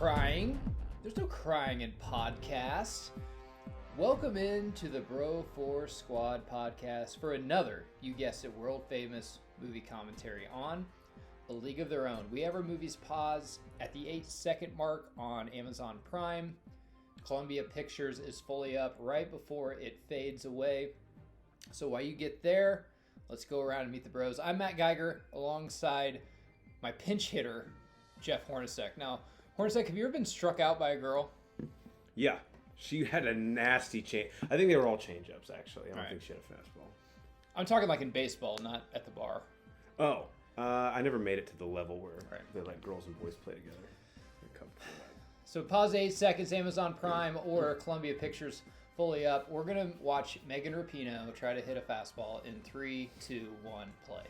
crying. There's no crying in podcasts. Welcome into the Bro 4 Squad podcast for another, you guessed it, world famous movie commentary on A League of Their Own. We have our movies paused at the 8-second mark on Amazon Prime. Columbia Pictures is fully up right before it fades away. So while you get there, let's go around and meet the bros. I'm Matt Geiger alongside my pinch hitter, Jeff Hornacek. Now, Hornacek, have you ever been struck out by a girl? Yeah. She had a nasty change. I think they were all change-ups, actually. I don't think she had a fastball. I'm talking like in baseball, not at the bar. Oh. I never made it to the level where they let girls and boys play together. So pause 8 seconds, Amazon Prime or Columbia Pictures fully up. We're going to watch Megan Rapinoe try to hit a fastball in 3, 2, 1, play.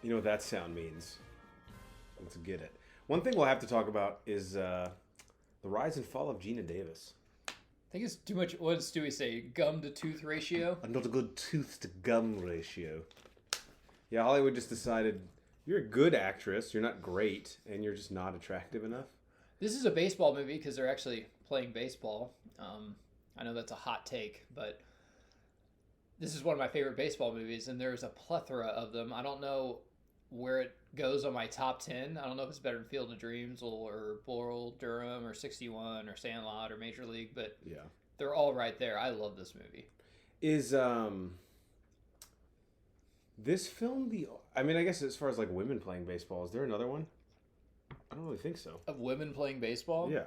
You know what that sound means. Let's get it. One thing we'll have to talk about is the rise and fall of Gina Davis. I think it's too much. What does Stewie say? Gum to tooth ratio? Not a good tooth to gum ratio. Yeah, Hollywood just decided you're a good actress, you're not great, and you're just not attractive enough. This is a baseball movie because they're actually playing baseball. I know that's a hot take, but this is one of my favorite baseball movies, and there's a plethora of them. I don't know where it goes on my top 10. I don't know if it's better than Field of Dreams or Bull Durham or 61 or Sandlot or Major League, but yeah, they're all right there. I love this movie. Is this film I mean, I guess as far as like women playing baseball, is there another one? I don't really think so. Of women playing baseball? Yeah.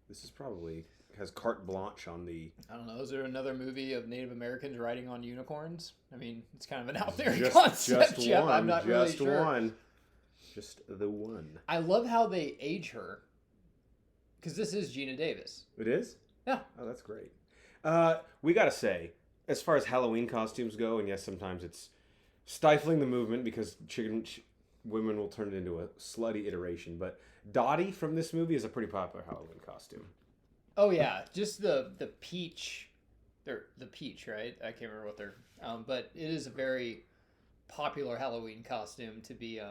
This is probably has carte blanche on the... I don't know. Is there another movie of Native Americans riding on unicorns? I mean, it's kind of an out there concept, Jeff. I'm not really sure. Just the one. I love how they age her. Because this is Gina Davis. It is? Yeah. Oh, that's great. We got to say, as far as Halloween costumes go, and yes, sometimes it's stifling the movement because women will turn it into a slutty iteration, but Dottie from this movie is a pretty popular Halloween costume. Oh yeah, just the peach, the peach, right? I can't remember what they're, but it is a very popular Halloween costume to be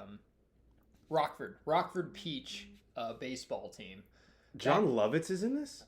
Rockford Peach baseball team. John Lovitz is in this?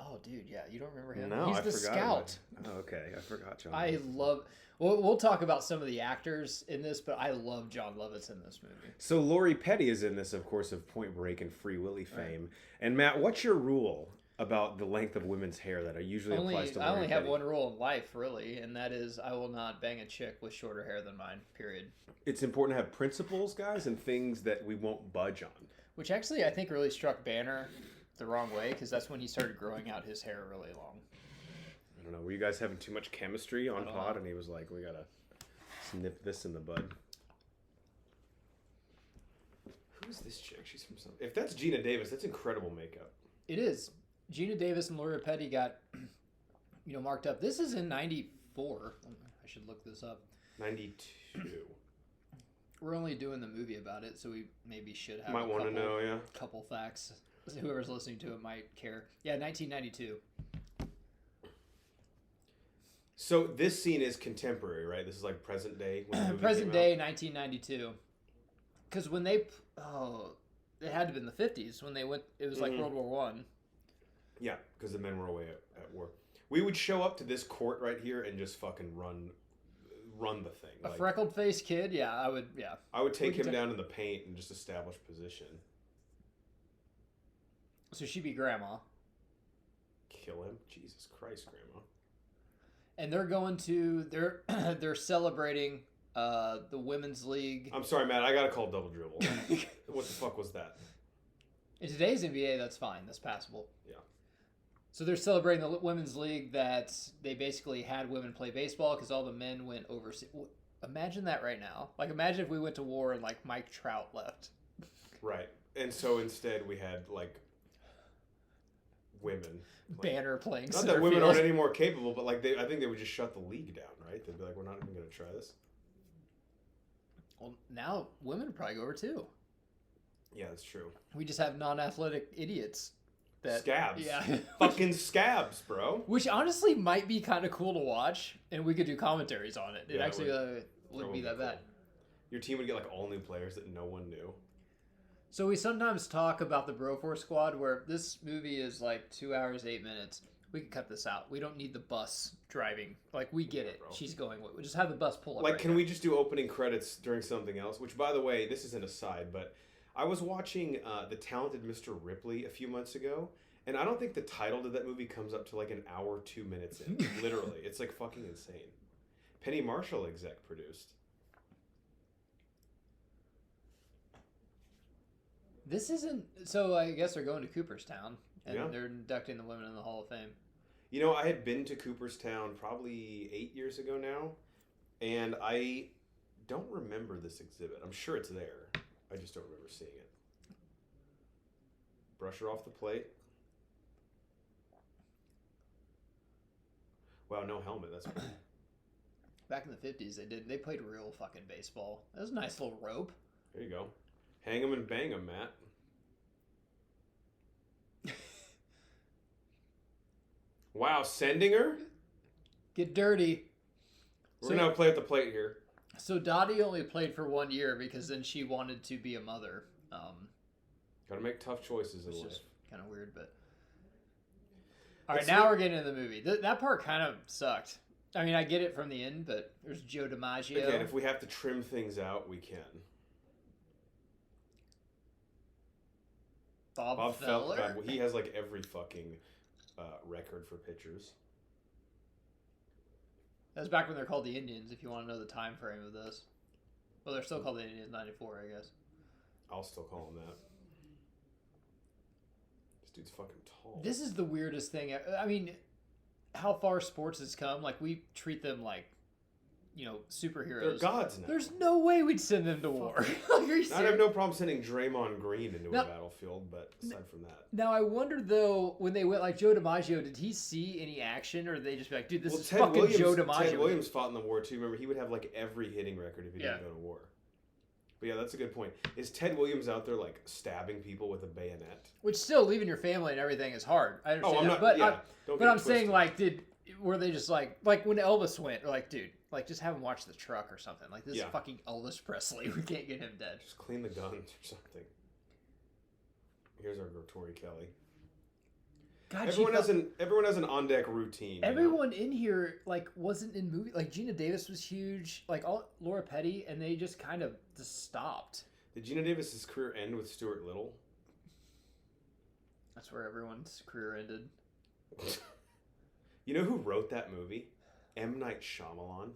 Oh dude, yeah, you don't remember him? No, He's the scout. Oh, okay, I forgot John. I love. We'll talk about some of the actors in this, but I love John Lovitz in this movie. So Lori Petty is in this, of course, of Point Break and Free Willy fame. Right. And Matt, what's your rule about the length of women's hair that usually applies to Lori I only Petty? have one rule in life, really, and that is I will not bang a chick with shorter hair than mine, period. It's important to have principles, guys, and things that we won't budge on. Which actually I think really struck Banner the wrong way, because that's when he started growing out his hair really long. I don't know. Were you guys having too much chemistry on pod? And he was like, we got to snip this in the bud. Who's this chick? She's from some... If that's Gina Davis, that's incredible makeup. It is. Gina Davis and Lori Petty got, marked up. This is in 94. I should look this up. 92. We're only doing the movie about it, so we maybe should have might want to know, yeah. Couple facts. Whoever's listening to it might care. Yeah, 1992. So this scene is contemporary, right? This is like present day. Present day, 1992. Because when it had to have been the 50s when they went. It was like World War One. Yeah, because the men were away at war. We would show up to this court right here and just fucking run the thing. A freckled faced kid, yeah, I would, yeah. I would take him down in the paint and just establish position. So she'd be grandma. Kill him? Jesus Christ, grandma. And they're celebrating the women's league. I'm sorry, Matt. I gotta call double dribble. What the fuck was that? In today's NBA, that's fine. That's passable. Yeah. So they're celebrating the women's league that they basically had women play baseball because all the men went overseas. Imagine that right now. Like, imagine if we went to war and, like, Mike Trout left. Right. And so instead we had, like, women. Banner playing Not that women aren't any more capable, but, like, I think they would just shut the league down, right? They'd be like, we're not even going to try this. Well, now women would probably go over, too. Yeah, that's true. We just have non-athletic idiots. Scabs. Yeah. Fucking scabs, bro. Which honestly might be kind of cool to watch, and we could do commentaries on it. It actually wouldn't be that bad. Your team would get like all new players that no one knew. So we sometimes talk about the Broforce Squad, where this movie is like 2 hours 8 minutes. We can cut this out. We don't need the bus driving. Like, we get it. Bro. She's going. We just have the bus pull up. Like, right can there. we just do opening credits during something else? Which, by the way, this is an aside, but I was watching The Talented Mr. Ripley a few months ago, and I don't think the title to that movie comes up to like an hour 2 minutes in. Literally, it's like fucking insane. Penny Marshall exec produced. This isn't. So I guess they're going to Cooperstown, and Yeah. they're inducting the women in the Hall of Fame. You know, I had been to Cooperstown probably 8 years ago now, and I don't remember this exhibit. I'm sure it's there. I just don't remember seeing it. Brush her off the plate. Wow, no helmet. That's cool. Back in the 50s, they played real fucking baseball. That was a nice little rope. There you go. Hang 'em and bang 'em, Matt. Wow, sending her? Get dirty. We're going to play at the plate here. So Dottie only played for 1 year because then she wanted to be a mother. Gotta make tough choices in It's life. just kind of weird, but... All right, It's now like- we're getting into the movie. That part kind of sucked. I mean, I get it from the end, but there's Joe DiMaggio. Again, if we have to trim things out, we can. Bob Feller. God, he has like every fucking record for pitchers. That was back when they're called the Indians, if you want to know the time frame of this. Well, they're still called the Indians, 94, I guess. I'll still call him that. This dude's fucking tall. This is the weirdest thing. I mean, how far sports has come. Like, we treat them like, superheroes. They're gods now. There's no way we'd send them to war. Like, are you I have serious? no problem sending Draymond Green into Now- a battlefield, but aside from that. Now, I wonder, though, when they went, like, Joe DiMaggio, did he see any action, or did they just be like, dude, this is fucking Joe DiMaggio? Ted Williams fought in the war, too. Remember, he would have, like, every hitting record if he didn't Yeah. go to war. But yeah, that's a good point. Is Ted Williams out there, like, stabbing people with a bayonet? Which still, leaving your family and everything is hard. I understand Oh, I'm that. not... But, yeah, don't but get I'm it saying, twisted. like, were they just like when Elvis went, or like, dude, like, just have him watch the truck or something. Like, this is Yeah. fucking Elvis Presley. We can't get him dead. Just clean the guns or something. Here's our girl, Tori Kelly. God, Everyone has an on deck routine. you know? everyone in here, like, wasn't in movie. Like, Gina Davis was huge. Like, Laura Petty, and they just kind of just stopped. Did Gina Davis's career end with Stuart Little? That's where everyone's career ended. You know who wrote that movie? M. Night Shyamalan.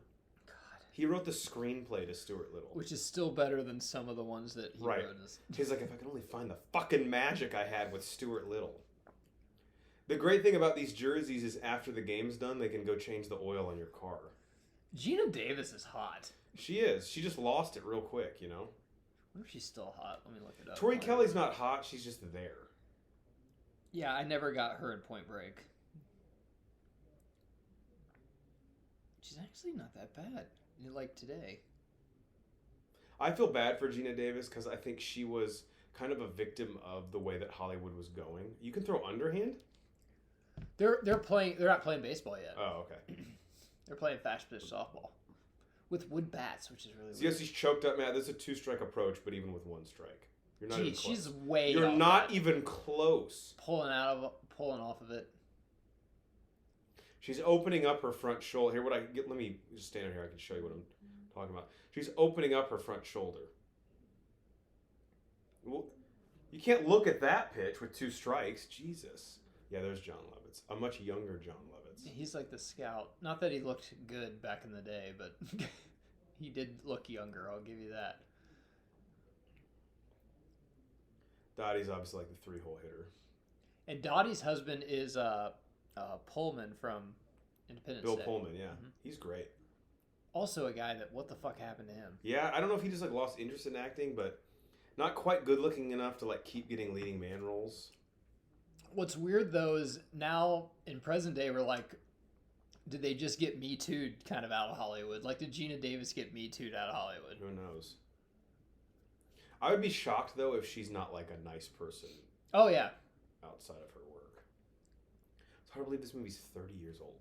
God. He wrote the screenplay to Stuart Little. Which is still better than some of the ones that he Right. wrote. He's like, if I could only find the fucking magic I had with Stuart Little. The great thing about these jerseys is after the game's done, they can go change the oil on your car. Gina Davis is hot. She is. She just lost it real quick, you know? I wonder if she's still hot. Let me look it up. Tori Kelly's not hot. She's just there. Yeah, I never got her in Point Break. She's actually not that bad. Like today. I feel bad for Gina Davis because I think she was kind of a victim of the way that Hollywood was going. You can throw underhand? They're not playing baseball yet. Oh, okay. They're playing fast pitch softball with wood bats, which is really So yes, weird. he's choked up, Matt. This is a 2-strike approach, but even with 1 strike. You're not even Jeez, close. she's way You're off not that. even close. pulling off of it. She's opening up her front shoulder. Here, let me just stand here. I can show you what I'm talking about. She's opening up her front shoulder. Well, you can't look at that pitch with 2 strikes. Jesus. Yeah, there's John Lovitz. A much younger John Lovitz. He's like the scout. Not that he looked good back in the day, but he did look younger. I'll give you that. Dottie's obviously like the 3-hole hitter. And Dottie's husband is Pullman from Independence Bill Day. Pullman, yeah. Mhm. He's great. Also a guy that, what the fuck happened to him? Yeah, I don't know if he just like lost interest in acting, but not quite good looking enough to like keep getting leading man roles. What's weird though is now in present day we're like, did they just get Me Too'd kind of out of Hollywood? Like, did Gina Davis get Me Too'd out of Hollywood? Who knows? I would be shocked though if she's not like a nice person Oh yeah. outside of her work. It's hard to believe this movie's 30 years old.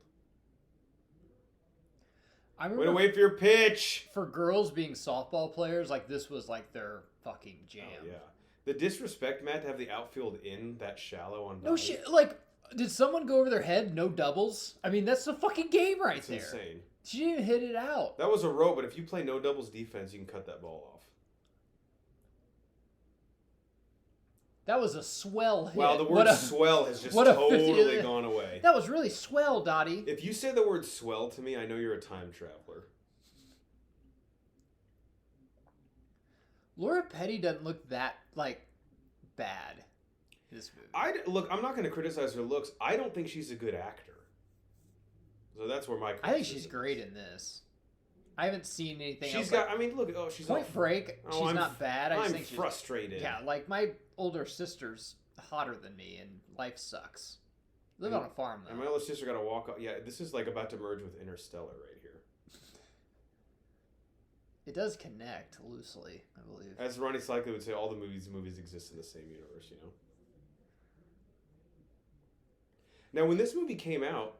I Way remember to wait for your pitch. for girls being softball players, like this was like their fucking jam. Oh, yeah. The disrespect, Matt, to have the outfield in that shallow on No Dottie. shit. Like, did someone go over their head? No doubles? I mean, that's the fucking game right It's there. insane. She didn't even hit it out. That was a row, but if you play no doubles defense, you can cut that ball off. That was a swell hit. Wow, the word swell has just totally gone away. That was really swell, Dottie. If you say the word swell to me, I know you're a time traveler. Laura Petty doesn't look that, like, bad in this movie. Look, I'm not going to criticize her looks. I don't think she's a good actor. So that's where my I think she's great in this. I haven't seen anything else. She's got, I mean, look, she's Point Break, she's not bad. I think she's frustrated. Yeah, like, my older sister's hotter than me, and life sucks. Live on a farm, though. And my older sister got to walk up. Yeah, this is, like, about to merge with Interstellar right here. It does connect loosely, I believe. As Ronnie Cycli would say, all the movies exist in the same universe, you know? Now, when this movie came out,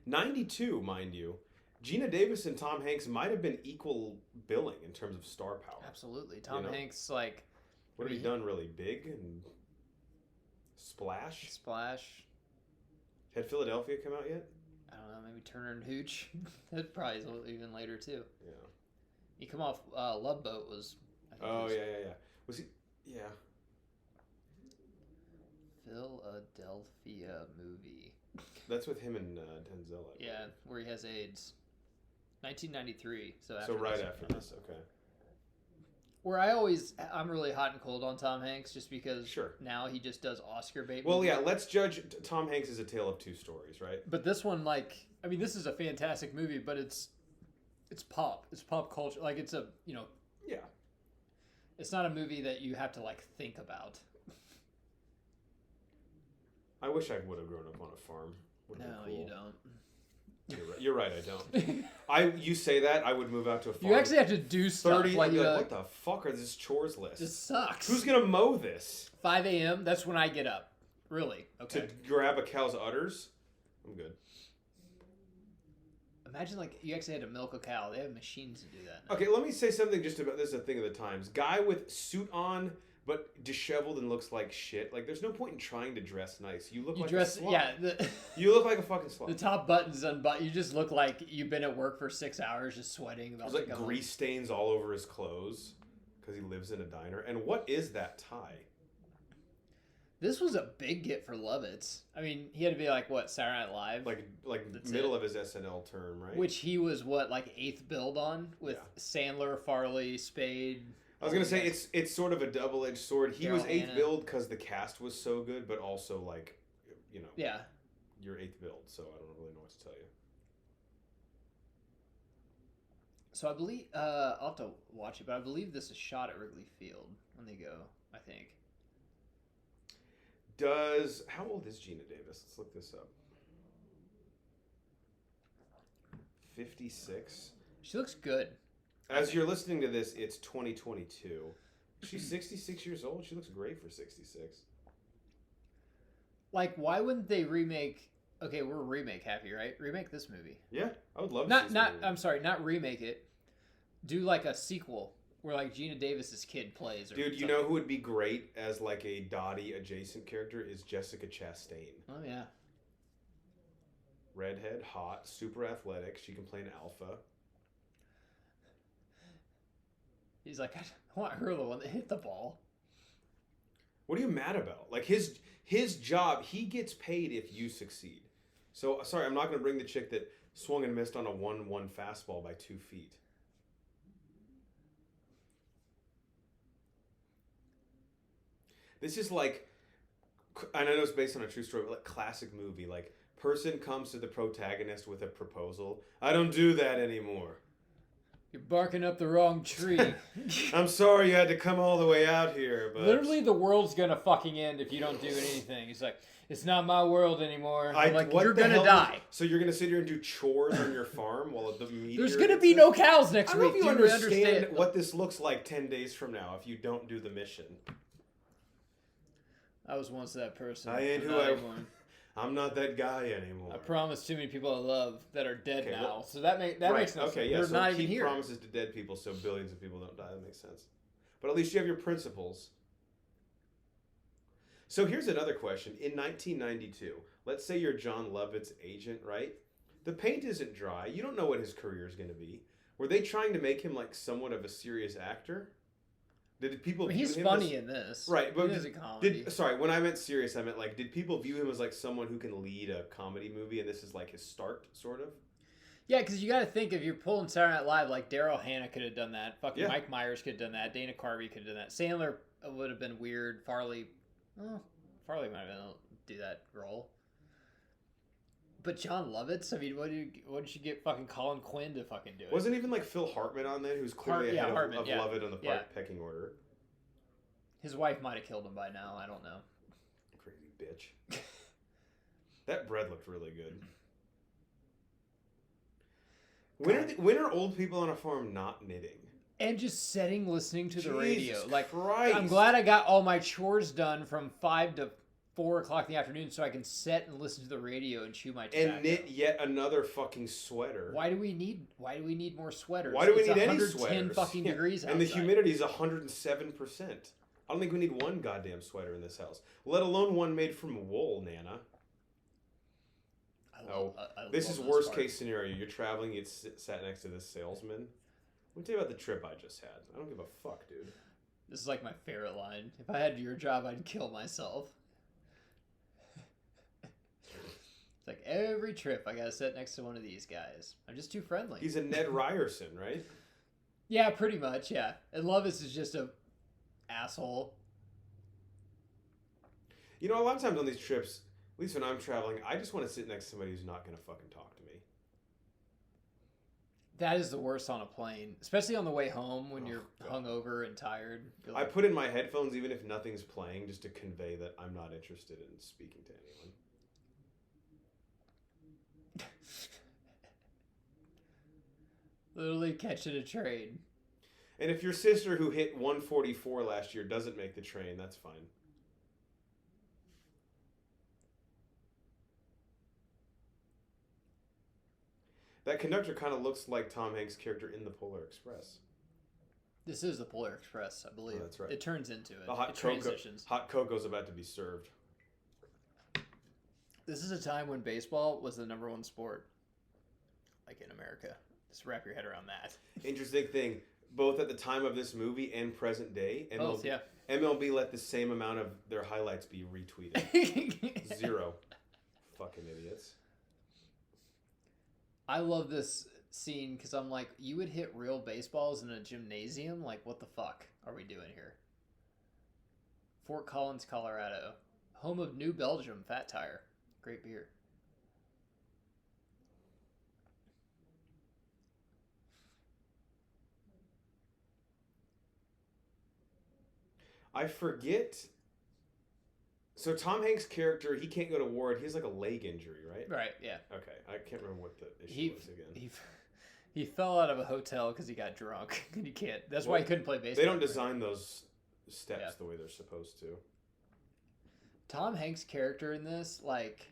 92, mind you, Gina Davis and Tom Hanks might have been equal billing in terms of star power. Absolutely. Tom Hanks, like... What have he done really big and splash? Had Philadelphia come out yet? I don't know, maybe Turner and Hooch. That probably is even later, too. Yeah. He come off Love Boat was... Yeah. Was he... Yeah. Philadelphia movie. That's with him and Denzel. Yeah, where he has AIDS. 1993. So right after this, okay. Where I'm really hot and cold on Tom Hanks just because now he just does Oscar bait. Well, yeah, let's judge Tom Hanks as a tale of two stories, right? But this one, like, I mean, this is a fantastic movie, but it's pop. It's pop culture. Like, it's a, you know. Yeah. It's not a movie that you have to, like, think about. I wish I would have grown up on a farm. No, cool. You don't. You're right, I don't. You say that, I would move out to a farm. You actually have to do stuff. 30, like, what the fuck are this chores list? This sucks. Who's going to mow this? 5 a.m., that's when I get up. Really? Okay. To grab a cow's udders? I'm good. Imagine, like, you actually had to milk a cow. They have machines to do that now. Okay, let me say something just about this is a thing of the times. Guy with suit on, but disheveled and looks like shit. Like, there's no point in trying to dress nice. You look like a slut. Yeah. You look like a fucking slut. The top button's unbuttoned. You just look like you've been at work for 6 hours just sweating. There's, like, grease stains all over his clothes because he lives in a diner. And what is that tie? This was a big get for Lovitz. I mean, he had to be like, what, Saturday Night Live? Like middle of his SNL term, right? Which he was, what, like 8th build on? With Sandler, Farley, Spade. I was going to say, it's sort of a double-edged sword. He was 8th build because the cast was so good, but also, like, you know. Yeah. You're 8th build, so I don't really know what to tell you. So I believe, I'll have to watch it, but I believe this is shot at Wrigley Field when they go, I think. How old is Gina Davis? Let's look this up. 56. She looks good. As you're listening to this, it's 2022. She's 66 years old. She looks great for 66. Like, why wouldn't they remake... Okay, we're remake happy, right? Remake this movie. Yeah, I would love to see this movie. I'm sorry, not remake it. Do, like, a sequel where, like, Gina Davis's kid plays. Or Dude, something. You know who would be great as, like, a Dottie adjacent character is Jessica Chastain. Oh, yeah. Redhead, hot, super athletic. She can play an alpha. He's like, I want her the one that hit the ball. What are you mad about? Like, his job, he gets paid if you succeed. So, sorry, I'm not going to bring the chick that swung and missed on a 1-1 fastball by 2 feet. This is like, I know it's based on a true story, but like classic movie. Like, person comes to the protagonist with a proposal. I don't do that anymore. You're barking up the wrong tree. I'm sorry you had to come all the way out here, but... Literally, the world's gonna fucking end if you don't do anything. It's like, it's not my world anymore. Like, you're gonna die. So you're gonna sit here and do chores on your farm while the meteor... There's gonna be no cows next week. I don't know if you understand what this looks like 10 days from now if you don't do the mission. I was once that person. I ain't I'm not that guy anymore. I promised too many people I love that are dead now. So that makes no sense. Okay, yeah. They're so not keep even here. Promises to dead people so billions of people don't die. That makes sense. But at least you have your principles. So here's another question. In 1992, let's say you're John Lovett's agent, right? The paint isn't dry. You don't know what his career is going to be. Were they trying to make him like somewhat of a serious actor? Did people view He's him funny as, in this. right? But It is a comedy. sorry, when I meant serious, I meant like did people view him as like someone who can lead a comedy movie, and this is like his start, sort of? Yeah, because you got to think if you're pulling Saturday Night Live, like Daryl Hannah could have done that. Fucking Yeah. Mike Myers could have done that. Dana Carvey could have done that. Sandler would have been weird. Farley might have been able to do that role. But John Lovitz, I mean, what did you get fucking Colin Quinn to fucking do it? Wasn't even like Phil Hartman on there, who's clearly ahead of Lovett on the pecking order. His wife might have killed him by now. I don't know. Crazy bitch. That bread looked really good. When are old people on a farm not knitting? And just sitting listening to the Jesus radio. Like, Christ. I'm glad I got all my chores done from 5 to 4 o'clock in the afternoon so I can sit and listen to the radio and chew my tobacco. And knit yet another fucking sweater. Why do we need more sweaters? Why do we It's need any 110 sweaters? fucking degrees outside. And the humidity is 107%. I don't think we need one goddamn sweater in this house. Let alone one made from wool, Nana. This is worst case scenario. You're traveling, you sat next to this salesman. Let me tell you about the trip I just had. I don't give a fuck, dude. This is like my favorite line. If I had your job, I'd kill myself. It's like every trip I gotta sit next to one of these guys. I'm just too friendly. He's a Ned Ryerson, right? Yeah, pretty much, yeah. And Lovis is just a asshole. You know, a lot of times on these trips, at least when I'm traveling, I just want to sit next to somebody who's not going to fucking talk to me. That is the worst on a plane, especially on the way home when you're hungover and tired. I put in my headphones even if nothing's playing just to convey that I'm not interested in speaking to anyone. Literally catching a train. And if your sister who hit 144 last year doesn't make the train, that's fine. That conductor kind of looks like Tom Hanks' character in the Polar Express. This is the Polar Express, I believe. Oh, that's right. It turns into it. The It transitions. hot cocoa's about to be served. This is a time when baseball was the number one sport, like in America. Just wrap your head around that. Interesting thing, both at the time of this movie and present day, MLB let the same amount of their highlights be retweeted. 0. Fucking idiots. I love this scene because I'm like, you would hit real baseballs in a gymnasium? Like, what the fuck are we doing here? Fort Collins, Colorado. Home of New Belgium Fat Tire. Great beer. I forget. So Tom Hanks' character, he can't go to war. He has like a leg injury, right? Right, yeah. Okay, I can't remember what the issue was again. He fell out of a hotel because he got drunk. And he can't. That's why he couldn't play baseball. They don't design those steps the way they're supposed to. Tom Hanks' character in this, like,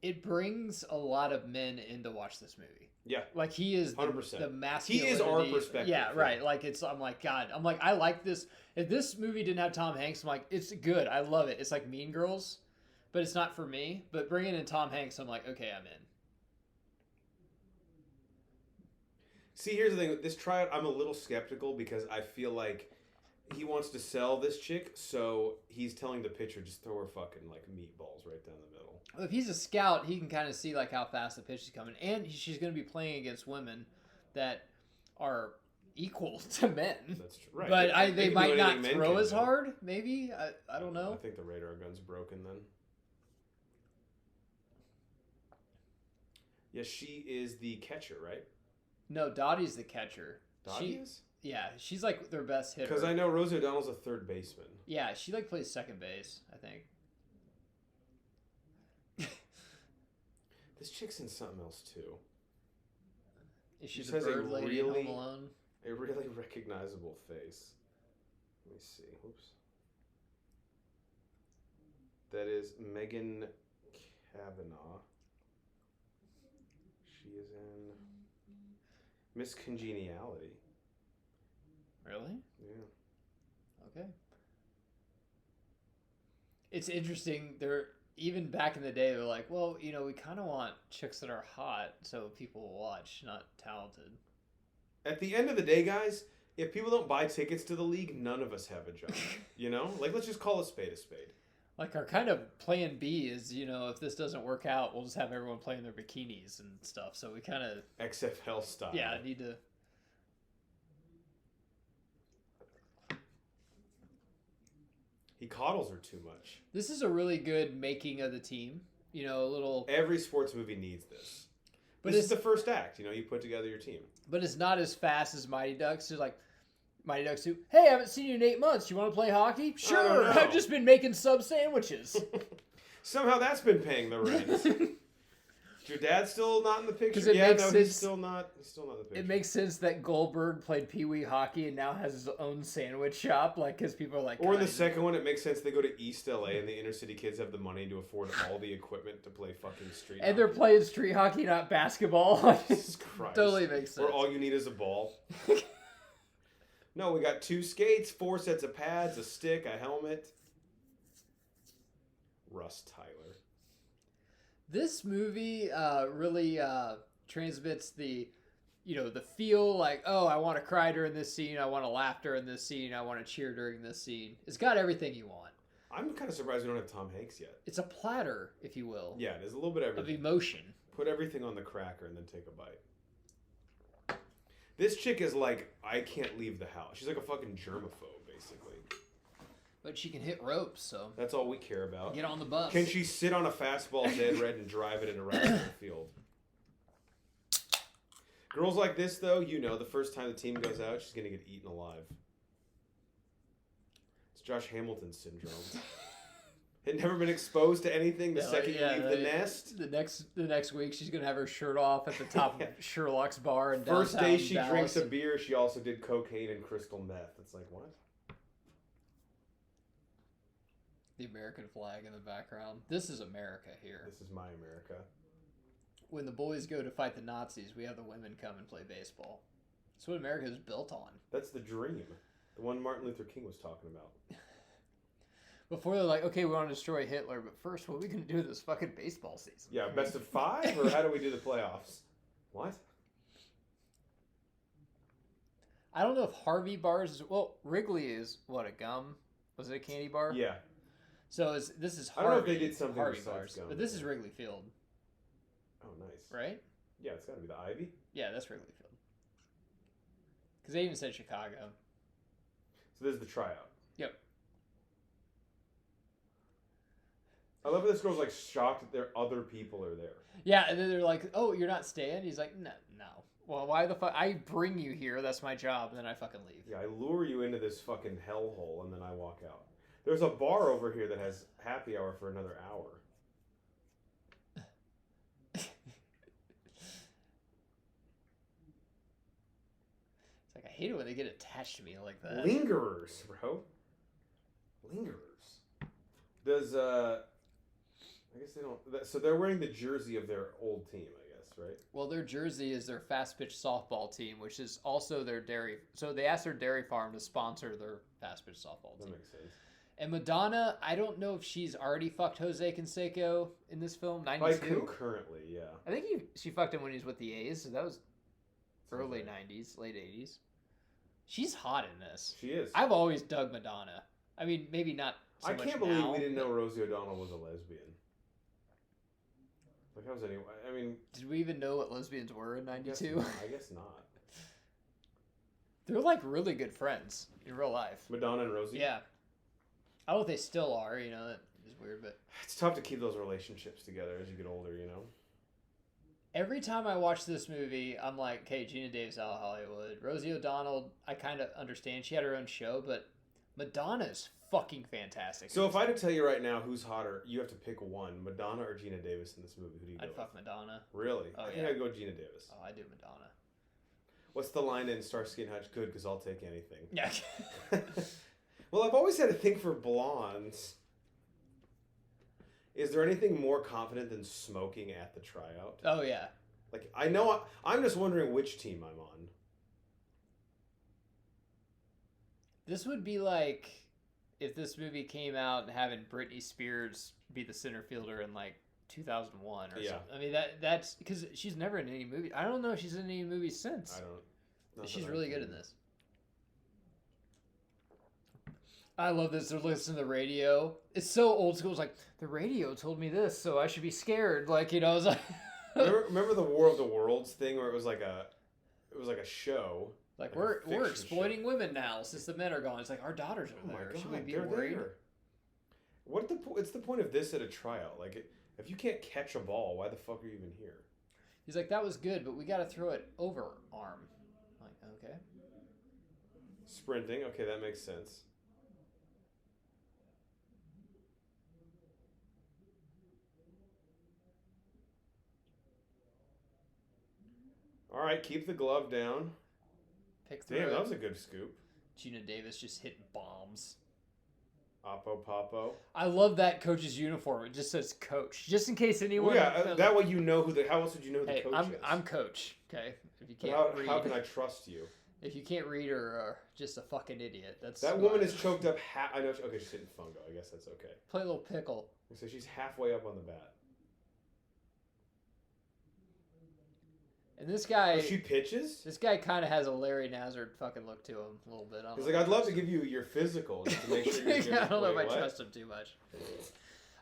it brings a lot of men in to watch this movie. Yeah. Like, he is 100%. the masculinity. He is our perspective. Yeah, right. Like, I'm like, God. I'm like, I like this. If this movie didn't have Tom Hanks, I'm like, it's good. I love it. It's like Mean Girls, but it's not for me. But bringing in Tom Hanks, I'm like, okay, I'm in. See, here's the thing. With this tryout, I'm a little skeptical because I feel like he wants to sell this chick, so he's telling the pitcher, just throw her fucking, like, meatballs right down the middle. If he's a scout, he can kind of see like how fast the pitch is coming, and she's going to be playing against women that are equal to men. That's true. Right. But they might not throw as hard. Maybe I don't know. I think the radar gun's broken then. Yeah, she is the catcher, right? No, Dottie's the catcher. Dottie is? Yeah, she's like their best hitter. Because I know Rosie O'Donnell's a third baseman. Yeah, she like plays second base, I think. This chick's in something else too. Is she the bird lady in Home Alone? A really recognizable face. Let me see. Oops. That is Megan Kavanaugh. She is in Miss Congeniality. Really? Yeah. Okay. It's interesting. They're even back in the day. They're like, well, you know, we kind of want chicks that are hot, so people will watch, not talented. At the end of the day, guys, if people don't buy tickets to the league, none of us have a job. You know, like let's just call a spade a spade. Like our kind of plan B is, you know, if this doesn't work out, we'll just have everyone play in their bikinis and stuff. So we kind of XFL style. Yeah, need to. He coddles her too much. This is a really good making of the team. You know, a little. Every sports movie needs this. But this is the first act. You know, you put together your team. But it's not as fast as Mighty Ducks. It's like Mighty Ducks 2. Hey, I haven't seen you in 8 months. You want to play hockey? Sure. I've just been making sub sandwiches. Somehow that's been paying the rent. Is your dad still not in the picture? He's still not in the picture. It makes sense that Goldberg played Pee Wee hockey and now has his own sandwich shop, like, because people are like. Or in the second one, it makes sense they go to East LA and the inner city kids have the money to afford all the equipment to play fucking street hockey. And they're playing street hockey, not basketball. Jesus Christ. Totally makes sense. Where all you need is a ball. No, we got 2 skates, 4 sets of pads, a stick, a helmet. Russ Tyler. This movie really transmits the, you know, the feel like, oh, I want to cry during this scene, I want to laugh during this scene, I want to cheer during this scene. It's got everything you want. I'm kind of surprised we don't have Tom Hanks yet. It's a platter, if you will. Yeah, there's a little bit of everything. Of emotion. Put everything on the cracker and then take a bite. This chick is like, I can't leave the house. She's like a fucking germaphobe, basically. But she can hit ropes, so. That's all we care about. Get on the bus. Can she sit on a fastball dead red and drive it in a right field? Girls like this, though, you know, the first time the team goes out, she's going to get eaten alive. It's Josh Hamilton syndrome. Had never been exposed to anything the second you leave the nest. The next week, she's going to have her shirt off at the top of Sherlock's bar in First downtown day she Dallas. drinks a beer, she also did cocaine and crystal meth. It's like, what? The American flag in the background. This is America here. This is my America. When the boys go to fight the Nazis, we have the women come and play baseball. That's what America is built on. That's the dream. The one Martin Luther King was talking about. Before they're like, okay, we want to destroy Hitler, but first, what are we going to do this fucking baseball season? Yeah, best of 5? Or how do we do the playoffs? What? I don't know if Harvey bars is... Well, Wrigley is, what, a gum? Was it a candy bar? Yeah. So this is Harvey. I don't know if they did something Harvey besides bars, gum. but this is Wrigley Field. Oh, nice. Right? Yeah, it's got to be the Ivy. Yeah, that's Wrigley Field. Because they even said Chicago. So this is the tryout. Yep. I love that this girl's like shocked that there other people are there. Yeah, and then they're like, oh, you're not staying? He's like, no. Well, why the fuck? I bring you here. That's my job. And then I fucking leave. Yeah, I lure you into this fucking hellhole and then I walk out. There's a bar over here that has happy hour for another hour. It's like, I hate it when they get attached to me like that. Lingerers, bro. Lingerers. Does, I guess they don't... So they're wearing the jersey of their old team, I guess, right? Well, their jersey is their fast pitch softball team, which is also their dairy... So they asked their dairy farm to sponsor their fast pitch softball team. That makes sense. And Madonna, I don't know if she's already fucked Jose Canseco in this film, 92? Like concurrently, yeah. I think she fucked him when he was with the A's, so that was early 90s, late 80s. She's hot in this. She is. I've always dug Madonna. I mean, maybe not so I much can't believe now, we didn't but- know Rosie O'Donnell was a lesbian. Like, how's anyone... I mean... Did we even know what lesbians were in 92? I guess not. They're like really good friends in real life. Madonna and Rosie? Yeah. I don't know if they still are, you know, that is weird, but... It's tough to keep those relationships together as you get older, you know? Every time I watch this movie, I'm like, okay, Gina Davis out of Hollywood. Rosie O'Donnell, I kind of understand. She had her own show, but Madonna's fucking fantastic. So if I had to tell you right now who's hotter, you have to pick one. Madonna or Gina Davis in this movie. Who do you go I'd with? fuck Madonna. Really? Oh, I think yeah. I'd go Gina Davis. Oh, I do Madonna. What's the line in Starsky and Hutch? Good, because I'll take anything. Yeah. Well, I've always had a thing for blondes. Is there anything more confident than smoking at the tryout? Oh, yeah. Like, I know, I'm just wondering which team I'm on. This would be like if this movie came out having Britney Spears be the center fielder in like 2001 or something. I mean that's because she's never in any movie. I don't know if she's in any movies since. I don't. Not She's that really good in this. I love this. They're listening to the radio. It's so old school. It's like the radio told me this, so I should be scared. Like you know, it's like remember the War of the Worlds thing where it was like a show. Like we're exploiting women now since the men are gone. It's like our daughters are there. God, should we be they're worried? there. It's the point of this at a tryout? Like if you can't catch a ball, why the fuck are you even here? He's like, that was good, but we got to throw it over arm. I'm like, okay. Sprinting. Okay, that makes sense. All right, keep the glove down. Pick through Damn, it. that was a good scoop. Gina Davis just hit bombs. Oppo Popo. I love that coach's uniform. It just says coach. Just in case anyone... Well, yeah, that way you know how else would you know who the coach is? I'm coach, okay? If you can't read... How can I trust you? If you can't read or just a fucking idiot, that's... That woman is choked up I know... Okay, she's hitting fungo. I guess that's okay. Play a little pickle. So she's halfway up on the bat. And this guy... Oh, she pitches? This guy kind of has a Larry Nazard fucking look to him a little bit. He's like, I'd love to give you your physical just to make sure you're good. I don't know if I trust him too much.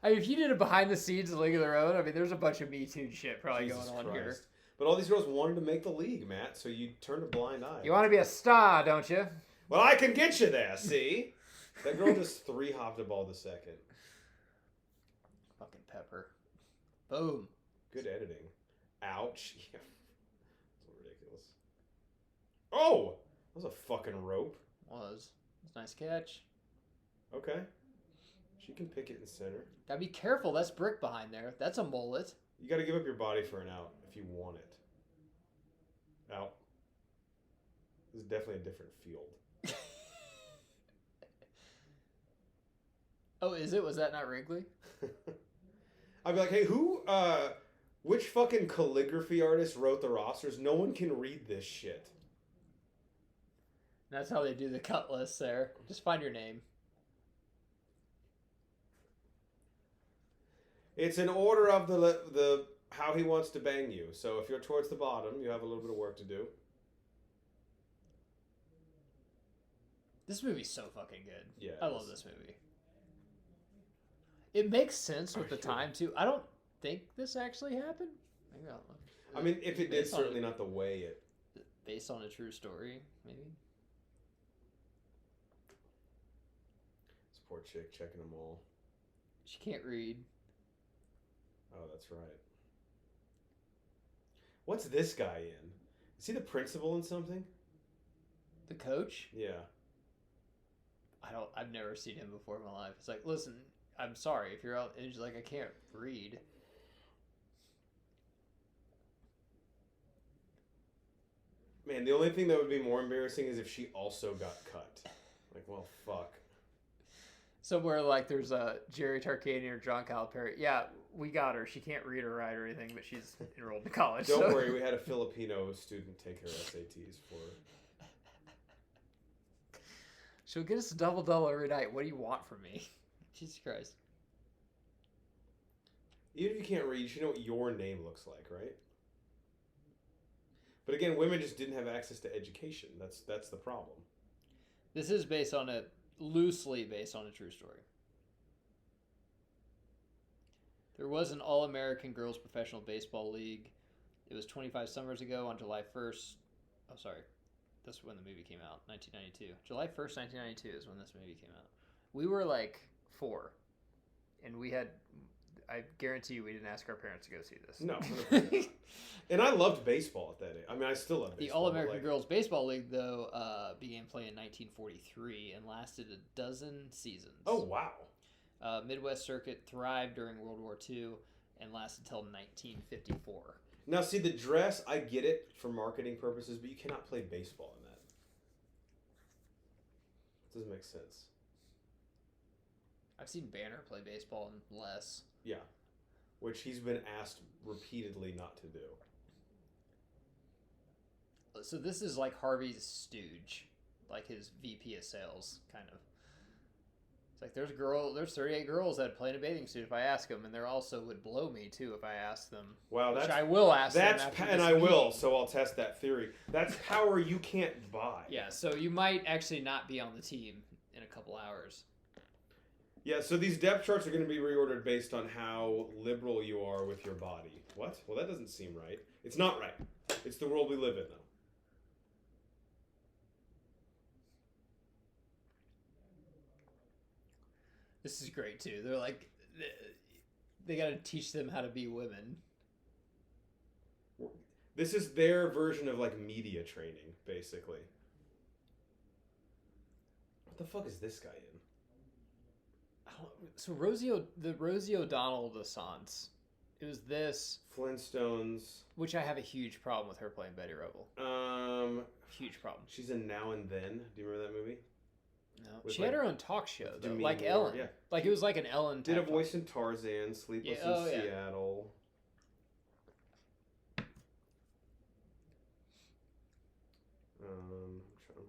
I mean, if you did a behind the scenes League of Their Own, I mean, there's a bunch of Me Too shit probably Jesus going on Christ. here. But all these girls wanted to make the league, Matt, so you turned a blind eye. You want to be a star, don't you? Well, I can get you there, see? That girl just three-hopped a ball the second. Fucking Pepper. Boom. Good editing. Ouch. Yeah. Ridiculous. Oh! That was a fucking rope. Was. It's a nice catch. Okay. She can pick it in center. Gotta be careful. That's brick behind there. That's a mullet. You gotta give up your body for an out if you want it. Out. This is definitely a different field. Oh, is it? Was that not Wrigley? I'd be like, hey, which fucking calligraphy artist wrote the rosters? No one can read this shit. That's how they do the cut list there. Just find your name. It's in order of the how he wants to bang you. So if you're towards the bottom, you have a little bit of work to do. This movie's so fucking good. Yeah, I love this movie. It makes sense with the time too. I don't think this actually happened. Maybe I'll look. I mean, if it did, certainly not the way it. Based on a true story, maybe. This poor chick checking them all. She can't read. Oh, that's right. What's this guy in? Is he the principal in something? The coach? Yeah. I've never seen him before in my life. It's like, listen, I'm sorry if you're out. And he's like, I can't read. Man, the only thing that would be more embarrassing is if she also got cut. Like, well, fuck. Somewhere like there's a Jerry Tarkanian or John Calipari. Yeah, we got her. She can't read or write or anything, but she's enrolled in college. Don't worry, we had a Filipino student take her SATs for her. She'll get us a double every night. What do you want from me? Jesus Christ. Even if you can't read, you should know what your name looks like, right? But again, women just didn't have access to education. That's the problem. This is loosely based on a true story. There was an All-American Girls Professional Baseball League. It was 25 summers ago on July 1st. Oh, sorry. That's when the movie came out, 1992. July 1st, 1992 is when this movie came out. We were like 4. And I guarantee you we didn't ask our parents to go see this. No. 100%. And I loved baseball at that age. I mean, I still love baseball. The All-American Girls Baseball League, though, began playing in 1943 and lasted a dozen seasons. Oh, wow. Midwest Circuit thrived during World War II and lasted until 1954. Now, see, the dress, I get it for marketing purposes, but you cannot play baseball in that. It doesn't make sense. I've seen Banner play baseball in less. Yeah. Which he's been asked repeatedly not to do. So this is like Harvey's stooge, like his VP of sales, kind of. It's like there's 38 girls that play in a bathing suit if I ask them, and they also would blow me too if I asked them. Wow, which I will ask them. And I will, so I'll test that theory. That's power you can't buy. Yeah, so you might actually not be on the team in a couple hours. Yeah, so these depth charts are going to be reordered based on how liberal you are with your body. What? Well, that doesn't seem right. It's not right. It's the world we live in, though. This is great too. They're like, they got to teach them how to be women. This is their version of like media training, basically. What the fuck is this guy in? So the Rosie O'Donnell descents. It was this Flintstones, which I have a huge problem with her playing Betty Rubble. Huge problem. She's in Now and Then. Do you remember that movie? No, she had her own talk show though, like Moore, Ellen. Yeah. Like it was like an Ellen. Did a voice in Tarzan, Sleepless in Seattle. I'm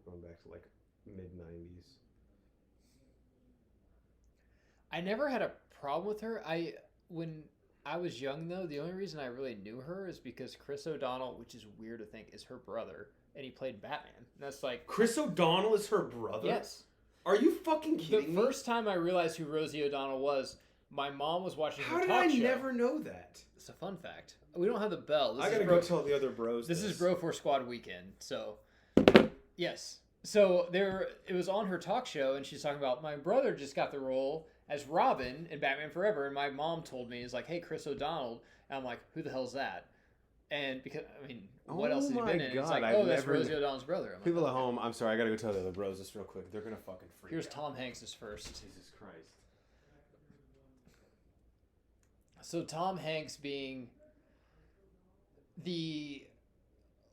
going back to like mid-90s. I never had a problem with her. When I was young though, the only reason I really knew her is because Chris O'Donnell, which is weird to think, is her brother, and he played Batman. And that's like Chris O'Donnell is her brother? Yes. Are you fucking kidding me? The first time I realized who Rosie O'Donnell was, my mom was watching her talk show. How did I never know that? It's a fun fact. We don't have the bell. I gotta go tell the other bros. This is Bro 4 Squad weekend, so yes. So it was on her talk show, and she's talking about my brother just got the role as Robin in Batman Forever, and my mom told me, is like, hey, Chris O'Donnell, and I'm like, who the hell's that? And because what else has he been in? It's like, that's Rosie O'Donnell's brother. I'm People like, at home, I'm sorry, I gotta go tell the other bros this real quick. They're gonna fucking freak Here's out. Tom Hanks' first. Jesus Christ. So Tom Hanks being the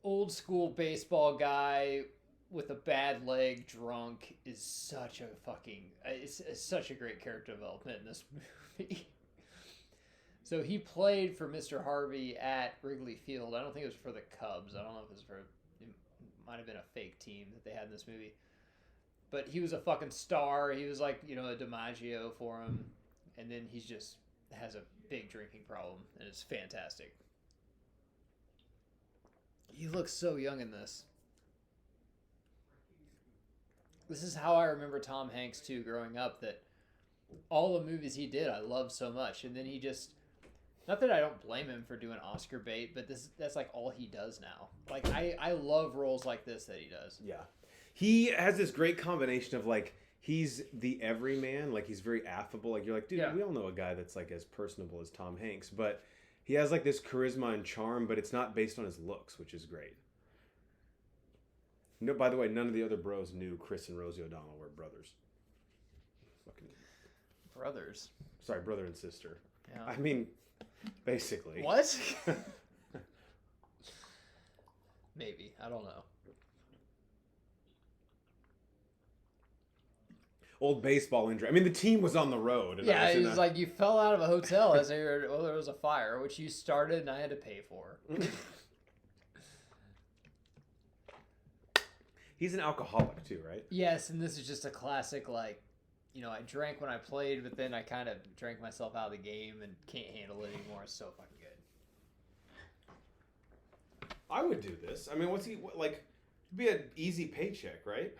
old school baseball guy with a bad leg, drunk, is such a fucking... It's such a great character development in this movie. So he played for Mr. Harvey at Wrigley Field. I don't think it was for the Cubs. I don't know if it was for... It might have been a fake team that they had in this movie. But he was a fucking star. He was like, a DiMaggio for him. And then he just has a big drinking problem. And it's fantastic. He looks so young in this. This is how I remember Tom Hanks too growing up, that all the movies he did I loved so much, and then he just, not that I don't blame him for doing Oscar bait, but that's like all he does now. Like I love roles like this that he does. Yeah. He has this great combination of like, he's the everyman, like he's very affable, like you're like, dude, we all know a guy that's like as personable as Tom Hanks, but he has like this charisma and charm, but it's not based on his looks, which is great. No, by the way, none of the other bros knew Chris and Rosie O'Donnell were brothers. Fucking brothers. Sorry, brother and sister. Yeah. I mean, basically. What? Maybe. I don't know. Old baseball injury. I mean, the team was on the road. And yeah, it was like you fell out of a hotel as I heard, there was a fire, which you started and I had to pay for. He's an alcoholic too, right? Yes, and this is just a classic, like, I drank when I played, but then I kind of drank myself out of the game and can't handle it anymore. It's so fucking good. I would do this. I mean, what's he, like, it'd be an easy paycheck, right?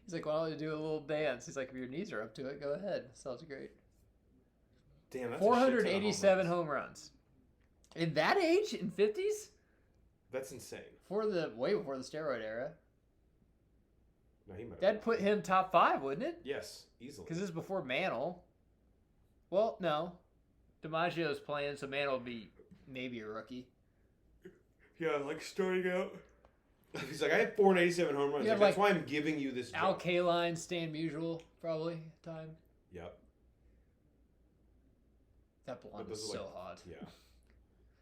He's like, why don't you do a little dance? He's like, if your knees are up to it, go ahead. Sounds great. Damn, that's 487 home runs. In that age, in 50s? That's insane. Way before the steroid era. No, he might. That'd put him top 5, wouldn't it? Yes, easily. Because this is before Mantle. Well, no. DiMaggio's playing, so Mantle would be maybe a rookie. Yeah, like starting out. He's like, I had 487 home runs. Like, that's why I'm giving you this job. Al Kaline, Stan Musial, probably, time. Yep. That blonde is so hot. Yeah.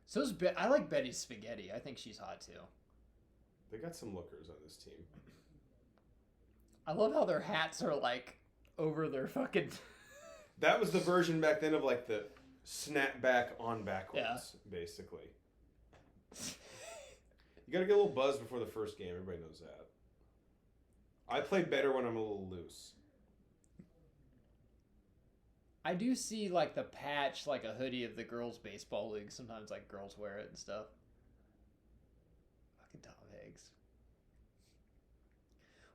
So I like Betty Spaghetti. I think she's hot, too. They got some lookers on this team. I love how their hats are, like, over their fucking... That was the version back then of, like, the snap back on backwards, basically. You gotta get a little buzz before the first game. Everybody knows that. I play better when I'm a little loose. I do see like the patch, like a hoodie of the girls' baseball league. Sometimes like girls wear it and stuff. Fucking Tom Hanks.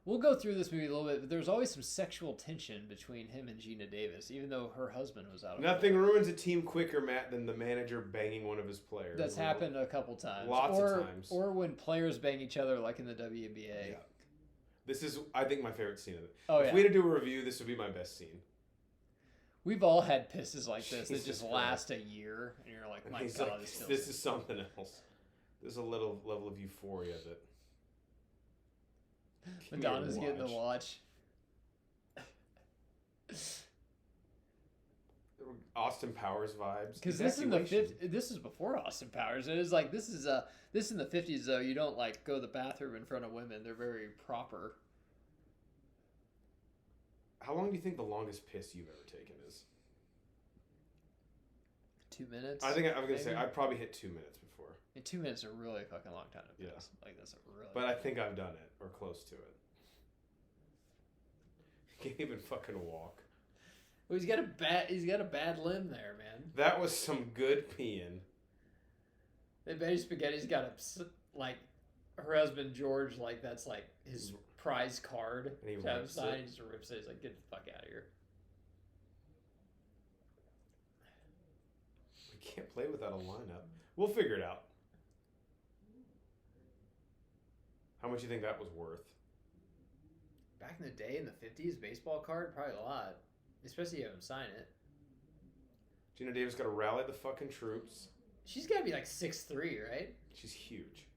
We'll go through this movie a little bit, but there's always some sexual tension between him and Gina Davis, even though her husband was out of Nothing ruins a team quicker, Matt, than the manager banging one of his players. That's happened a couple times. Lots of times. Or when players bang each other, like in the WNBA. Yeah. This is, I think, my favorite scene of it. Oh, if we had to do a review, this would be my best scene. We've all had pisses like this that Jesus just Christ. last a year, and you're like, my God, like, this is something else. There's a little level of euphoria that... Madonna's getting the watch. Austin Powers vibes. Because this is before Austin Powers. It is like this is in the 50s though. You don't like go to the bathroom in front of women. They're very proper. How long do you think the longest piss you've ever taken is? 2 minutes. I think I was gonna say I'd probably hit 2 minutes before. And 2 minutes is a really fucking long time to piss. Yeah. Like that's a really. But I think I've done it or close to it. He can't even fucking walk. Well, he's got a bad limb there, man. That was some good peeing. I bet Spaghetti's got a like her husband George, like that's like his prize card. And he rips it. He just rips it. He's like, get the fuck out of here. We can't play without a lineup. We'll figure it out. How much do you think that was worth? Back in the day, in the 50s, baseball card, probably a lot. Especially if you have him sign it. Gina Davis got to rally the fucking troops. She's got to be like 6'3", right? She's huge.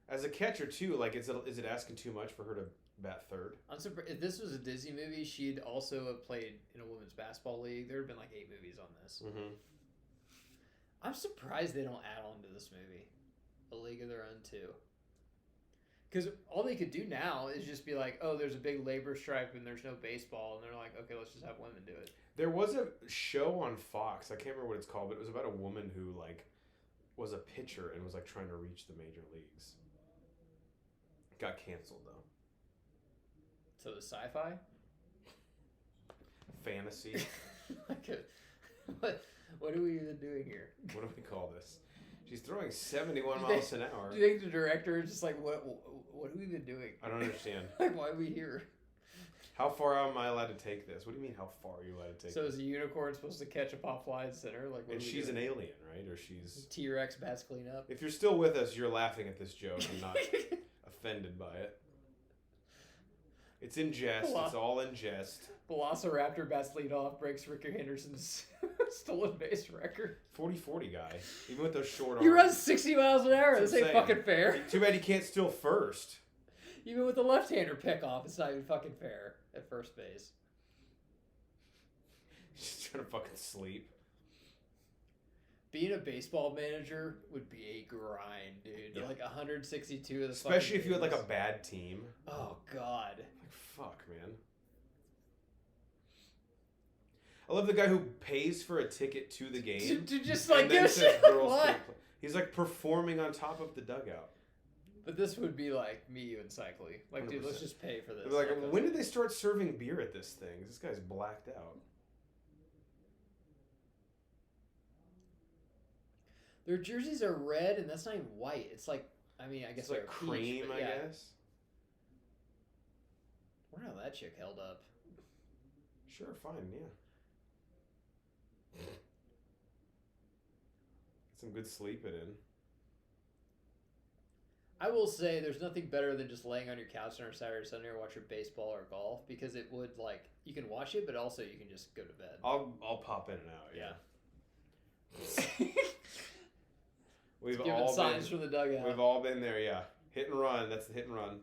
As a catcher, too, like, is it asking too much for her to bat third? I'm surprised. If this was a Disney movie, she'd also have played in a women's basketball league. There would have been like 8 movies on this. Mm-hmm. I'm surprised they don't add on to this movie. A League of Their Own, too. Because all they could do now is just be like, oh, there's a big labor strike and there's no baseball. And they're like, okay, let's just have women do it. There was a show on Fox. I can't remember what it's called, but it was about a woman who, like, was a pitcher and was, like, trying to reach the major leagues. Got canceled, though. So the sci-fi? Fantasy. What are we even doing here? What do we call this? She's throwing 71 miles an hour. Do you think the director is just like, what have we been doing? I don't understand. Like, why are we here? How far am I allowed to take this? What do you mean, how far are you allowed to take So this? is a unicorn supposed to catch a pop fly in center? Like, and she's an alien, right? Or she's... T-Rex bats clean up. If you're still with us, you're laughing at this joke and not offended by it. It's in jest. It's all in jest. Velociraptor bats lead off, breaks Ricky Henderson's stolen base record. 40-40 guy. Even with those short arms. He runs 60 miles an hour. That's This ain't fucking fair. Too bad he can't steal first. Even with the left-hander pickoff, it's not even fucking fair at first base. He's trying to fucking sleep. Being a baseball manager would be a grind, dude. Yeah. Like 162 of the Especially if you had like a bad team. Oh, God. Like, fuck, man. I love the guy who pays for a ticket to the game. To just like give says shit. girls What? can't play. He's like performing on top of the dugout. But this would be like me, you, and Cycly. Like, dude, let's 100%. just pay for this. Like, when did they start serving beer at this thing? This guy's blacked out. Their jerseys are red, and that's not even white. It's like, I mean, I guess It's like they're cream, peach, but I yeah. guess. I wonder how that chick held up. Sure, fine, yeah. Get some good sleeping in. I will say there's nothing better than just laying on your couch on a Saturday or Sunday or watch your baseball or golf, because it would, like, you can watch it, but also you can just go to bed. I'll pop in and out, yeah. We've Giving all signs been, from the dugout. We've all been there, yeah. Hit and run, that's the hit and run.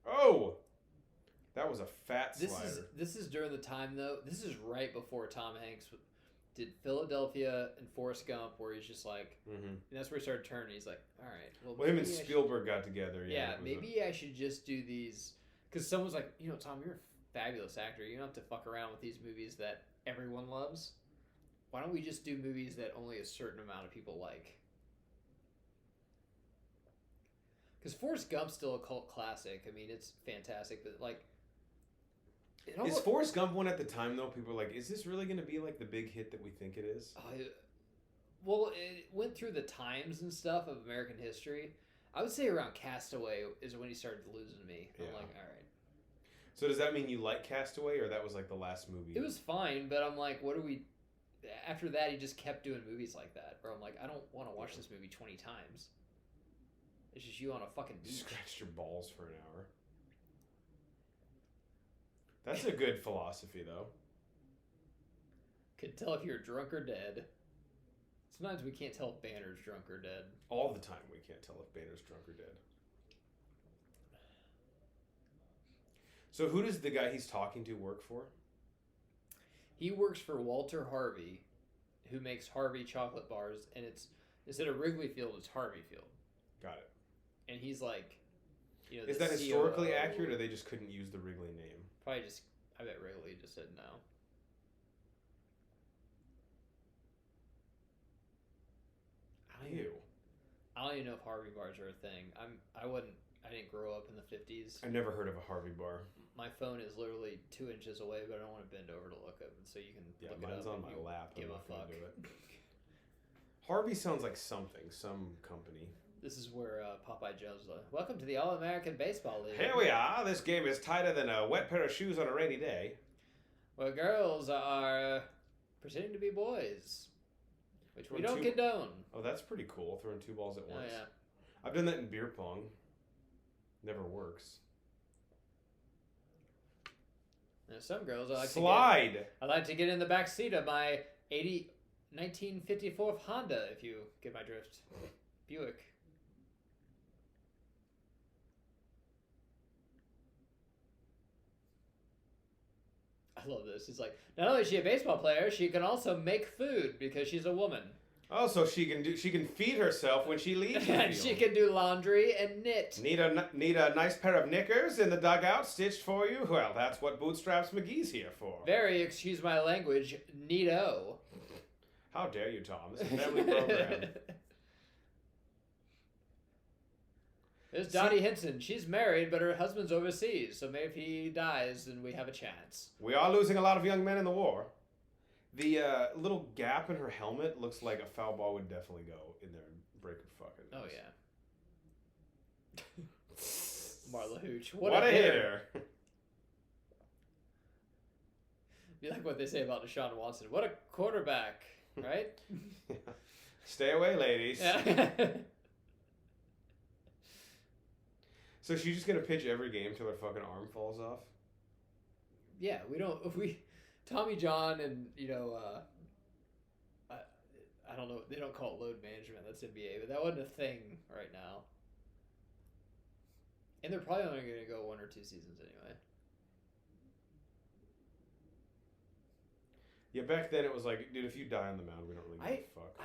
Oh! That was a fat slider. This is during the time, though. This is right before Tom Hanks did Philadelphia and Forrest Gump, where he's just like, and that's where he started turning. He's like, all right. Well, him and Spielberg got together. Yeah, maybe I should just do these. Because someone's like, you know, Tom, you're a fabulous actor. You don't have to fuck around with these movies that everyone loves. Why don't we just do movies that only a certain amount of people like? Because Forrest Gump's still a cult classic. I mean, it's fantastic, but like, Is Forrest Gump one at the time though? People were like, "Is this really going to be like the big hit that we think it is?" Well, it went through the times and stuff of American history. I would say around Castaway is when he started losing me. I'm like, all right. So does that mean you like Castaway, or that was like the last movie? It was fine, but I'm like, what do we? After that, he just kept doing movies like that. Where I'm like, I don't want to watch this movie 20 times. It's just you on a fucking beach. You scratched your balls for an hour. That's a good philosophy, though. Could tell if you're drunk or dead. Sometimes we can't tell if Banner's drunk or dead. All the time we can't tell if Banner's drunk or dead. So who does the guy he's talking to work for? He works for Walter Harvey, who makes Harvey chocolate bars, and it's instead of Wrigley Field, it's Harvey Field. Got it. And he's like, is that historically accurate, or they just couldn't use the Wrigley name? Probably just, I bet Wrigley just said no. Ew. I don't even know if Harvey bars are a thing. I didn't grow up in the 50s. I never heard of a Harvey bar. My phone is literally 2 inches away, but I don't want to bend over to look up, so you can look it up. Mine's on my lap. Give a fuck. Do it. Harvey sounds like some company. This is where Popeye Jones was like, welcome to the All-American Baseball League. Here we are. This game is tighter than a wet pair of shoes on a rainy day. Where girls are pretending to be boys, which we don't condone. Oh, that's pretty cool, throwing 2 balls at once. Oh, yeah. I've done that in beer pong. Never works. Now, some girls I like to get in the back seat of my 1954 Honda, if you get my drift. Buick. I love this. It's like, not only is she a baseball player, she can also make food because she's a woman. Oh, so she can feed herself when she leaves the And field. she can do laundry and knit. Need a nice pair of knickers in the dugout stitched for you? Well, that's what Bootstraps McGee's here for. Very, excuse my language, neato. How dare you, Tom? This is a family program. There's Dottie Hinson. She's married, but her husband's overseas, so maybe if he dies, then we have a chance. We are losing a lot of young men in the war. The little gap in her helmet looks like a foul ball would definitely go in there and break her fucking nose. Oh, yeah. Marla Hooch. What a hitter. Be like what they say about Deshaun Watson. What a quarterback, right? Yeah. Stay away, ladies. Yeah. So she's just going to pitch every game till her fucking arm falls off? Yeah, Tommy John and, I don't know, they don't call it load management, that's NBA, but that wasn't a thing right now. And they're probably only going to go 1 or 2 seasons anyway. Yeah, back then it was like, dude, if you die on the mound, we don't really give a fuck.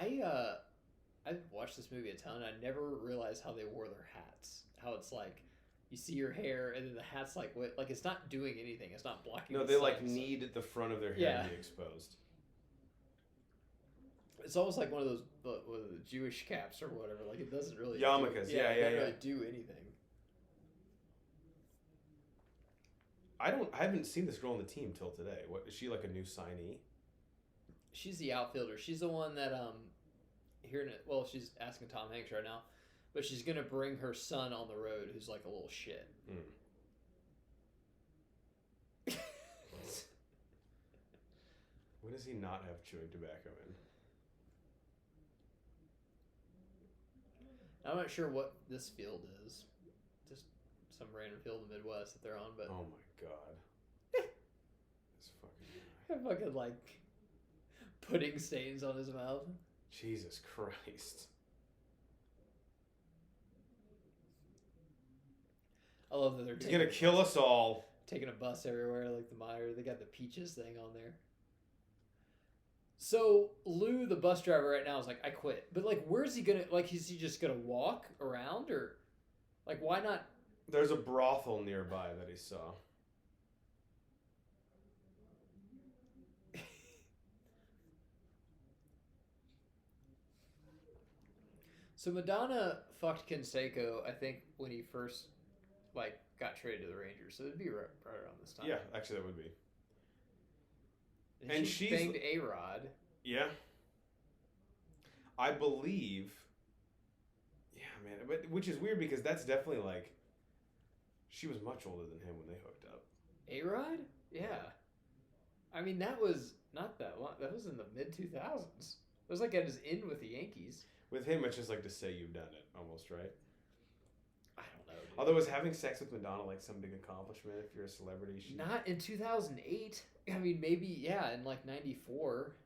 I watched this movie a ton, and I never realized how they wore their hats. How it's like, you see your hair, and then the hat's like, what? Like, it's not doing anything. It's not blocking. No, they like need the front of their hair to be exposed. It's almost like one of those the Jewish caps or whatever. Like, it doesn't really yarmulkes. It doesn't really do anything. I haven't seen this girl on the team till today. What is she, like a new signee? She's the outfielder. She's the one that she's asking Tom Hanks right now, but she's gonna bring her son on the road, who's like a little shit. When does he not have chewing tobacco in? I'm not sure what this field is. Just some random field in the Midwest that they're on, but oh my god, this fucking guy. Fucking like pudding stains on his mouth. Jesus Christ. I love that He's gonna kill us all. Taking a bus everywhere, like the Meyer. They got the peaches thing on there. So Lou, the bus driver right now, is like, I quit. But like, where's he gonna? Like, is he just gonna walk around, or like, why not? There's a brothel nearby that he saw. So Madonna fucked Canseco, I think, when he first got traded to the Rangers. So it'd be right around this time. Yeah, actually that would be. And she banged A-Rod. Yeah. I believe. Yeah, man. But which is weird because that's definitely she was much older than him when they hooked up. A-Rod? Yeah. I mean, that was not that long. That was in the mid-2000s. It was at his end with the Yankees. With him, it's just to say you've done it, almost, right? I don't know. Dude. Although, was having sex with Madonna some big accomplishment if you're a celebrity? Not in 2008. I mean, maybe, yeah, in 94.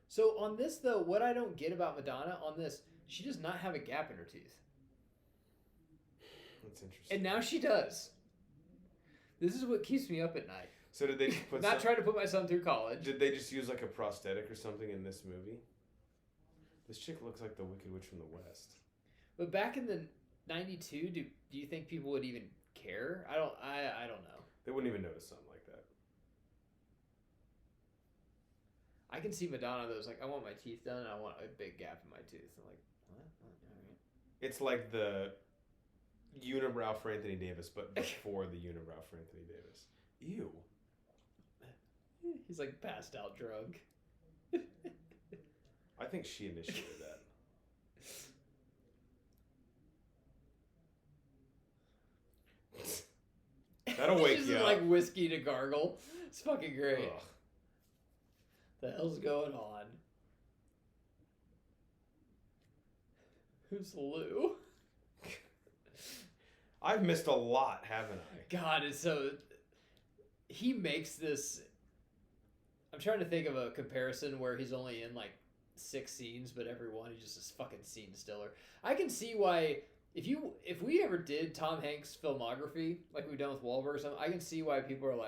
So on this, though, what I don't get about Madonna on this, she does not have a gap in her teeth. That's interesting. And now she does. This is what keeps me up at night. So did they just put not trying to put my son through college. Did they just use a prosthetic or something in this movie? This chick looks like the Wicked Witch from the West. But back in the 92, do you think people would even care? I don't know. They wouldn't even notice something like that. I can see Madonna though. I want my teeth done and I want a big gap in my tooth. I'm like, what? All right. It's like the unibrow for Anthony Davis, but before the unibrow for Anthony Davis. Ew. He's passed out drunk. I think she initiated that. That'll wake you up. Whiskey to gargle. It's fucking great. Ugh. The hell's going on? Who's Lou? I've missed a lot, haven't I? God, it's so... He makes this... I'm trying to think of a comparison where he's only in 6 scenes, but every one he's just this fucking scene stiller. I can see why if we ever did Tom Hanks' filmography like we've done with Wahlberg or something, I can see why people are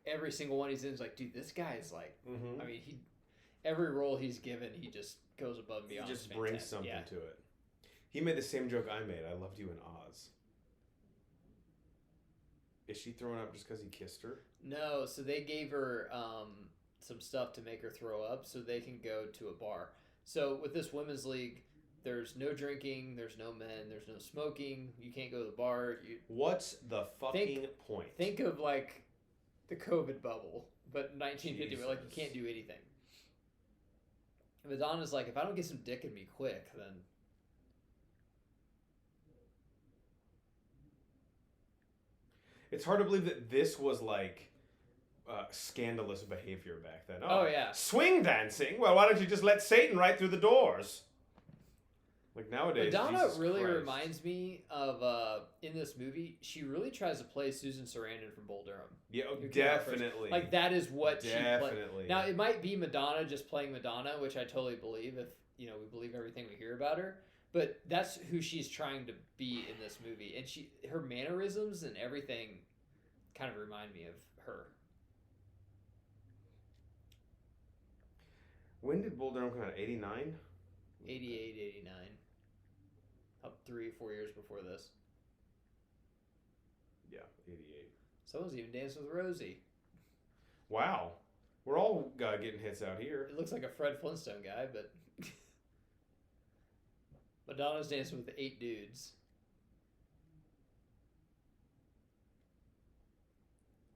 every single one he's in is dude, this guy is mm-hmm. I mean, every role he's given, he just goes above and beyond. He just brings something to it. He made the same joke I made. I loved you in Oz. Is she throwing up just because he kissed her? No, so they gave her some stuff to make her throw up so they can go to a bar. So with this women's league, there's no drinking, there's no men, there's no smoking, you can't go to the bar. What's the fucking point? Think of the COVID bubble, but 1950, where you can't do anything. And Madonna's if I don't get some dick in me quick, then... It's hard to believe that this was scandalous behavior back then. Oh, yeah. Swing dancing? Well, why don't you just let Satan right through the doors? Nowadays, Madonna Jesus really Christ. reminds me of, in this movie, she really tries to play Susan Sarandon from Bull Durham. Yeah, definitely. That is what definitely. she played. Now, it might be Madonna just playing Madonna, which I totally believe if, we believe everything we hear about her. But that's who she's trying to be in this movie. And her mannerisms and everything kind of remind me of her. When did Bull Durham come out? 89? 88, 89. Up 3 or 4 years before this. Yeah, 88. Someone's even dancing with Rosie. Wow. We're all getting hits out here. It looks like a Fred Flintstone guy, but... Madonna's dancing with 8 dudes.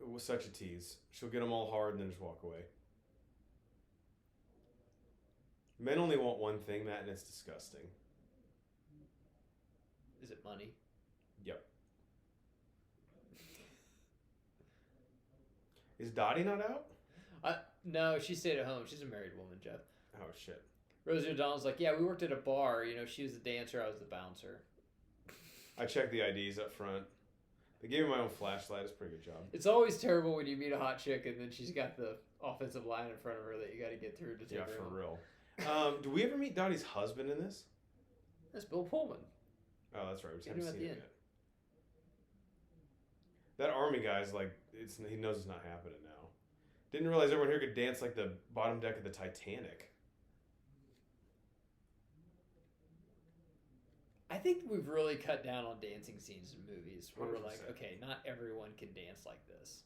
It was such a tease. She'll get them all hard and then just walk away. Men only want one thing, Matt, and it's disgusting. Is it money? Yep. Is Dottie not out? No, she stayed at home. She's a married woman, Jeff. Oh, shit. Rosie O'Donnell's yeah, we worked at a bar. She was the dancer, I was the bouncer. I checked the IDs up front. They gave me my own flashlight. It's a pretty good job. It's always terrible when you meet a hot chick and then she's got the offensive line in front of her that you got to get through to take her for home. real. Do we ever meet Dottie's husband in this? That's Bill Pullman. Oh, that's right. We just Get haven't him at seen the him end. yet. That army guy's he knows it's not happening now. Didn't realize everyone here could dance like the bottom deck of the Titanic. I think we've really cut down on dancing scenes in movies where we're 100%. okay, not everyone can dance like this.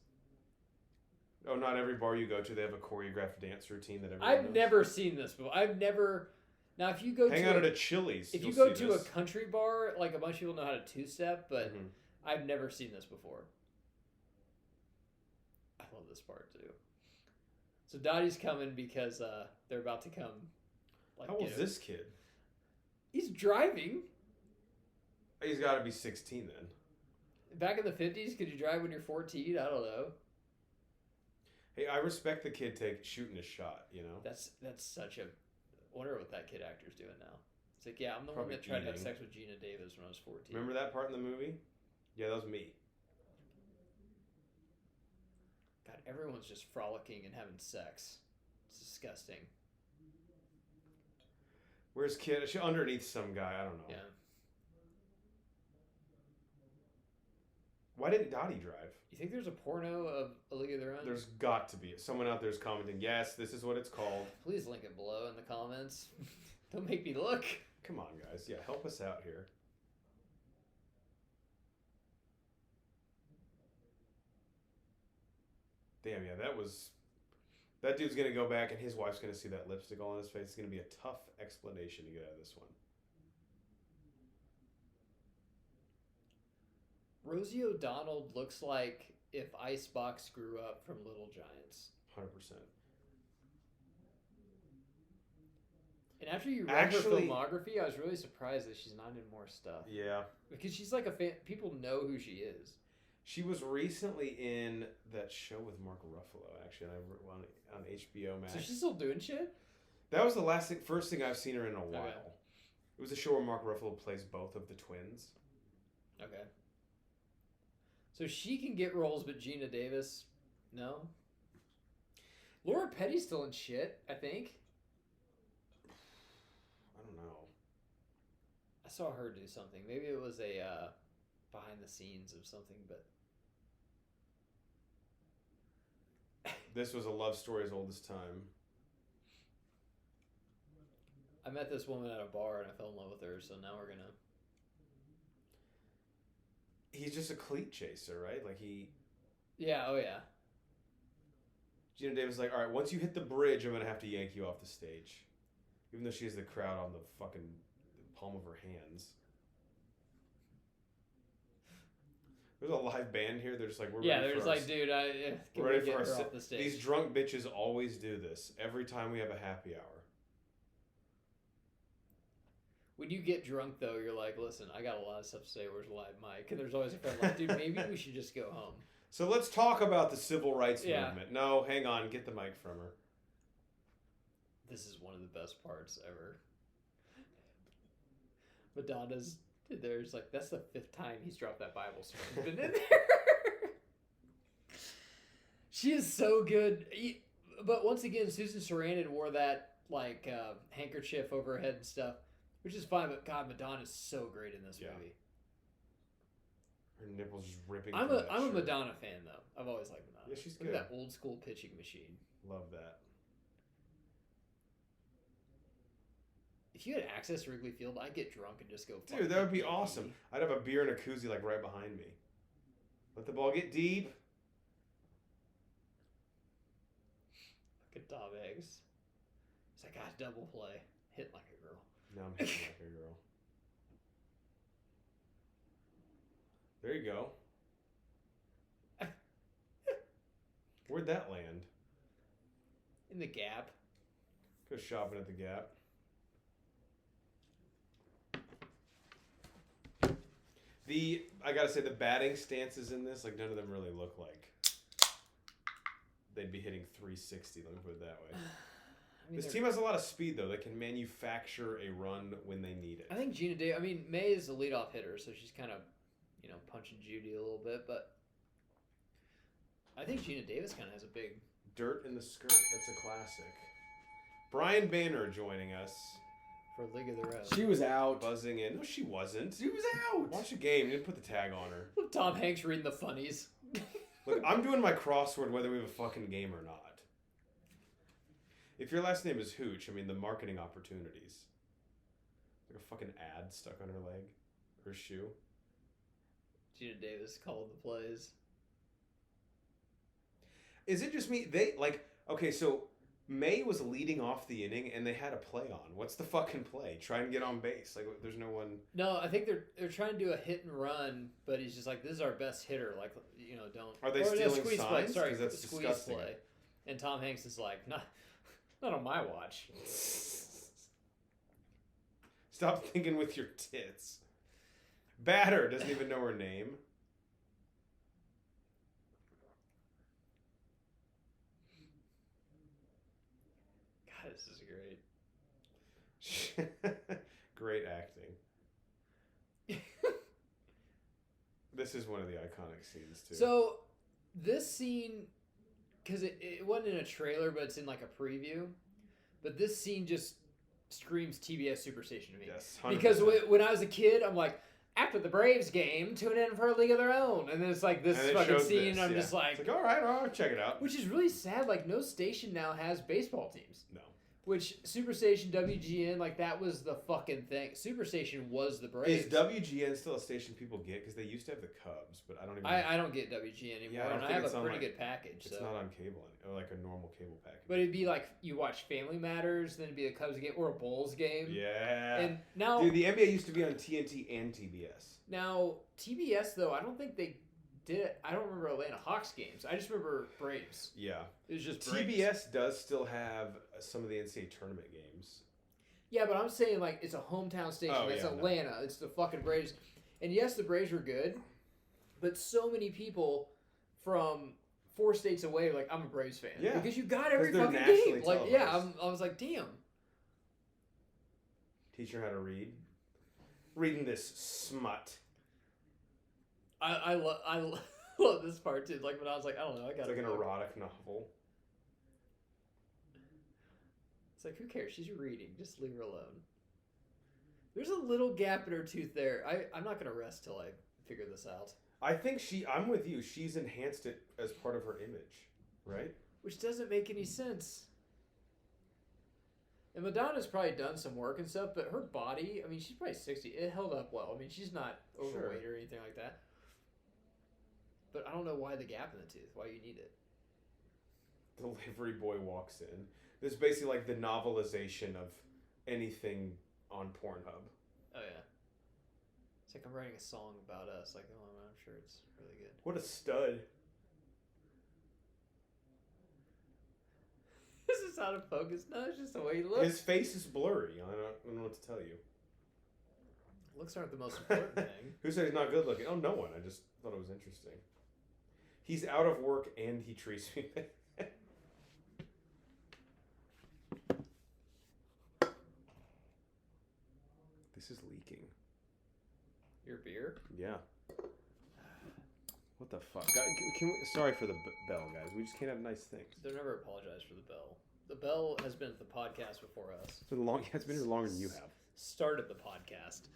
Oh, not every bar you go to, they have a choreographed dance routine that everyone I've knows. never seen this before. I've never. Now, if you go Hang out at a Chili's, if you you'll go see to this. a country bar, like a bunch of people know how to two-step, but Mhm. I've never seen this before. I love this part too. So Dottie's coming because they're about to come. Like, How old is this kid? He's driving. He's got to be 16 then. Back in the 50s, could you drive when you're 14? I don't know. Hey, I respect the kid shooting a shot, you know? That's such a... I wonder what that kid actor's doing now. It's like, yeah, I'm the Probably one that tried to have eating. sex with Gina Davis when I was 14. Remember that part in the movie? Yeah, that was me. God, everyone's just frolicking and having sex. It's disgusting. Where's kid? She underneath some guy. I don't know. Yeah. Why didn't Dottie drive? You think there's a porno of A League of Their Own? There's got to be. Someone out there's commenting, yes, this is what it's called. Please link it below in the comments. Don't make me look. Come on, guys. Yeah, help us out here. Damn, yeah, that dude's going to go back and his wife's going to see that lipstick all on his face. It's going to be a tough explanation to get out of this one. Rosie O'Donnell looks like if Icebox grew up from Little Giants. 100%. And after you read her filmography, I was really surprised that she's not in more stuff. Yeah. Because she's like a fan. People know who she is. She was recently in that show with Mark Ruffalo, actually, on HBO Max. So she's still doing shit? That was the first thing I've seen her in a while. Okay. It was a show where Mark Ruffalo plays both of the twins. Okay. So she can get roles, but Gina Davis, no? Laura Petty's still in shit, I think. I don't know. I saw her do something. Maybe it was a behind the scenes of something, but... This was a love story as old as time. I met this woman at a bar and I fell in love with her, so now we're gonna... He's just a cleat chaser, right? Like Yeah, oh yeah. Gina Davis is like, all right, once you hit the bridge, I'm going to have to yank you off the stage. Even though she has the crowd on the fucking palm of her hands. There's a live band here. They're just like, we're ready for like, dude, we're ready get for her off the stage. These drunk bitches always do this every time we have a happy hour. When you get drunk, though, you're like, listen, I got a lot of stuff to say. Where's the live mic? And there's always a friend like, dude, maybe we should just go home. So let's talk about the civil rights movement. No, hang on. Get the mic from her. This is one of the best parts ever. Madonna's there's like, that's the 5th time he's dropped that Bible story. Been in there. She is so good. But once again, Susan Sarandon wore that like handkerchief over her head and stuff, which is fine. But God, Madonna's so great in this movie. Her nipples just ripping. I'm a Madonna fan though. I've always liked Madonna. Yeah, she's Look good. at that old school pitching machine. Love that. If you had access to Wrigley Field, I'd get drunk and just go. Dude, that would be awesome. I'd have a beer and a koozie like right behind me. Let the ball get deep. Look at Tom Hanks. He's like, God, double play. Hit like a girl. Now I'm hitting like a girl. There you go. Where'd that land? In the Gap. Go shopping at the Gap. I gotta say, the batting stances in this, like, none of them really look like they'd be hitting 360, let me put it that way. I mean, this team has a lot of speed, though. They can manufacture a run when they need it. I think Gina Davis, May is the leadoff hitter, so she's kind of, punching Judy a little bit, but I think Gina Davis kind of has a big... Dirt in the skirt. That's a classic. Brian Banner joining us. For League of Their Own. She was out. Buzzing in. No, she wasn't. She was out. Watch the game. You didn't put the tag on her. Tom Hanks reading the funnies. Look, I'm doing my crossword whether we have a fucking game or not. If your last name is Hooch, the marketing opportunities. Like a fucking ad stuck on her leg. Her shoe. Gina Davis called the plays. Is it just me? They okay. So May was leading off the inning, and they had a play on. What's the fucking play? Try and get on base. Like there's no one. No, I think they're trying to do a hit and run, but he's just like, this is our best hitter. Like, don't. Are they or stealing squeeze signs? play? Sorry, That's squeeze disgusting. play. And Tom Hanks is like, not on my watch. Stop thinking with your tits. Batter doesn't even know her name. God, this is great. Great acting. This is one of the iconic scenes too. So this scene, because it wasn't in a trailer, but it's in like a preview. But this scene just screams TBS Superstation to me. Yes, 100%. Because when I was a kid, I'm like, after the Braves game, tune in for a League of Their Own. And then it's like this fucking scene, and I'm just like... It's like, all right, I'll check it out. Which is really sad. Like, no station now has baseball teams. No. Which, Superstation, WGN, like, that was the fucking thing. Superstation was the Braves. Is WGN still a station people get? Because they used to have the Cubs, but I don't even... I don't get WGN anymore, Yeah, and I have a pretty good package. It's not on cable, or like a normal cable package. But it'd be like, you watch Family Matters, then it'd be a Cubs game, or a Bulls game. Yeah. And now... Dude, the NBA used to be on TNT and TBS. Now, TBS, though, I don't think they did it. I don't remember Atlanta Hawks games. I just remember Braves. Yeah. It was just Braves. TBS does still have some of the NCAA tournament games. Yeah, but I'm saying, like, it's a hometown station. It's Atlanta. No. It's the fucking Braves. And yes, the Braves were good, but so many people from 4 states away were like, I'm a Braves fan. Yeah. Because you got every fucking game. Like, yeah, I was like, damn. Teach her how to read. Reading this smut. I love this part too. Like when I was like, I don't know, I got it's like an erotic novel. It's like, who cares? She's reading. Just leave her alone. There's a little gap in her tooth there. I'm not gonna rest till I figure this out. I think I'm with you. She's enhanced it as part of her image, right? Which doesn't make any sense. And Madonna's probably done some work and stuff, but her body, I mean, she's probably 60. It held up well. I mean, she's not overweight or anything like that. But I don't know why the gap in the tooth, why you need it. Delivery boy walks in. This is basically like the novelization of anything on Pornhub. Oh, yeah. It's like I'm writing a song about us. Like, oh, I'm sure it's really good. What a stud. This is out of focus. No, it's just the way he looks. His face is blurry. I don't know what to tell you. Looks aren't the most important thing. Who said he's not good looking? Oh, no one. I just thought it was interesting. He's out of work and he treats me bad. This is leaking. Your beer? Yeah. What the fuck? Sorry for the bell, guys. We just can't have nice things. Don't ever apologize for the bell. The bell has been at the podcast before us. It's been long. It's been here longer than you have. Started the podcast.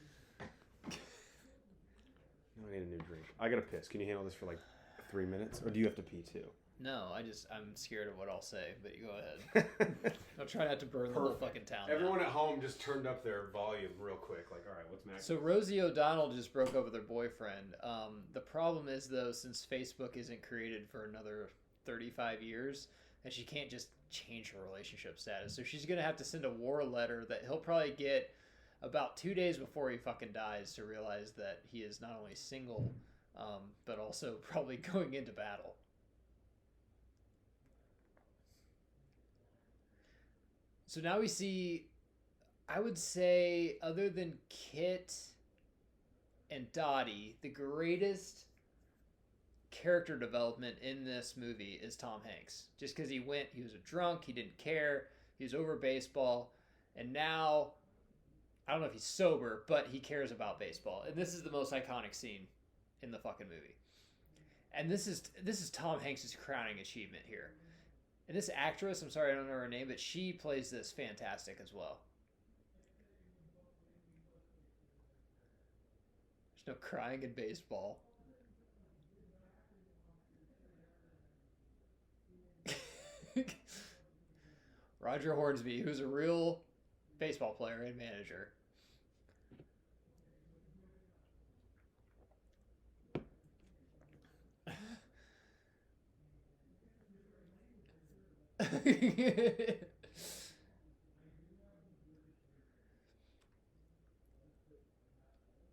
Now I need a new drink. I gotta piss. Can you handle this for like 3 minutes, or do you have to pee too? No, I'm scared of what I'll say, but you go ahead. I'll try not to burn the whole fucking town. Everyone at home just turned up their volume real quick. Like, all right, what's next? So Rosie O'Donnell just broke up with her boyfriend. The problem is, though, since Facebook isn't created for another 35 years, and she can't just change her relationship status. So she's going to have to send a war letter that he'll probably get about 2 days before he fucking dies to realize that he is not only single, but also probably going into battle. So now we see, I would say, other than Kit and Dottie, the greatest character development in this movie is Tom Hanks. Just because he was a drunk, he didn't care, he was over baseball, and now, I don't know if he's sober, but he cares about baseball. And this is the most iconic scene in the fucking movie. And this is Tom Hanks' crowning achievement here. And this actress, I'm sorry I don't know her name, but she plays this fantastic as well. There's no crying in baseball. Roger Hornsby, who's a real baseball player and manager.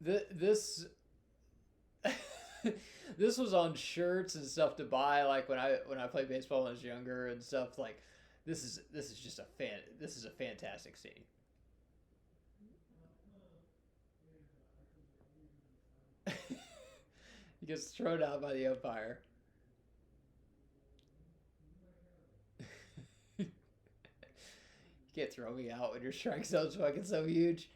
This this was on shirts and stuff to buy like when I played baseball when I was younger and stuff. Like this is just this is a fantastic scene. He gets thrown out by the umpire. You can't throw me out when your strike zone's fucking so huge.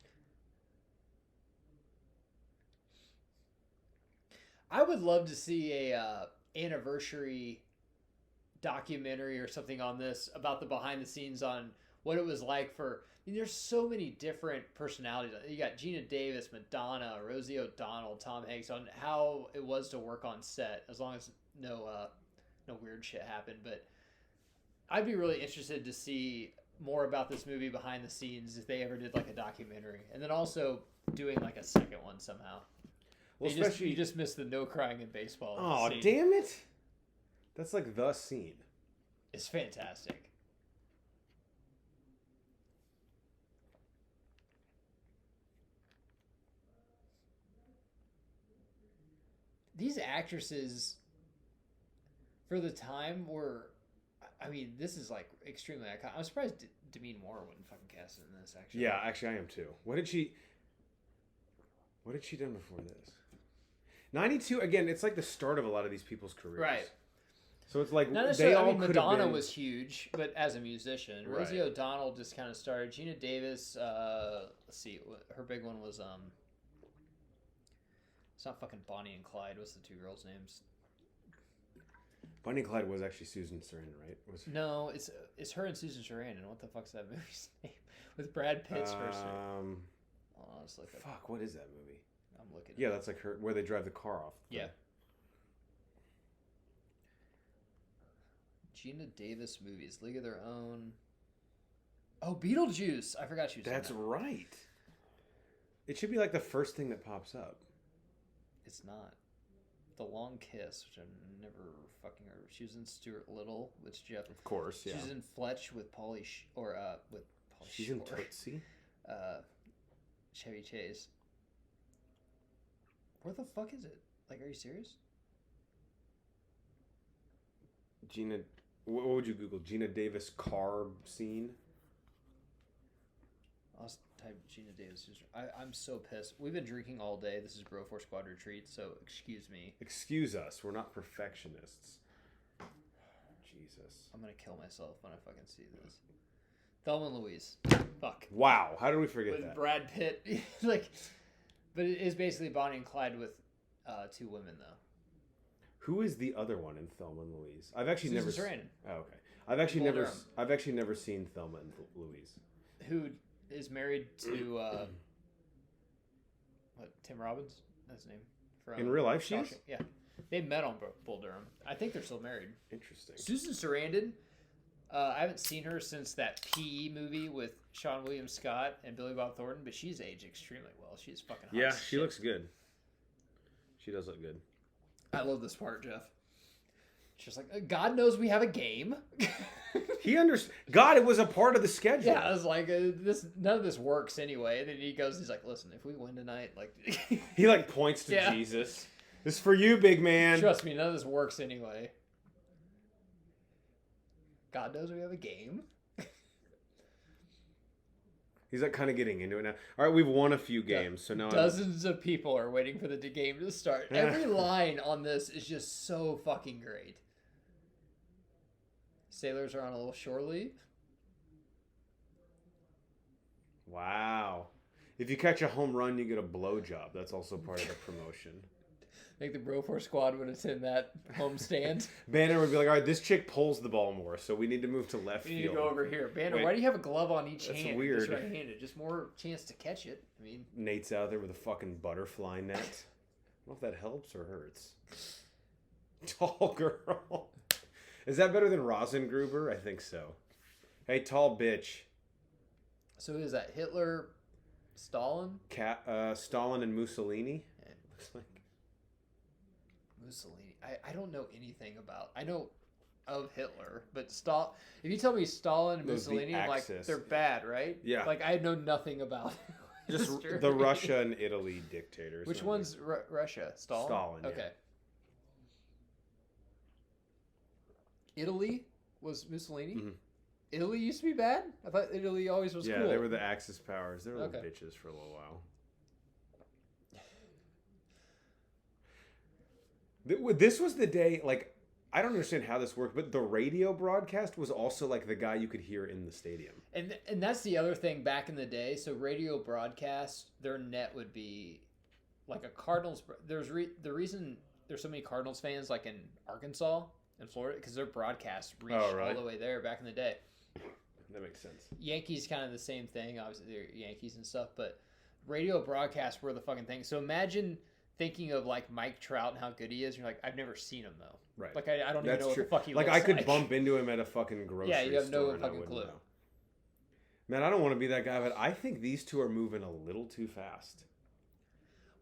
I would love to see a anniversary documentary or something on this about the behind the scenes on what it was like for. I mean, there's so many different personalities. You got Gina Davis, Madonna, Rosie O'Donnell, Tom Hanks on how it was to work on set, as long as no weird shit happened. But I'd be really interested to see more about this movie behind the scenes if they ever did like a documentary, and then also doing like a second one somehow. Well, you just missed the no crying in baseball. Oh, damn it! That's like the scene. It's fantastic. These actresses, for the time, were... I mean, this is like extremely iconic. I'm surprised Demi Moore wouldn't fucking cast it in this, actually. Yeah, actually I am too. What had she done before this? 92, again, it's like the start of a lot of these people's careers. Right. So it's like they all Madonna was huge, but as a musician. Right. Rosie O'Donnell just kind of started. Gina Davis, let's see, her big one was it's not fucking Bonnie and Clyde. What's the two girls' names? Bonnie and Clyde was actually Susan Sarandon, right? No, it's her and Susan Sarandon. What the fuck's that movie's name? With Brad Pitt's first name. Let's look up. Fuck, what is that movie? I'm looking. Yeah, that's like her where they drive the car off. Yeah. Gina Davis movies, League of Their Own. Oh, Beetlejuice! I forgot she was. That's right. It should be like the first thing that pops up. It's not. The Long Kiss, which I've never fucking heard of. She was in Stuart Little with Jeff. Of course, yeah. She's in Fletch with Pauly with Pauly She's Shore. in Tootsie. Chevy Chase. Where the fuck is it? Like, are you serious? Gina, what would you Google? Gina Davis car scene? I'll type Gina Davis. I'm so pissed. We've been drinking all day. This is Bro 4 Squad Retreat, so excuse me. Excuse us. We're not perfectionists. Jesus. I'm gonna kill myself when I fucking see this. Thelma and Louise. Fuck. Wow. How did we forget with that? Brad Pitt. Like, but it is basically Bonnie and Clyde with two women, though. Who is the other one in Thelma and Louise? I've actually Susan never. Sarandon. Oh, okay. I've actually never seen Thelma and Louise. Who is married to Tim Robbins? That's his name. From in real life, she is? Yeah. They met on Bull Durham. I think they're still married. Interesting. Susan Sarandon. I haven't seen her since that PE movie with Sean William Scott and Billy Bob Thornton, but she's aged extremely well. She's fucking hot. Yeah, she looks good. She does look good. I love this part, Jeff. She's like, God knows we have a game. He understood. God, it was a part of the schedule. Yeah, I was like, none of this works anyway. And then he goes, he's like, listen, if we win tonight, like... He like points to Jesus. This is for you, big man. Trust me, none of this works anyway. God knows we have a game. He's like kind of getting into it now. All right, we've won a few games, so now dozens of people are waiting for the game to start. Every line on this is just so fucking great. Sailors are on a little shore leave. Wow. If you catch a home run, you get a blowjob. That's also part of the promotion. I think the Bro 4 squad would attend that homestand. Banner would be like, all right, this chick pulls the ball more, so we need to move to left field. You need to go over here. Banner, Wait, why do you have a glove on each that's hand? weird. Just right-handed. Just more chance to catch it. I mean, Nate's out there with a fucking butterfly net. I don't know if that helps or hurts. Tall girl. Is that better than Rosengruber? I think so. Hey, tall bitch. So who is that? Hitler, Stalin? Stalin and Mussolini? Yeah. Looks like. Mussolini. I don't know anything about... I know of Hitler, but if you tell me Stalin and Those the Mussolini, like Axis. they're bad, right? Yeah. Like I know nothing about Just history. the Russia and Italy dictators. Which one's Russia? Stalin. Stalin. Okay. Italy was Mussolini. Mm-hmm. Italy used to be bad. I thought Italy always was cool. Yeah, they were the Axis powers. They were little Okay. bitches for a little while. This was the day, like, I don't understand how this worked, but the radio broadcast was also like the guy you could hear in the stadium. And that's the other thing back in the day. So radio broadcast, their net would be like a Cardinals. The reason there's so many Cardinals fans like in Arkansas and Florida because their broadcast reached all the way there back in the day. That makes sense. Yankees kind of the same thing. Obviously, they're Yankees and stuff, but radio broadcasts were the fucking thing. So imagine thinking of like Mike Trout and how good he is. You're like, I've never seen him though. Right. Like I don't even know what the fuck he like looks I could like. bump into him at a fucking grocery store. Yeah, you have no and I fucking wouldn't clue. know. Man, I don't want to be that guy, but I think these two are moving a little too fast.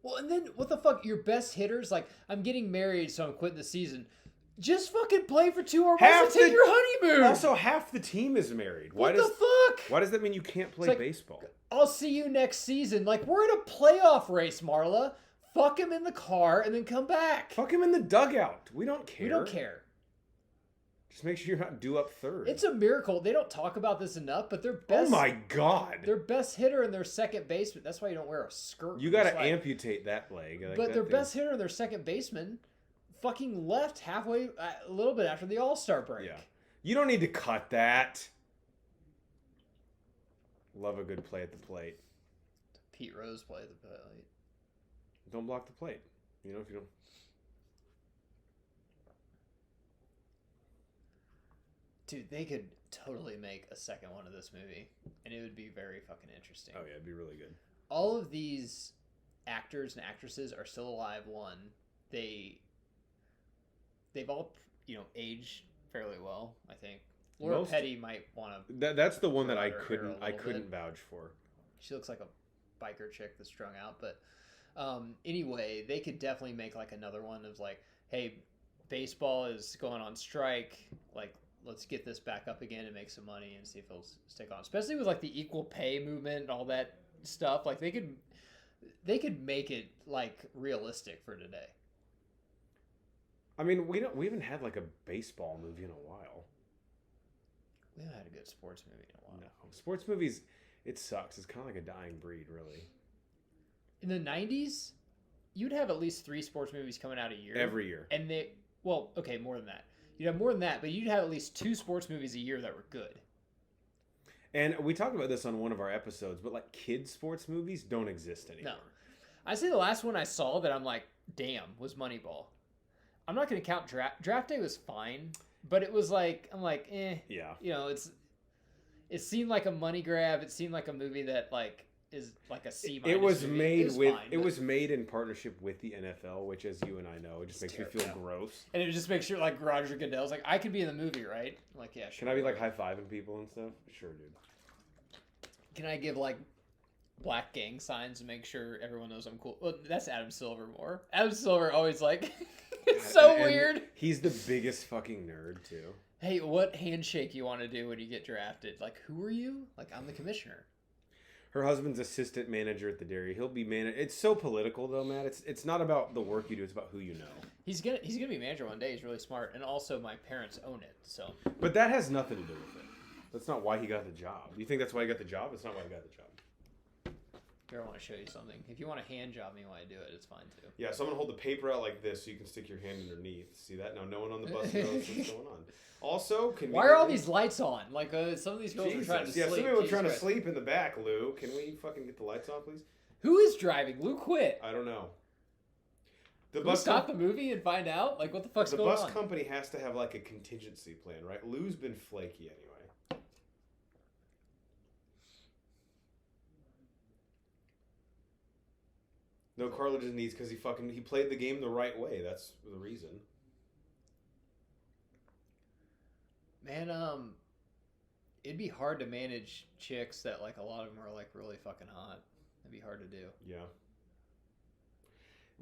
Well, and then what the fuck? Your best hitters, like, I'm getting married, so I'm quitting the season. Just fucking play for 2 more months and take your honeymoon. Also, half the team is married. What the fuck? Why does that mean you can't play baseball? I'll see you next season. Like, we're in a playoff race, Marla. Fuck him in the car and then come back. Fuck him in the dugout. We don't care. We don't care. Just make sure you're not due up third. It's a miracle. They don't talk about this enough, but their best. Oh my god. Their best hitter and their second baseman. That's why you don't wear a skirt. You got to amputate that leg. But their best hitter and their second baseman fucking left halfway, a little bit after the All-Star break. Yeah. You don't need to cut that. Love a good play at the plate. Pete Rose play at the plate. Don't block the plate. You know, if you don't. Dude, they could totally make a second one of this movie, and it would be very fucking interesting. Oh yeah, it'd be really good. All of these actors and actresses are still alive. One, they've all aged fairly well. I think Laura Petty might want to. That's the one that I couldn't vouch for. She looks like a biker chick that's strung out, but anyway, they could definitely make like another one of like, hey, baseball is going on strike, like. Let's get this back up again and make some money and see if it'll stick on. Especially with like the equal pay movement and all that stuff. Like they could make it like realistic for today. I mean, we haven't had like a baseball movie in a while. We haven't had a good sports movie in a while. No, sports movies, it sucks. It's kind of like a dying breed, really. In the 90s, you'd have at least 3 sports movies coming out a year. Every year. And more than that. You'd have more than that, but you'd have at least 2 sports movies a year that were good. And we talked about this on one of our episodes, but like kids' sports movies don't exist anymore. No. I say the last one I saw that I'm like, damn, was Moneyball. I'm not going to count Draft Day was fine, but it was like, I'm like, eh. Yeah. It seemed like a money grab. It seemed like a movie that like is like a C-. It was movie. was made in partnership with the NFL, which, as you and I know, it just makes me feel gross. And it just makes sure like Roger Goodell's like, I could be in the movie, right? I'm like, yeah, sure. Can I be like high-fiving people and stuff? Sure, dude. Can I give like black gang signs to make sure everyone knows I'm cool? Well, that's Adam Silver more. Adam Silver always like, it's so weird. He's the biggest fucking nerd too. Hey, what handshake you want to do when you get drafted? Like, who are you? Like, I'm the commissioner. Her husband's assistant manager at the dairy. He'll be It's so political though, Matt. It's not about the work you do. It's about who you know. He's gonna be manager one day. He's really smart, and also my parents own it. So. But that has nothing to do with it. That's not why he got the job. You think that's why he got the job? It's not why he got the job. Here, I want to show you something. If you want to hand job me while I do it, it's fine too. Yeah, so I'm gonna hold the paper out like this so you can stick your hand underneath. See that? Now no one on the bus knows what's going on. Also, why are all these lights on? Like some of these girls are trying to sleep. Yeah, some people are trying to sleep in the back, Lou. Can we fucking get the lights on, please? Who is driving? Lou quit. I don't know. Can we stop the movie and find out? Like, what the fuck's going on? The bus company has to have like a contingency plan, right? Lou's been flaky anyway. No cartilage in his knees because he played the game the right way. That's the reason. Man, it'd be hard to manage chicks that like a lot of them are like really fucking hot. It'd be hard to do. Yeah.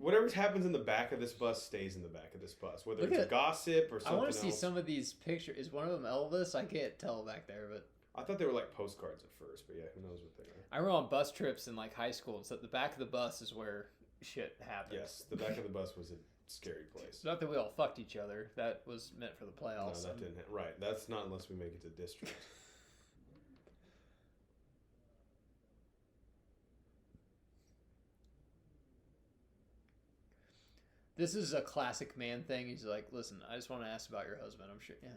Whatever happens in the back of this bus stays in the back of this bus. Whether it's gossip or something else. I want to see some of these pictures. Is one of them Elvis? I can't tell back there, but... I thought they were like postcards at first, but yeah, who knows what they are. I remember on bus trips in like high school, so the back of the bus is where shit happened. Yes, the back of the bus was a scary place. Not that we all fucked each other. That was meant for the playoffs. No, that didn't. Right, that's not unless we make it to district. This is a classic man thing. He's like, listen, I just want to ask about your husband. I'm sure, yeah,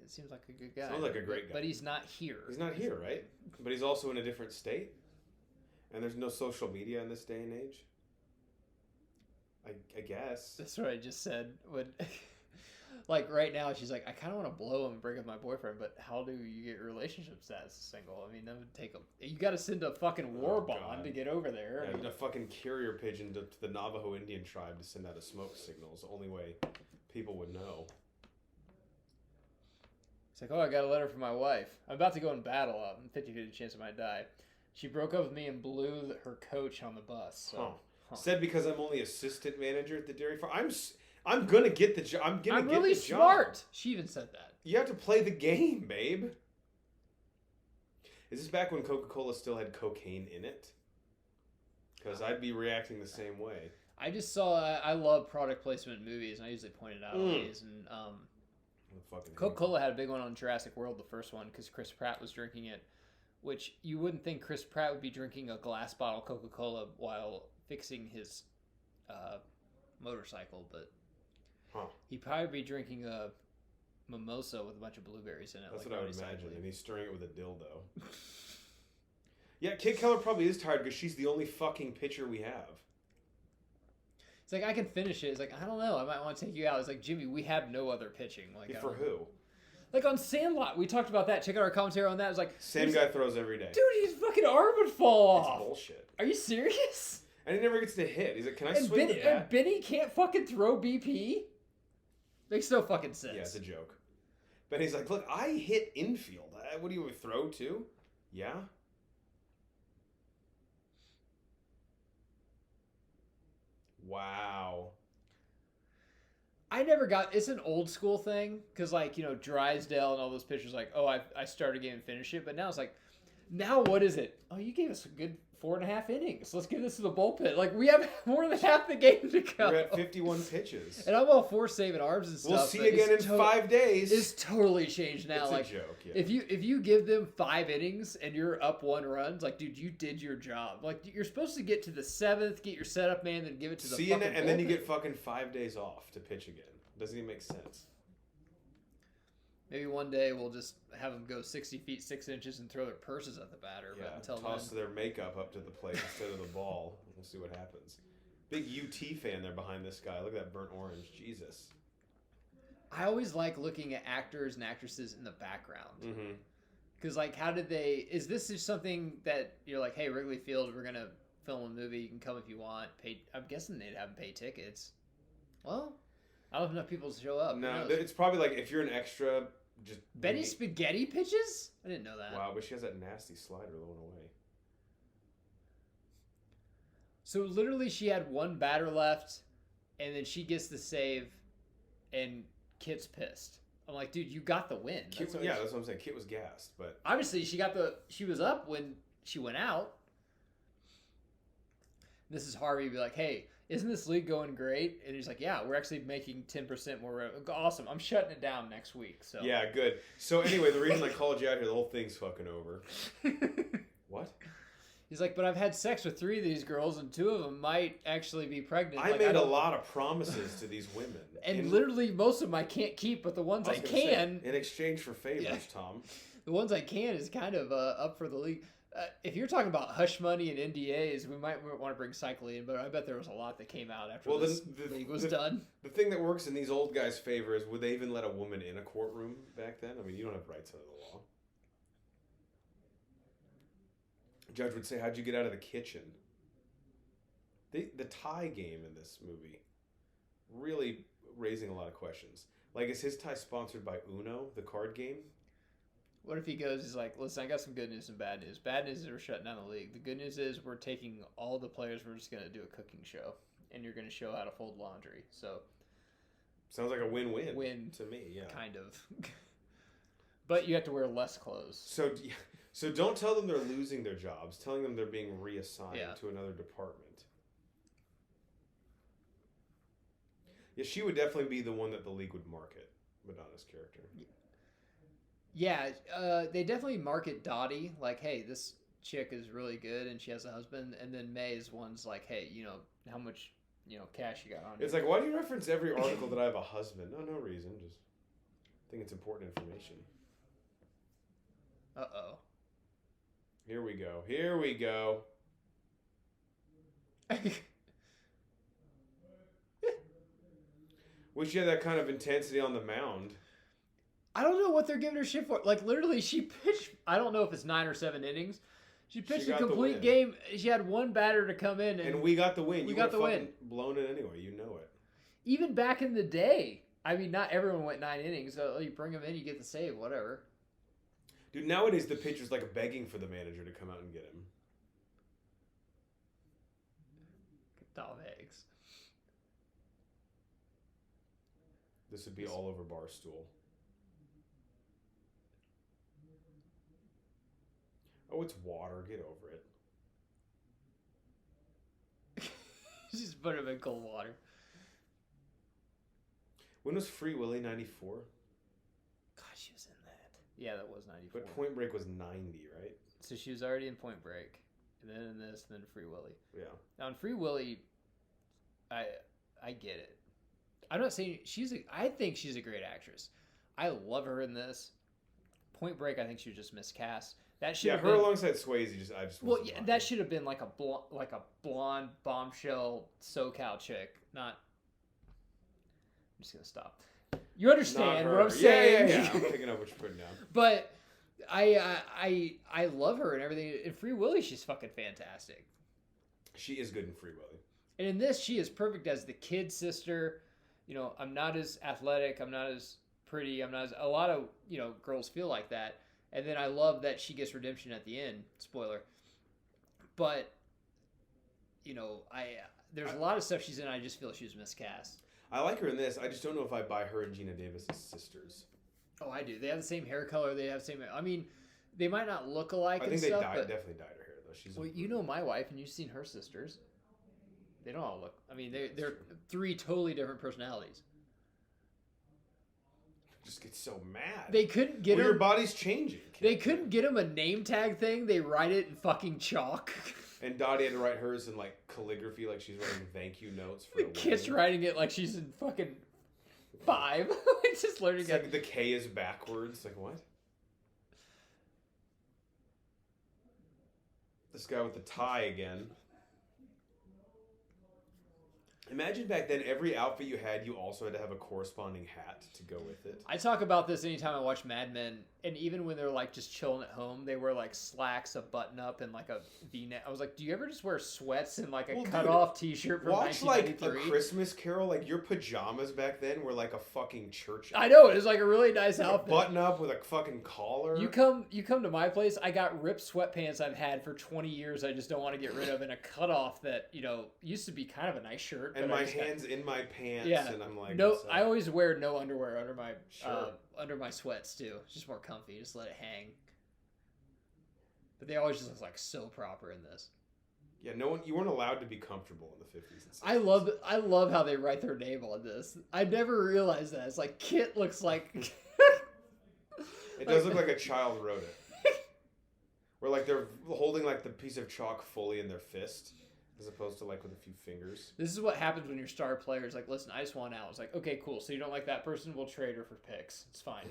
it seems like a good guy. Sounds like a great guy. But he's not here. He's not here, right? But he's also in a different state. And there's no social media in this day and age. I guess. That's what I just said. When, like, right now, she's like, I kind of want to blow him and break up my boyfriend, but how do you get your relationship status single? I mean, that would take a... You got to send a fucking war bond to get over there. Yeah, a fucking carrier pigeon to the Navajo Indian tribe to send out a smoke signal is the only way people would know. It's like, oh, I got a letter from my wife. I'm about to go in battle. 50-50 chance I might die. She broke up with me and blew her coach on the bus. So. Said because I'm only assistant manager at the dairy farm. I'm gonna get the job. I'm really smart. She even said that. You have to play the game, babe. Is this back when Coca-Cola still had cocaine in it? Because I'd be reacting the same way. I just saw. I love product placement in movies, and I usually point it out on these. And Coca-Cola had a big one on Jurassic World, the first one, because Chris Pratt was drinking it. Which you wouldn't think Chris Pratt would be drinking a glass bottle of Coca-Cola while fixing his motorcycle, but he'd probably be drinking a mimosa with a bunch of blueberries in it. That's like what I would imagine, and he's stirring it with a dildo. Yeah, Kid Keller probably is tired because she's the only fucking pitcher we have. It's like, I can finish it. It's like, I don't know, I might want to take you out. It's like, Jimmy, we have no other pitching. Like, for who? Like on Sandlot, we talked about that. Check out our commentary on that. It's like, same guy throws every day. Dude, his fucking arm would fall off. It's bullshit. Are you serious? And he never gets to hit. He's like, can I swing the bat? And Benny can't fucking throw BP? Makes no fucking sense. Yeah, it's a joke. Benny's like, look, I hit infield. What do you throw to? Yeah? Wow. I never got... It's an old school thing. Because, like, you know, Drysdale and all those pitchers, like, oh, I start a game and finish it. But now it's like, now what is it? Oh, you gave us a good 4.5 innings. Let's give this to the bullpen. Like, we have more than half the game to go. We're at 51 pitches. And I'm all for saving arms and stuff. We'll see again in 5 days. It's totally changed now. It's like, a joke, yeah. If you give them 5 innings and you're up 1 run, it's like, dude, you did your job. Like, you're supposed to get to the 7th, get your setup man, then give it to the fucking bullpen. And then you get fucking 5 days off to pitch again. Doesn't even make sense. Maybe one day we'll just have them go 60 feet 6 inches and throw their purses at the batter. Yeah, but until toss then, their makeup up to the plate instead of the ball. We'll see what happens. Big UT fan there behind this guy. Look at that burnt orange. Jesus. I always like looking at actors and actresses in the background. Mm-hmm. Because, like, how did they... Is this just something that you're like, hey, Wrigley Field, we're going to film a movie. You can come if you want. I'm guessing they'd have them pay tickets. Well, I don't have enough people to show up. No, it's probably like if you're an extra... Just Benny Spaghetti pitches? I didn't know that. Wow, but she has that nasty slider going away. So literally she had 1 batter left, and then she gets the save, and Kit's pissed. I'm like, dude, you got the win. That's what I'm saying. Kit was gassed, but... Obviously, she was up when she went out. This is Harvey be like, hey... Isn't this league going great? And he's like, yeah, we're actually making 10% more revenue. Awesome. I'm shutting it down next week. So yeah, good. So anyway, the reason I called you out here, the whole thing's fucking over. What? He's like, but I've had sex with 3 of these girls, and 2 of them might actually be pregnant. I made a lot of promises to these women. And literally most of them I can't keep, but the ones I can... in exchange for favors, Tom. The ones I can is kind of up for the league. If you're talking about hush money and NDAs, we might want to bring Cycling in, but I bet there was a lot that came out after the league was done. The thing that works in these old guys' favor is, would they even let a woman in a courtroom back then? I mean, you don't have rights under the law. Judge would say, how'd you get out of the kitchen? The tie game in this movie, really raising a lot of questions. Like, is his tie sponsored by Uno, the card game? What if he goes, he's like, listen, I got some good news and bad news. Bad news is we're shutting down the league. The good news is we're taking all the players, we're just going to do a cooking show. and you're going to show how to fold laundry. So sounds like a win-win win to me. Yeah, kind of. But you have to wear less clothes. So don't tell them they're losing their jobs. Telling them they're being reassigned to another department. Yeah, she would definitely be the one that the league would market, Madonna's character. Yeah, they definitely market Dottie like, hey, this chick is really good and she has a husband, and then May's one's like, hey, how much cash you got on you. It's like, why do you reference every article that I have a husband? No reason. Just think it's important information. Uh-oh. Here we go. Wish she had that kind of intensity on the mound. I don't know what they're giving her shit for. Like, literally, she pitched, I don't know if it's 9 or 7 innings. She pitched a complete game. She had one batter to come in. And we got the win. We got the win. Blown it anyway. You know it. Even back in the day. I mean, not everyone went 9 innings. So you bring them in, you get the save, whatever. Dude, nowadays the pitcher's like begging for the manager to come out and get him. Dom eggs. This would be all over Barstool. Oh, it's water. Get over it. Just put him in cold water. When was Free Willy 94? God, she was in that. Yeah, that was 94. But Point Break was 90, right? So she was already in Point Break, and then in this, and then Free Willy. Yeah. Now in Free Willy, I get it. I'm not saying I think she's a great actress. I love her in this. Point Break, I think she was just miscast. That should her alongside Swayze. That should have been like a blonde bombshell SoCal chick. Not. I'm just gonna stop. You understand what I'm saying? Yeah. I'm picking up what you're putting down. But I love her and everything. In Free Willy, she's fucking fantastic. She is good in Free Willy. And in this, she is perfect as the kid sister. I'm not as athletic. I'm not as pretty. I'm not as... A lot of, girls feel like that. And then I love that she gets redemption at the end. Spoiler. But, there's a lot of stuff she's in. I just feel she was miscast. I like her in this. I just don't know if I buy her and Gina Davis as sisters. Oh, I do. They have the same hair color. They have the same... I mean, they might not look alike I think and they stuff, but... definitely dyed her hair, though. Well, you know my wife, and you've seen her sisters. They don't all look... I mean, they're 3 totally different personalities. Just get so mad. They couldn't get your body's changing. They couldn't get him a name tag thing. They write it in fucking chalk. And Dottie had to write hers in like calligraphy, like she's writing thank you notes for the kid's writing it like she's in fucking 5. Just learning it. Like the K is backwards. Like what? This guy with the tie again. Imagine back then, every outfit you had, you also had to have a corresponding hat to go with it. I talk about this anytime I watch Mad Men, and even when they're like just chilling at home, they wear like slacks, a button up, and like a V-neck. I was like, do you ever just wear sweats and like a cut-off T-shirt from 1993? Watch like A Christmas Carol. Like your pajamas back then were like a fucking church outfit. I know, it was like a really nice outfit. Button up with a fucking collar. You come to my place. I got ripped sweatpants I've had for 20 years. I just don't want to get rid of, and a cutoff that used to be kind of a nice shirt. And my hands in my pants, and I'm like, no. I always wear no underwear under my sweats too. It's just more comfy. Just let it hang. But they always just look like so proper in this. Yeah, you weren't allowed to be comfortable in the 50s and 60s. I love how they write their name on this. I never realized that. It's like Kit looks like. It does look like a child wrote it. Where like they're holding like the piece of chalk fully in their fist. As opposed to like with a few fingers. This is what happens when your star player is like, listen, I just want out. It's like, okay, cool. So you don't like that person? We'll trade her for picks. It's fine.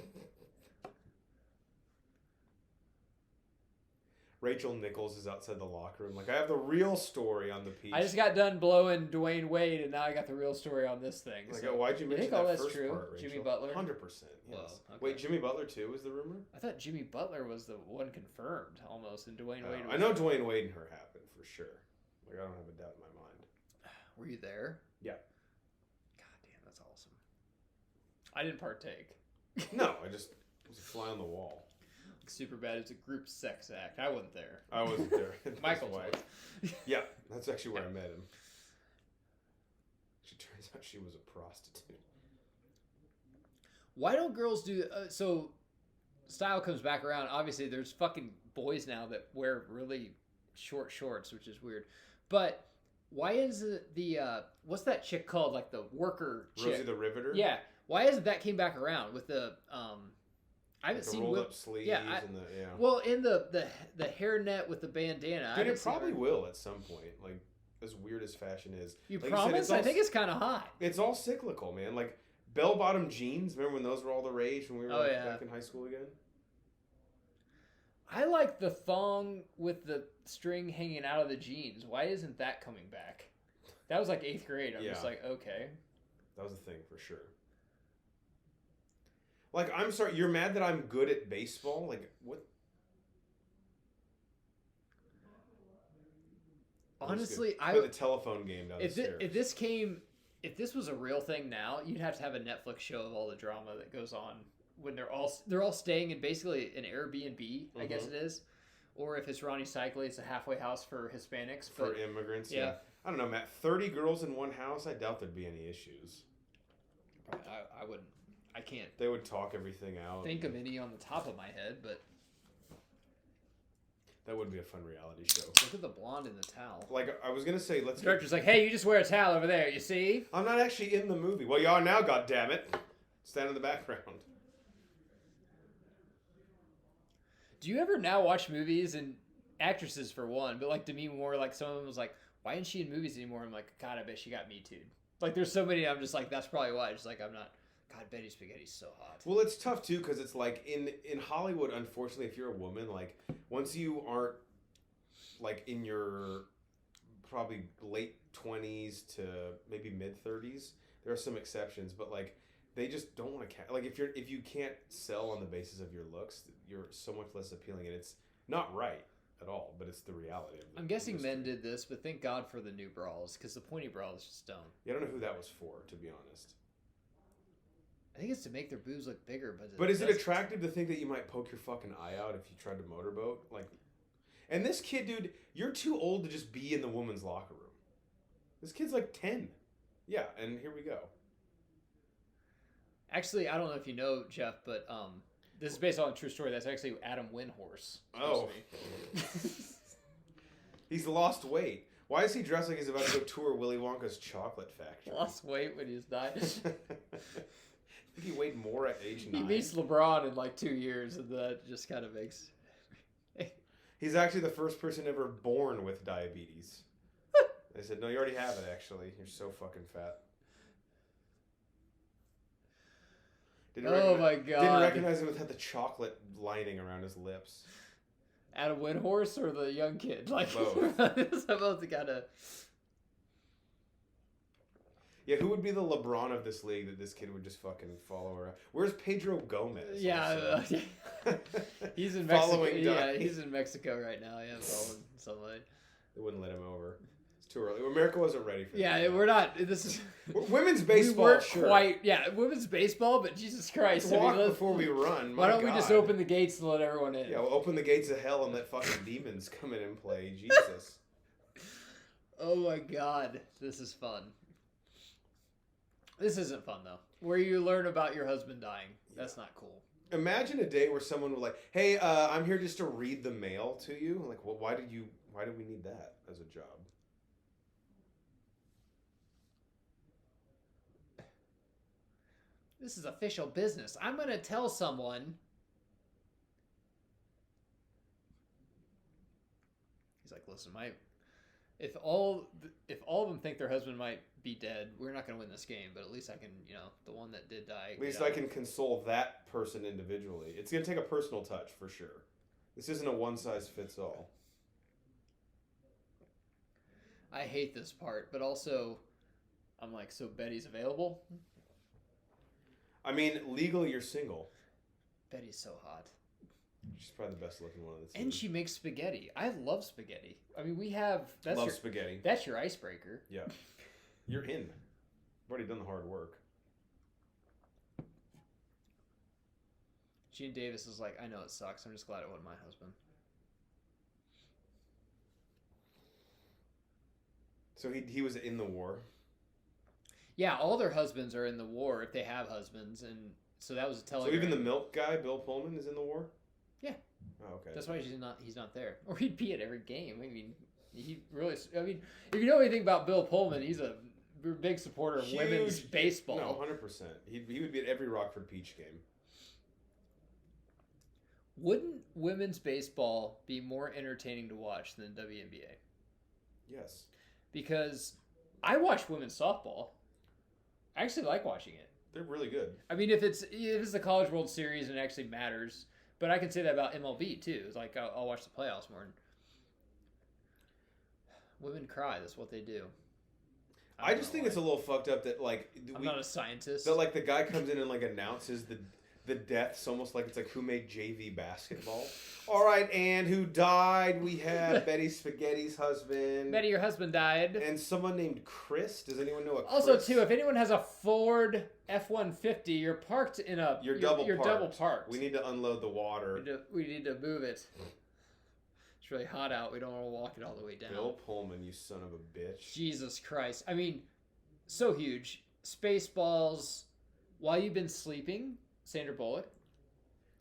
Rachel Nichols is outside the locker room. Like, I have the real story on the piece. I just got done blowing Dwayne Wade, and now I got the real story on this thing. Like, so, why'd you mention that first part, Rachel? Jimmy Butler? 100%. Yes. Well, okay. Wait, Jimmy Butler too was the rumor? I thought Jimmy Butler was the one confirmed almost, and Dwayne Wade was... I know Dwayne Wade and her happened for sure. Like, I don't have a doubt in my mind. Were you there? Yeah. God damn, that's awesome. I didn't partake. No, I just was a fly on the wall. Superbad is a group sex act. I wasn't there. I wasn't there. Michael's wife. Yeah, that's actually where I met him. She turns out she was a prostitute. Why don't girls do... so, style comes back around. Obviously, there's fucking boys now that wear really short shorts, which is weird. But why is it the... what's that chick called? Like the worker chick? Rosie the Riveter? Yeah. Why isn't that came back around with the... I haven't seen... rolled up sleeves and the... Yeah. Well, in the hairnet with the bandana. Dude, it probably will at some point. Like, as weird as fashion is. You like promise? I think it's kind of hot. It's all cyclical, man. Like, bell-bottom jeans. Remember when those were all the rage when we were back in high school again? I like the thong with the string hanging out of the jeans. Why isn't that coming back? That was like 8th grade. I'm just like, okay. That was a thing for sure. Like, I'm sorry, you're mad that I'm good at baseball? Like, what? Honestly, I put the telephone game down the stairs. If this was a real thing now, you'd have to have a Netflix show of all the drama that goes on when they're all staying in basically an Airbnb, I guess it is, or if it's Ronnie Cycli, it's a halfway house for Hispanics, for immigrants. Yeah, I don't know, Matt. 30 girls in one house. I doubt there'd be any issues. I wouldn't. I can't. They would talk everything out. Think of any on the top of my head, but that would be a fun reality show. Look at the blonde in the towel. Like, I was gonna say, let's. The director's like, hey, you just wear a towel over there. You see? I'm not actually in the movie. Well, you are now. God damn it! Stand in the background. Do you ever now watch movies and actresses for one, but like Demi Moore, like some of them was like, why isn't she in movies anymore? I'm like, God, I bet she got Me Too'd. Like, there's so many. I'm just like, that's probably why. Just like, I'm not. God, Betty Spaghetti's so hot. Well, it's tough too because it's like in Hollywood. Unfortunately, if you're a woman, like once you aren't like in your probably late 20s to maybe mid 30s, there are some exceptions, but like they just don't want to like if you can't sell on the basis of your looks, you're so much less appealing, and it's not right at all. But it's the reality of it. I'm guessing men did this, but thank God for the new bras because the pointy bras just don't. Yeah, I don't know who that was for, to be honest. I think it's to make their boobs look bigger, but is it attractive to think that you might poke your fucking eye out if you tried to motorboat? Like, and this kid, dude, you're too old to just be in the woman's locker room. This kid's like 10. Yeah, and here we go. Actually, I don't know if you know, Jeff, but this is based on a true story. That's actually Adam Windhorse. Oh. He's lost weight. Why is he dressed like he's about to go tour Willy Wonka's chocolate factory? Lost weight when he's died. I think he weighed more at age 9. He meets LeBron in like 2 years, and that just kind of makes... He's actually the first person ever born with diabetes. They said, no, you already have it, actually. You're so fucking fat. My God. Didn't recognize him without the chocolate lining around his lips. Adam Windhorse or the young kid? Like, both. Both gotta... Yeah, who would be the LeBron of this league that this kid would just fucking follow around? Where's Pedro Gomez? Yeah, he's in Mexico. Yeah, he's in Mexico right now. Yeah, following somebody. They wouldn't let him over. It's too early. America wasn't ready for that. Yeah, we're not. This is women's baseball. We weren't sure. quite. Yeah, women's baseball, but Jesus Christ! Walk before we run. Why don't we just open the gates and let everyone in? Yeah, we'll open the gates of hell and let fucking demons come in and play. Jesus. Oh my God, this is fun. This isn't fun, though. Where you learn about your husband dying. That's not cool. Imagine a day where someone would like, hey, I'm here just to read the mail to you. Like, well, why do we need that as a job? This is official business. I'm going to tell someone. He's like, listen, if all of them think their husband might be dead, we're not going to win this game, but at least I can, the one that did die. At least I can console that person individually. It's going to take a personal touch for sure. This isn't a one-size-fits-all. I hate this part, but also I'm like, so Betty's available? I mean, legally you're single. Betty's so hot. She's probably the best looking one of the team. And she makes spaghetti. I love spaghetti. I mean, spaghetti. That's your icebreaker. Yeah. You're in. You've already done the hard work. Gene Davis is like, I know it sucks. I'm just glad it wasn't my husband. So he was in the war. Yeah, all their husbands are in the war if they have husbands, and so that was a telegram. So even the milk guy, Bill Pullman, is in the war? Yeah. Oh, okay. That's why he's not there. Or he'd be at every game. I mean, if you know anything about Bill Pullman, he's a big supporter of women's baseball. No, 100%. He would be at every Rockford Peach game. Wouldn't women's baseball be more entertaining to watch than WNBA? Yes. Because I watch women's softball. I actually like watching it. They're really good. I mean, if it's the College World Series and it actually matters, but I can say that about MLB too. It's like I'll watch the playoffs more. Women cry. That's what they do. I just think it's a little fucked up that like I'm not a scientist. That like the guy comes in and like announces the deaths almost like it's like who made JV basketball. All right, and who died? We have Betty Spaghetti's husband. Betty, your husband died. And someone named Chris. Does anyone know a Chris? Also, too, if anyone has a Ford F-150, you're parked in a... You're double parked. We need to unload the water. We need to move it. It's really hot out. We don't want to walk it all the way down. Bill Pullman, you son of a bitch. Jesus Christ. I mean, so huge. Spaceballs. While You've Been Sleeping, Sandra Bullock.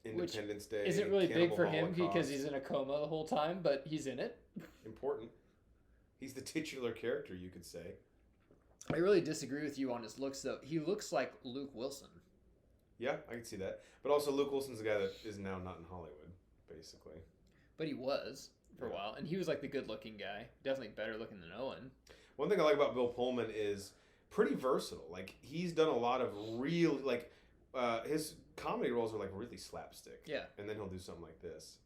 Independence Day. Isn't really big for him Holocaust. because he's in a coma the whole time, but he's in it. Important. He's the titular character, you could say. I really disagree with you on his looks, though. He looks like Luke Wilson. Yeah, I can see that. But also, Luke Wilson's a guy that is now not in Hollywood, basically. But he was for a while, and he was like the good-looking guy. Definitely better looking than Owen. One thing I like about Bill Pullman is pretty versatile. Like, he's done a lot of real, like, his comedy roles are like really slapstick. Yeah. And then he'll do something like this.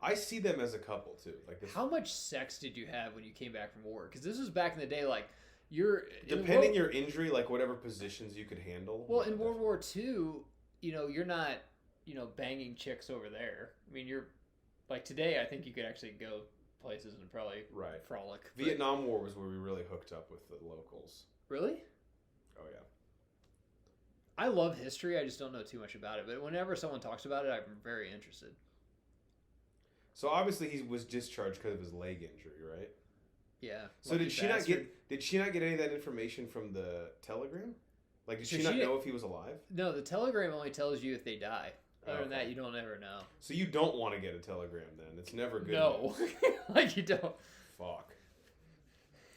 I see them as a couple too. Like this. How much sex did you have when you came back from war? Because this was back in the day, like you're depending your injury, like whatever positions you could handle. Well, in World War II, you're not, banging chicks over there. I mean, you're like today. I think you could actually go places and probably frolic. Vietnam War was where we really hooked up with the locals. Really? Oh yeah. I love history. I just don't know too much about it. But whenever someone talks about it, I'm very interested. So obviously he was discharged because of his leg injury, right? Yeah. So did she not get any of that information from the telegram? Like, did she not know if he was alive? No, the telegram only tells you if they die. Other than that, you don't ever know. So you don't want to get a telegram then? It's never good. No, like you don't. Fuck.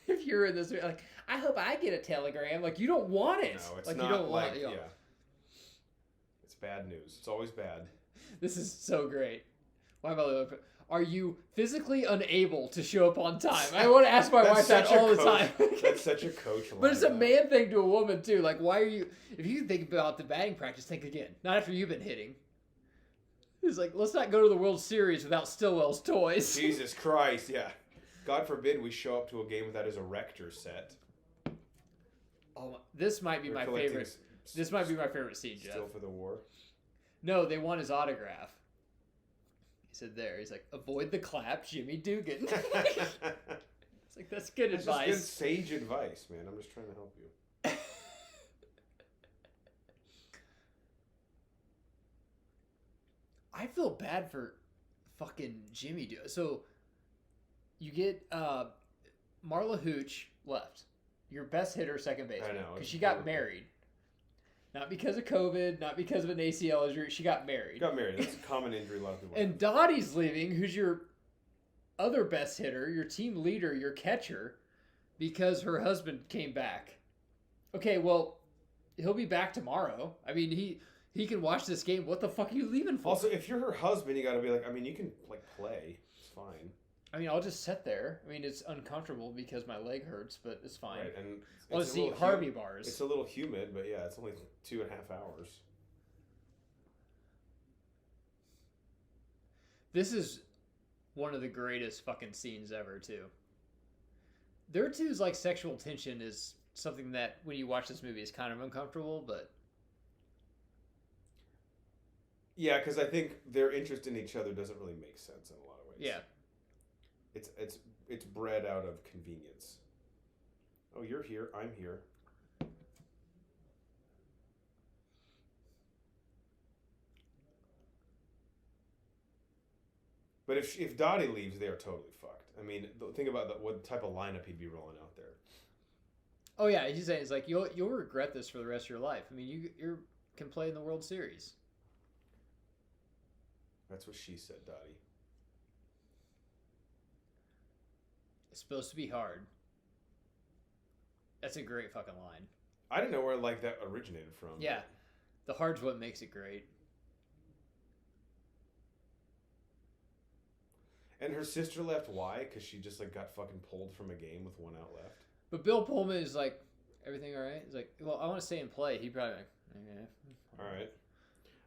If you're in this, like, I hope I get a telegram. Like, you don't want it. No, it's like, not. You don't like, want it. Yeah. It's bad news. It's always bad. This is so great. Why am I? Are you physically unable to show up on time? I want to ask my wife that all the time. That's such a coach line. But it's a man thing to a woman too. Like, why are you? If you think about the batting practice, think again. Not after you've been hitting. It's like, let's not go to the World Series without Stillwell's toys. Jesus Christ, yeah. God forbid we show up to a game without his erector set. Oh, this might be my favorite. This might be my favorite scene, Jeff. Still for the war? No, they want his autograph. He said there. He's like, avoid the clap, Jimmy Dugan. It's like, that's good advice. That's just good sage advice, man. I'm just trying to help you. I feel bad for fucking Jimmy Dugan. So, you get Marla Hooch left. Your best hitter, second baseman. I know. Because she got married. Not because of COVID, not because of an ACL injury. She got married. Got married. That's a common injury a lot of people And Dottie's leaving, who's your other best hitter, your team leader, your catcher, because her husband came back. Okay, well, he'll be back tomorrow. I mean, he can watch this game. What the fuck are you leaving for? Also, if you're her husband, you got to be like, I mean, you can like play. It's fine. I mean, I'll just sit there. I mean, it's uncomfortable because my leg hurts, but it's fine. Right, and I'll just eat Harvey bars. It's a little humid, but yeah, it's only 2.5 hours. This is one of the greatest fucking scenes ever, too. Their two's like sexual tension is something that when you watch this movie is kind of uncomfortable, but yeah, because I think their interest in each other doesn't really make sense in a lot of ways. Yeah. It's bred out of convenience. Oh, you're here. I'm here. But if Dottie leaves, they are totally fucked. I mean, think about what type of lineup he'd be rolling out there. Oh yeah, he's saying it's like you'll regret this for the rest of your life. I mean, you can play in the World Series. That's what she said, Dottie. It's supposed to be hard. That's a great fucking line. I didn't know where like that originated from. Yeah, the hard's what makes it great. And her sister left. Why? Because she just like got fucking pulled from a game with 1 out left. But Bill Pullman is like, everything all right? He's like, well, I want to stay and play. He'd probably like, okay. All right.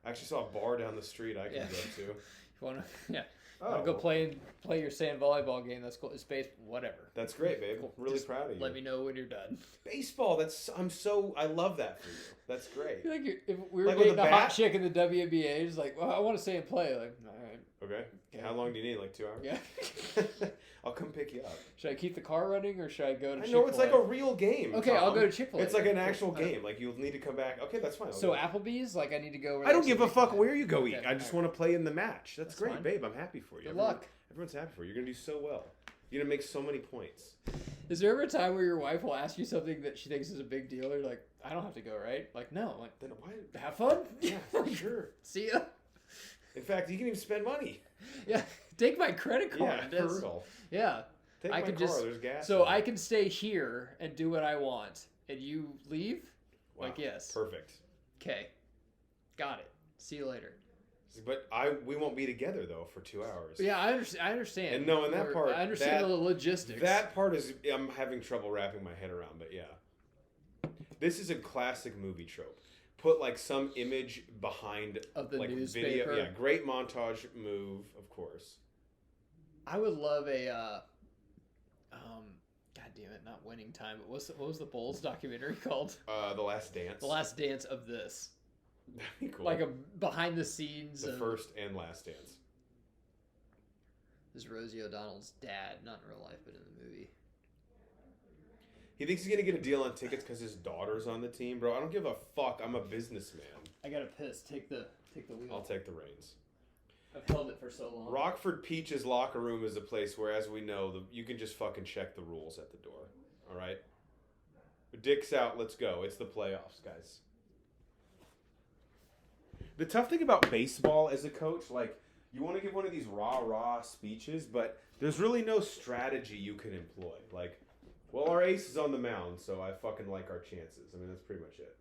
I actually saw a bar down the street I can go to. You want to? Yeah. Want to go play your sand volleyball game? That's cool. It's space. Whatever. That's great, babe. Cool. Really Just proud of you. Let me know when you're done. Baseball. I love that for you. That's great. Like if we were Like dating with a a hot bat? chick in the WNBA, it's like, well, I want to stay and play. Like, all right. Okay. Okay. How long do you need? Like 2 hours? Yeah. I'll come pick you up. Should I keep the car running or should I go to I Chick-fil-A? know it's like a real game. Okay, Tom. I'll go to Chick-fil-A. It's like an actual game. Like you'll need to come back. Okay, that's fine. So Applebee's, like I need to go. I don't give a fuck where you go eat. Okay, I just all want to play in the match. That's great, fine. babe. I'm happy for you. Good luck. Everyone's happy for you. You're gonna do so well. You're gonna make so many points. Is there ever a time where your wife will ask you something that she thinks is a big deal, or like, I don't have to go, right? Like, no. Like, Then why? have fun. Yeah, for sure. See ya. In fact, you can even spend money. Yeah, take my credit card. Yeah, for real. Yeah. Take I my can car. just- There's gas. So in it. I can stay here and do what I want, and you leave? Wow, Like, yes. Perfect. Okay. Got it. See you later. But we won't be together though for 2 hours. Yeah, I understand. And no, in that part, I understand the logistics. That part is I'm having trouble wrapping my head around. But yeah, this is a classic movie trope. Put like some image behind of the like newspaper. video. Yeah, great montage move, of course. I would love a God damn it, not Winning Time, but what was the Bulls documentary called? The Last Dance. The Last Dance of this. That'd be cool. Like a behind the scenes. The first and last dance. This is Rosie O'Donnell's dad, not in real life, but in the movie. He thinks he's gonna get a deal on tickets because his daughter's on the team, bro. I don't give a fuck. I'm a businessman. I gotta piss. Take the wheel. I'll take the reins. I've held it for so long. Rockford Peach's locker room is a place where, as we know, you can just fucking check the rules at the door. All right? Dick's out. Let's go. It's the playoffs, guys. The tough thing about baseball as a coach, like, you want to give one of these rah-rah speeches, but there's really no strategy you can employ. Like, well, our ace is on the mound, so I fucking like our chances. I mean, that's pretty much it.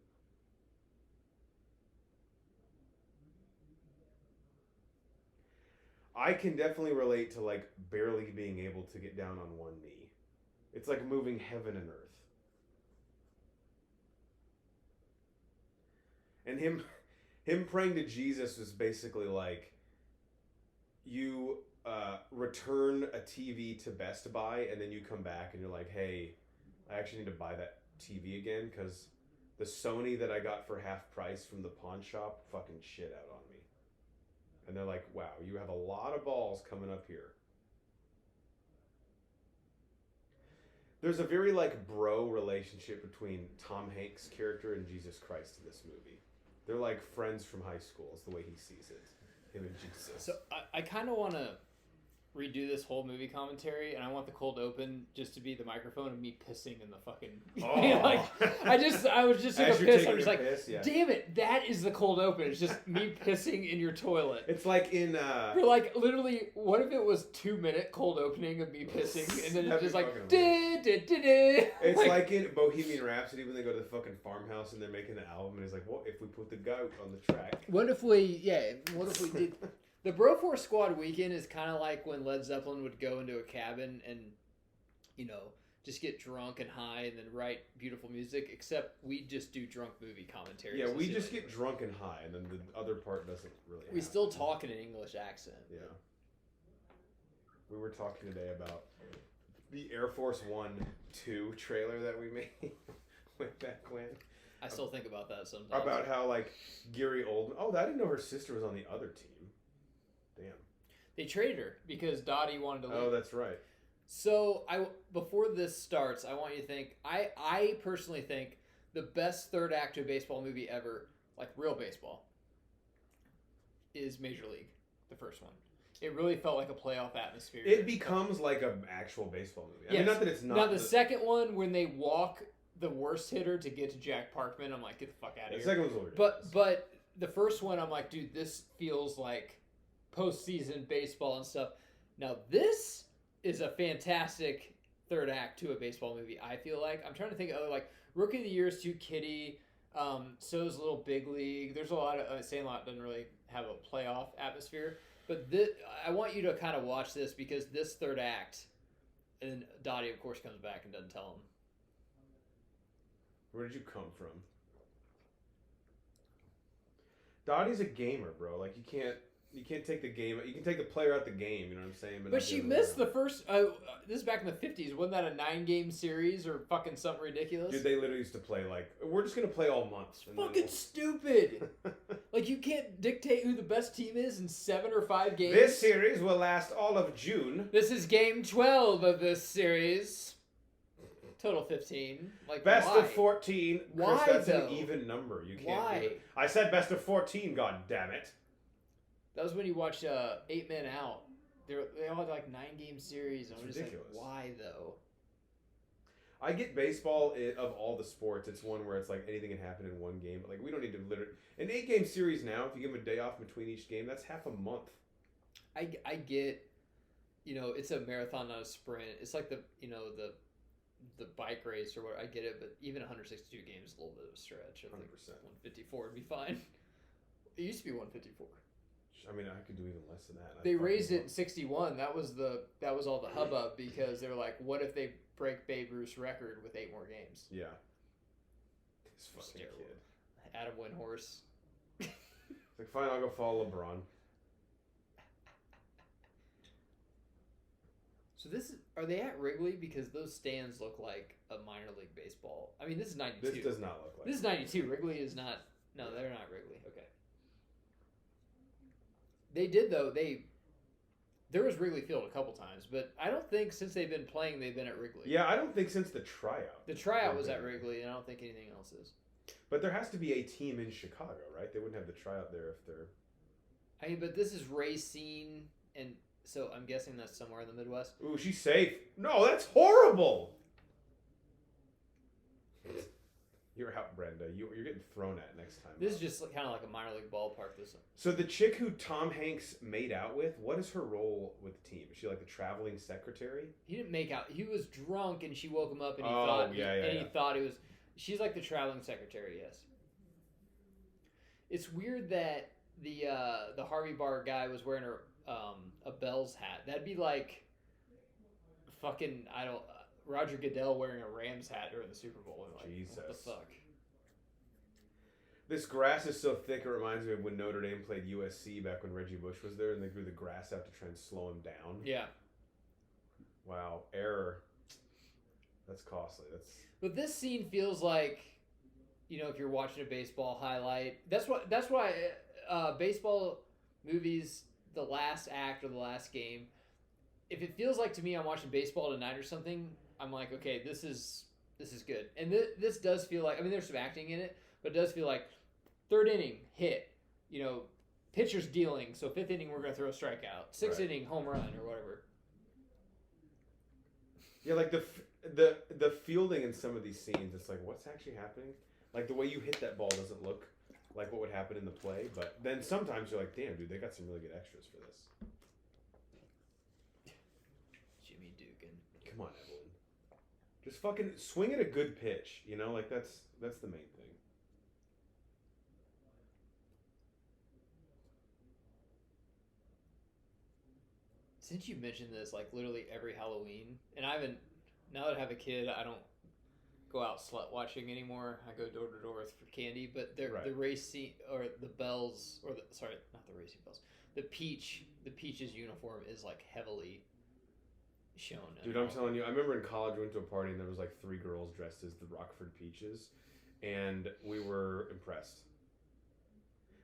I can definitely relate to, like, barely being able to get down on one knee. It's like moving heaven and earth. And him praying to Jesus was basically like, you return a TV to Best Buy, and then you come back and you're like, hey, I actually need to buy that TV again because the Sony that I got for half price from the pawn shop fucking shit out on me. And they're like, wow, you have a lot of balls coming up here. There's a very, like, bro relationship between Tom Hanks' character and Jesus Christ in this movie. They're like friends from high school is the way he sees it. Him and Jesus. So I kind of want to redo this whole movie commentary, and I want the cold open just to be the microphone of me pissing in the fucking. Oh. Like I was just gonna As you're piss. taking I'm just a like, piss, yeah. damn it, that is the cold open. It's just me pissing in your toilet. It's like in For like literally, what if it was 2-minute cold opening of me pissing, and then it's That'd just be like, fucking it's it's like in Bohemian Rhapsody when they go to the fucking farmhouse and they're making the album, and it's like, what if we put the goat on the track? What if we did? The Broforce Squad weekend is kind of like when Led Zeppelin would go into a cabin and, you know, just get drunk and high and then write beautiful music, except we just do drunk movie commentary. Yeah, we just get drunk and high, and then the other part doesn't really happen. We still talk in an English accent. Yeah. We were talking today about the Air Force 1-2 trailer that we made way back when. I still think about that sometimes. About how, like, Gary Oldman... Oh, I didn't know her sister was on the other team. Damn. They traded her because Dottie wanted to leave. Oh, that's right. So, before this starts, I want you to think... I personally think the best third act of a baseball movie ever, like real baseball, is Major League, the first one. It really felt like a playoff atmosphere. It becomes like an actual baseball movie. I mean, not that it's not. Now, the second one, when they walk the worst hitter to get to Jack Parkman, I'm like, get the fuck out of here. The second one's a little But the first one, I'm like, dude, this feels like postseason baseball and stuff. Now, this is a fantastic third act to a baseball movie, I feel like. I'm trying to think of other, like, Rookie of the Year is too kiddie. So's a little big league. There's a lot of... Sandlot doesn't really have a playoff atmosphere. But I want you to kind of watch this because this third act... And then Dottie, of course, comes back and doesn't tell him. Where did you come from? Dottie's a gamer, bro. Like, you can't take the game. You can take the player out the game. You know what I'm saying? But she missed the first. This is back in the 50s. Wasn't that a 9-game series or fucking something ridiculous? Dude, they literally used to play like, we're just gonna play all month. Fucking stupid. Like, you can't dictate who the best team is in 7 or 5 games. This series will last all of June. This is game 12 of this series. Total 15. Like, best why? of 14. Why, Chris, that's though? an even number. You can't. Why? Do it. I said best of 14. God damn it. That was when you watched 8 Men Out. They all had like 9-game series. And I'm just ridiculous. like, why though? I get baseball of all the sports. It's one where it's like anything can happen in one game. Like, we don't need to literally an 8-game series now. If you give them a day off between each game, that's half a month. I get, it's a marathon, not a sprint. It's like the bike race or what. I get it, but even 162 games is a little bit of a stretch. I 100%. think 154 would be fine. It used to be 154. I mean, I could do even less than that. They raised it in 61. That was all the hubbub because they were like, what if they break Babe Ruth's record with 8 more games? Yeah. This fucking kid. Adam Windhorse. It's like, fine, I'll go follow LeBron. So are they at Wrigley? Because those stands look like a minor league baseball. I mean, this is 92. This does not look like This is 92. Wrigley is not. No, they're not Wrigley. Okay. They did, though. There was Wrigley Field a couple times, but I don't think since they've been playing, they've been at Wrigley. Yeah, I don't think since the tryout. The tryout was at Wrigley, and I don't think anything else is. But there has to be a team in Chicago, right? They wouldn't have the tryout there if they're... I mean, but this is Racine, and so I'm guessing that's somewhere in the Midwest. Ooh, she's safe. No, that's horrible! You're out, Brenda. You're getting thrown at next time. This is just kind of like a minor league ballpark. So the chick who Tom Hanks made out with, what is her role with the team? Is she like the traveling secretary? He didn't make out. He was drunk, and she woke him up, and he thought he was. She's like the traveling secretary. Yes. It's weird that the Harvey Bar guy was wearing a Bell's hat. That'd be like fucking Roger Goodell wearing a Rams hat during the Super Bowl. Like, Jesus. What the fuck? This grass is so thick it reminds me of when Notre Dame played USC back when Reggie Bush was there and they grew the grass out to try and slow him down. Yeah. Wow. Error. That's costly. But this scene feels like, if you're watching a baseball highlight, that's why baseball movies, the last act or the last game, if it feels like to me I'm watching baseball tonight or something, I'm like, okay, this is good. And this does feel like, I mean, there's some acting in it, but it does feel like 3rd inning, hit, pitcher's dealing, so 5th inning we're going to throw a strikeout, 6th inning, home run or whatever. Yeah, like the fielding in some of these scenes, it's like, what's actually happening? Like, the way you hit that ball doesn't look like what would happen in the play, but then sometimes you're like, damn, dude, they got some really good extras for this. Jimmy Dugan. Come on, Evelyn. Just fucking swing at a good pitch, like that's the main thing. Since you mentioned this, like literally every Halloween, and now that I have a kid, I don't go out slut watching anymore. I go door to door for candy, but the racing or the bells or not the racing bells. The Peach's uniform is like heavily shown. Dude, I'm telling you, I remember in college we went to a party and there was like 3 girls dressed as the Rockford Peaches, and we were impressed.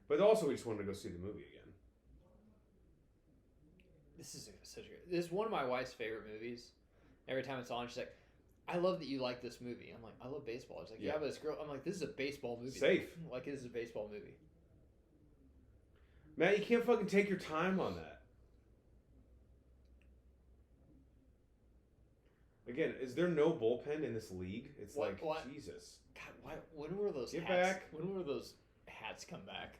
But also we just wanted to go see the movie again. This is one of my wife's favorite movies. Every time it's on, she's like, I love that you like this movie. I'm like, I love baseball. She's like, yeah, but this girl, I'm like, this is a baseball movie. Safe. Like, this is a baseball movie. Matt, you can't fucking take your time on that. Again, is there no bullpen in this league? It's What? Jesus. God, when were those Get hats? back. When were those hats come back?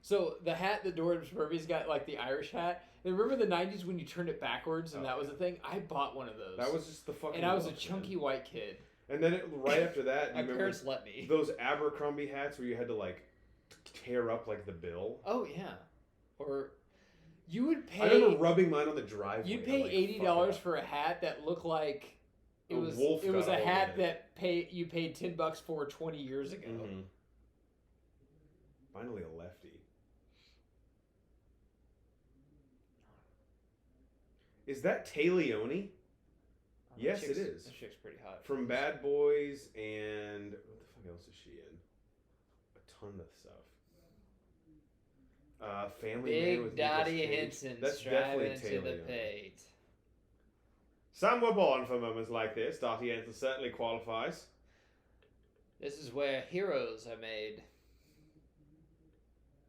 So the hat that Doris Murphy's got, like the Irish hat. And remember the '90s when you turned it backwards and that was a thing? I bought one of those. That was just the fucking. And I was a look, chunky man. white kid. And then right after that, My parents let me. Those Abercrombie hats where you had to like tear up like the bill. Oh yeah, or you would pay. I remember rubbing mine on the driveway. You'd pay $80 for a hat that looked like it was a hat that you paid $10 for 20 years ago. Mm-hmm. Finally, a lefty. Is that Tay Leone? Yes, it is. That chick's pretty hot. From Bad Boys and what the fuck else is she in? A ton of stuff. Family Man with Big Dottie Nicolas Cage. Hinson That's striving definitely Tay to the Leone. plate. Some were born for moments like this. Dottie Hinson certainly qualifies. This is where heroes are made.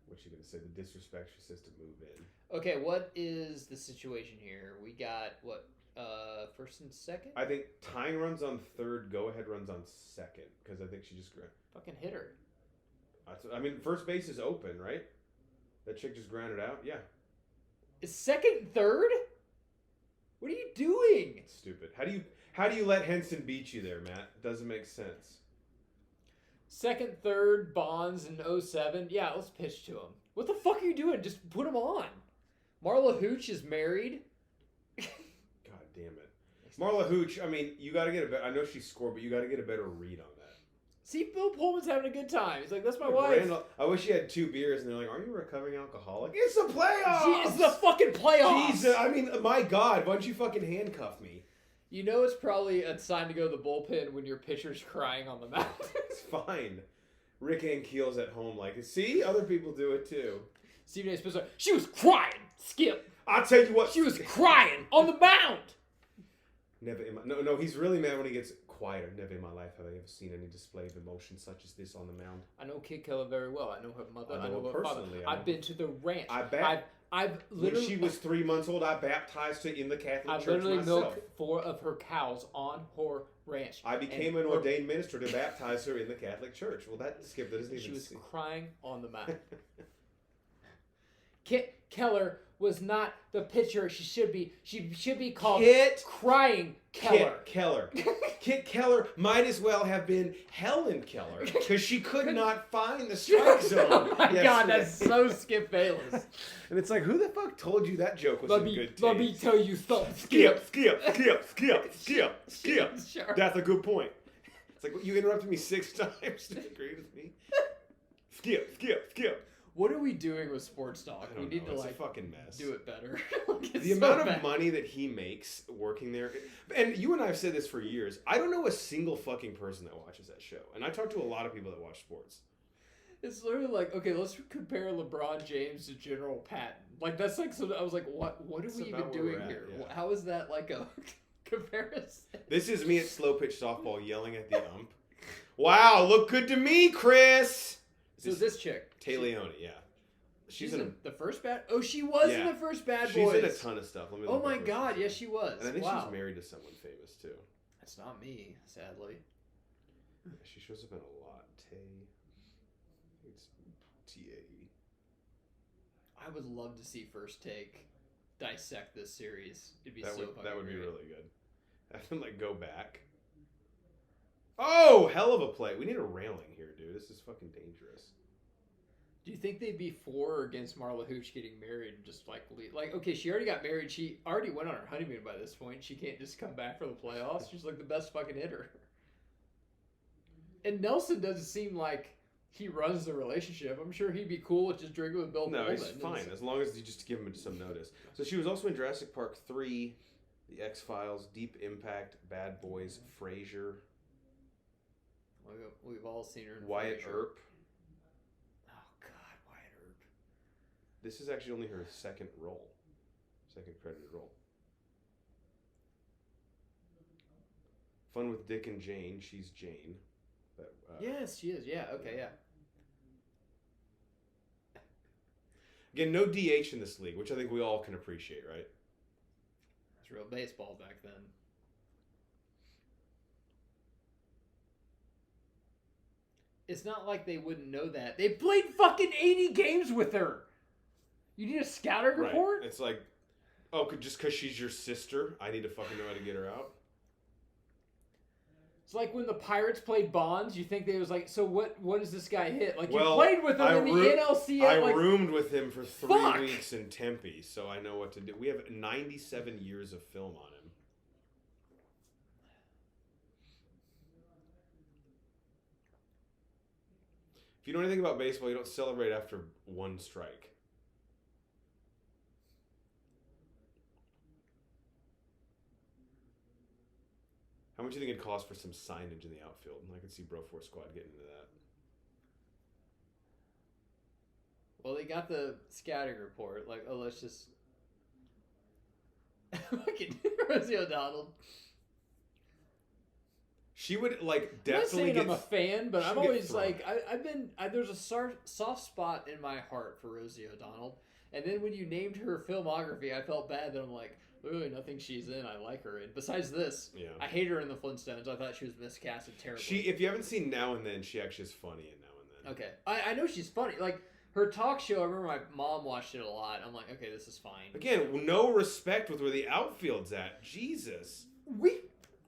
What's she gonna say? The disrespect she says to move in. Okay, what is the situation here? We got what? First and second? I think tying runs on third, go ahead runs on second, because I think she just Fucking hit her. I mean, first base is open, right? That chick just grounded out. Yeah. Is second and third? What are you doing? It's stupid. How do you let Henson beat you there, Matt? Doesn't make sense. Second, third, Bonds in 07. Yeah, let's pitch to him. What the fuck are you doing? Just put him on. Marla Hooch is married. God damn it. Marla Hooch, I mean, you got to get a better... I know she scored, but you got to get a better read on that. See, Bill Pullman's having a good time. He's like, that's my wife. I wish she had 2 beers, and they're like, aren't you a recovering alcoholic? It's the playoffs! It's the fucking playoffs! Jesus, I mean, my God, why don't you fucking handcuff me? You know it's probably a sign to go to the bullpen when your pitcher's crying on the mound. It's fine. Rick Ankiel's at home like, see? Other people do it too. Stephen A. Smith, she was crying. Skip. I'll tell you what. She was crying on the mound. Never in my... No, he's really mad when he gets quieter. Never in my life have I ever seen any display of emotion such as this on the mound. I know Kid Keller very well. I know her mother. I know her her father. personally. I've been to the ranch. I've When literally... she was 3 months old, I baptized her in the Catholic Church literally myself. milked 4 of her cows on her ranch. I became an ordained minister to baptize her in the Catholic Church. Well, that Skip, that isn't even... She was crying on the mound. Kit Keller was not the pitcher she should be. She should be called Crying Keller. Kit Keller might as well have been Helen Keller because she could not find the strike zone. Oh my God, that's so Skip Bayless. And it's like, who the fuck told you that joke was in good taste? Let me tell you something. Skip. Sure. That's a good point. It's like, you interrupted me 6 times to agree with me. Skip. What are we doing with sports talk? We need to it's a fucking mess. do it better. The amount of money that he makes working there, and you and I have said this for years. I don't know a single fucking person that watches that show, and I talk to a lot of people that watch sports. It's literally like, okay, let's compare LeBron James to General Patton. Like that's like, so I was like, what are we even doing here? Yeah. How is that like a comparison? This is me at slow pitch softball yelling at the ump. Wow, look good to me, Chris. So this chick, Tay Leone, yeah. She's in the first Bad... Oh, she was in the first Bad Boys. She's in a ton of stuff. Oh my God, yes she was. And I think she's married to someone famous too. That's not me, sadly. Yeah, she shows up in a lot. It's T-A-E. I would love to see First Take dissect this series. It'd be so fucking That would be great. really good. Have them like go back. Oh, hell of a play. We need a railing here, dude. This is fucking dangerous. Do you think they'd be for or against Marla Hooch getting married and just like leave? Like, okay, she already got married. She already went on her honeymoon by this point. She can't just come back for the playoffs. She's like the best fucking hitter. And Nelson doesn't seem like he runs the relationship. I'm sure he'd be cool with just drinking with Bill Pullman. No, he's fine as long as you just give him some notice. So she was also in Jurassic Park 3, The X-Files, Deep Impact, Bad Boys, Frasier. We've all seen her in Wyatt Frasier. Earp. Oh God, Wyatt Earp. This is actually only her second credited role. Fun with Dick and Jane. She's Jane. Yes, she is. Yeah. Okay. Yeah. Again, no DH in this league, which I think we all can appreciate, right? It's real baseball back then. it's not like they wouldn't know that. They played fucking 80 games with her. You need a scouting report? Right. It's like, oh, just because she's your sister, I need to fucking know how to get her out? It's like when the Pirates played Bonds, you think they was like, so what does this guy hit? Like, well, you played with him in the NLCS. I roomed with him for 3 weeks in Tempe, so I know what to do. We have 97 years of film on him. If you know anything about baseball, you don't celebrate after one strike. How much do you think it'd cost for some signage in the outfield? I could see Bro 4 Squad getting into that. Well, they got the scouting report. Like, oh, let's just... Fucking Rosie O'Donnell. She would, like, definitely I'm not saying get... I'm a fan, but I'm always like... there's a soft spot in my heart for Rosie O'Donnell. And then when you named her filmography, I felt bad that I'm like... Ooh, nothing she's in I like her in. Besides this, yeah. I hate her in the Flintstones. I thought she was miscasted terribly. If you haven't seen Now and Then, she actually is funny in Now and Then. Okay. I know she's funny. Like, her talk show, I remember my mom watched it a lot. I'm like, okay, this is fine. Again, no respect with where the outfield's at. Jesus.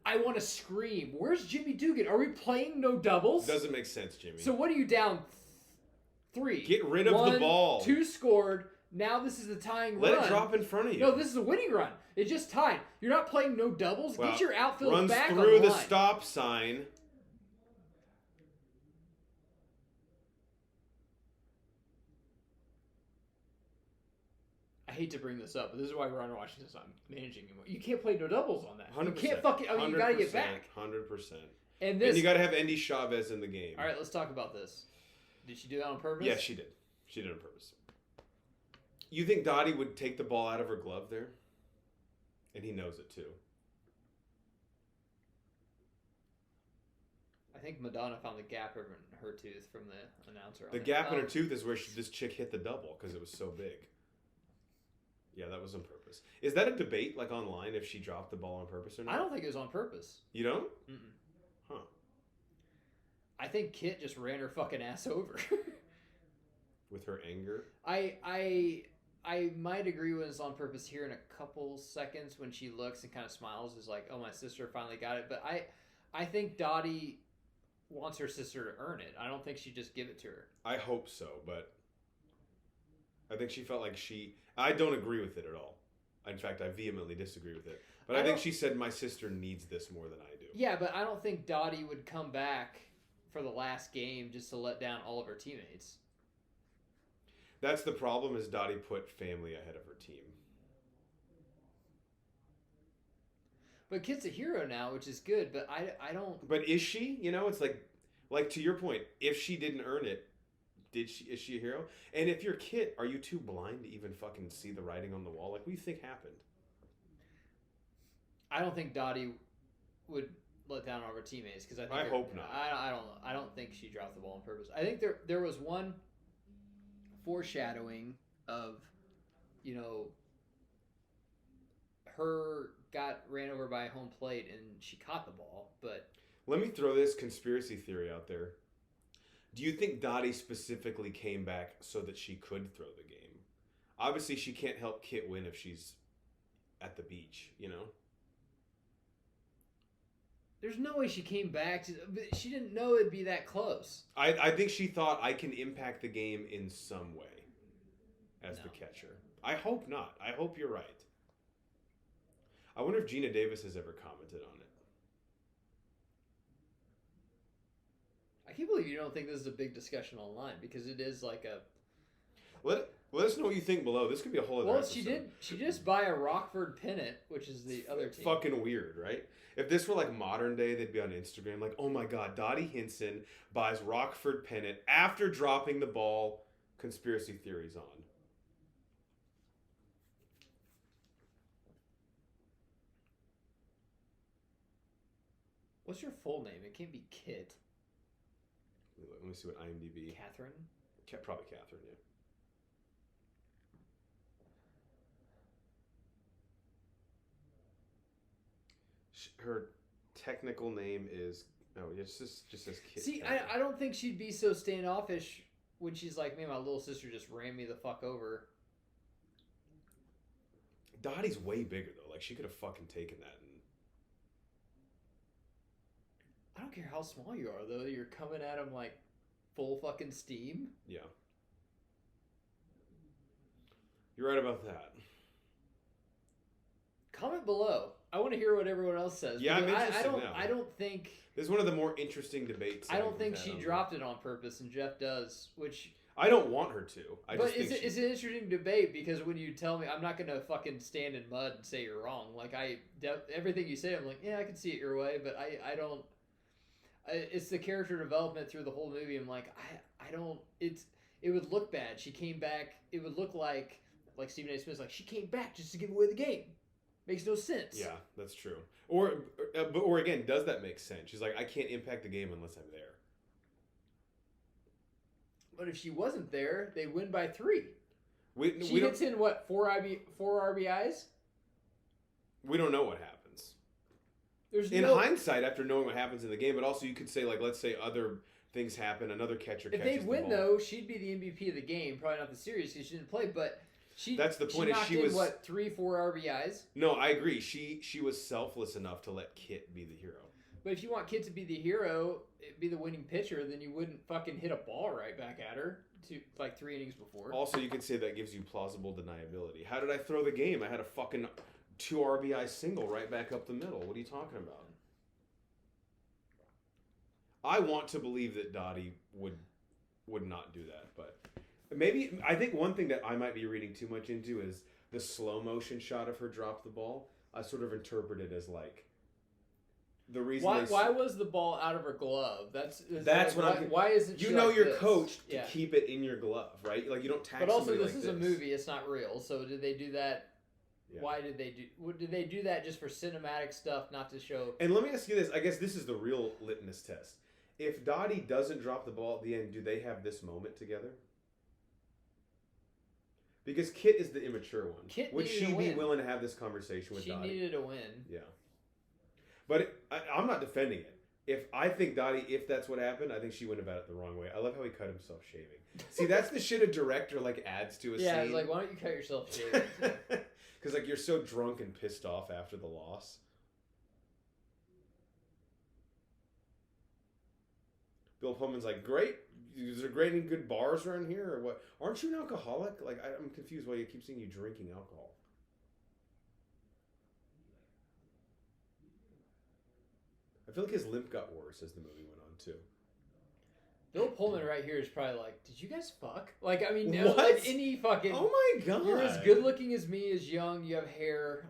I want to scream. Where's Jimmy Dugan? Are we playing no doubles? Doesn't make sense, Jimmy. So what are you down 3? Get rid of the ball. 2 scored. Now this is the tying run. Let it drop in front of you. No, this is a winning run. It just tied. You're not playing no doubles. Well, get your outfield runs back on through the the line. stop sign. I hate to bring this up, but this is why Ron Washington's not managing him. You can't play no doubles on that. 100%. You can't fucking... I mean, you got to get back. 100%. And you got to have Andy Chavez in the game. All right, let's talk about this. Did she do that on purpose? Yeah, she did. She did it on purpose. You think Dottie would take the ball out of her glove there? And he knows it too. I think Madonna found the gap in her tooth from the announcer. The gap in her tooth is where this chick hit the double because it was so big. Yeah, that was on purpose. Is that a debate, like online, if she dropped the ball on purpose or not? I don't think it was on purpose. You don't? Mm-mm. Huh. I think Kit just ran her fucking ass over. With her anger? I might agree when it's on purpose here in a couple seconds when she looks and kind of smiles is like, oh, my sister finally got it. But I think Dottie wants her sister to earn it. I don't think she'd just give it to her. I hope so, but I think she felt like I don't agree with it at all. In fact, I vehemently disagree with it. But I think she said, my sister needs this more than I do. Yeah, but I don't think Dottie would come back for the last game just to let down all of her teammates. That's the problem, is Dottie put family ahead of her team. But Kit's a hero now, which is good, but I don't... But is she? You know, it's like to your point, if she didn't earn it, is she a hero? And if you're Kit, are you too blind to even fucking see the writing on the wall? Like, what do you think happened? I don't think Dottie would let down all of her teammates, because I hope not. I don't know. I don't think she dropped the ball on purpose. I think there was one foreshadowing of, her got ran over by home plate and she caught the ball, but... Let me throw this conspiracy theory out there. Do you think Dottie specifically came back so that she could throw the game? Obviously, she can't help Kit win if she's at the beach, you know? There's no way she came back. She didn't know it'd be that close. I think she thought, I can impact the game in some way as the catcher. I hope not. I hope you're right. I wonder if Gina Davis has ever commented on it. I can't believe you don't think this is a big discussion online, because it is like a... Let us know what you think below. This could be a whole other episode. Well, she just buy a Rockford pennant, which is the other team. Fucking weird, right? If this were like modern day, they'd be on Instagram like, oh my god, Dottie Hinson buys Rockford pennant after dropping the ball. Conspiracy theories on. What's your full name? It can't be Kit. Let me see what IMDb. Catherine? Probably Catherine, yeah. Her technical name is No, it's just says Kit. See, I don't think she'd be so standoffish when she's like, man, my little sister just ran me the fuck over. Dottie's way bigger though. Like she could have fucking taken that. And I don't care how small you are though. You're coming at him like full fucking steam. Yeah. You're right about that. Comment below. I want to hear what everyone else says. Yeah, I'm interested now. I don't think. This is one of the more interesting debates. I don't think she dropped it on purpose, and Jeff does, which. I don't want her to. It's an interesting debate because when you tell me, I'm not gonna fucking stand in mud and say you're wrong. Like everything you say, I'm like, yeah, I can see it your way, but I don't. It's the character development through the whole movie. I'm like, I don't. It would look bad. She came back. It would look like Stephen A. Smith's like she came back just to give away the game. Makes no sense. Yeah, that's true. Or again, does that make sense? She's like, I can't impact the game unless I'm there. But if she wasn't there, they win by 3. She hits in what, 4 RBIs? We don't know what happens. In hindsight, after knowing what happens in the game, but also you could say, like, let's say other things happen, another catcher catches the ball. If they win, though, she'd be the MVP of the game. Probably not the series because she didn't play, but that's the point. She knocked in, what, 3-4 RBIs? No, I agree. She was selfless enough to let Kit be the hero. But if you want Kit to be the hero, be the winning pitcher, then you wouldn't fucking hit a ball right back at her like 3 innings before. Also, you could say that gives you plausible deniability. How did I throw the game? I had a fucking 2 RBI single right back up the middle. What are you talking about? I want to believe that Dottie would not do that, but maybe I think one thing that I might be reading too much into is the slow motion shot of her drop the ball. I sort of interpret it as like the reason. Why was the ball out of her glove? That's what why isn't she you're this? coached to keep it in your glove, right? Like you don't tax. But also, this is a movie; it's not real. So did they do that? Yeah. Why did they do? Did they do that just for cinematic stuff, not to show? And let me ask you this: I guess this is the real litmus test. If Dottie doesn't drop the ball at the end, do they have this moment together? Because Kit is the immature one. Would she be willing to have this conversation with Dottie? She needed a win. Yeah. But I'm not defending it. If that's what happened, I think she went about it the wrong way. I love how he cut himself shaving. See, that's the shit a director adds to a scene. Yeah, it's like, why don't you cut yourself shaving? Because you're so drunk and pissed off after the loss. Bill Pullman's like, great. Is there great and good bars around here or what? Aren't you an alcoholic? Like, I'm confused why you keep seeing you drinking alcohol. I feel like his limp got worse as the movie went on, too. Bill Pullman right here is probably like, did you guys fuck? Like, I mean, what? Like any fucking... Oh my God. You're as good looking as me, as young, you have hair,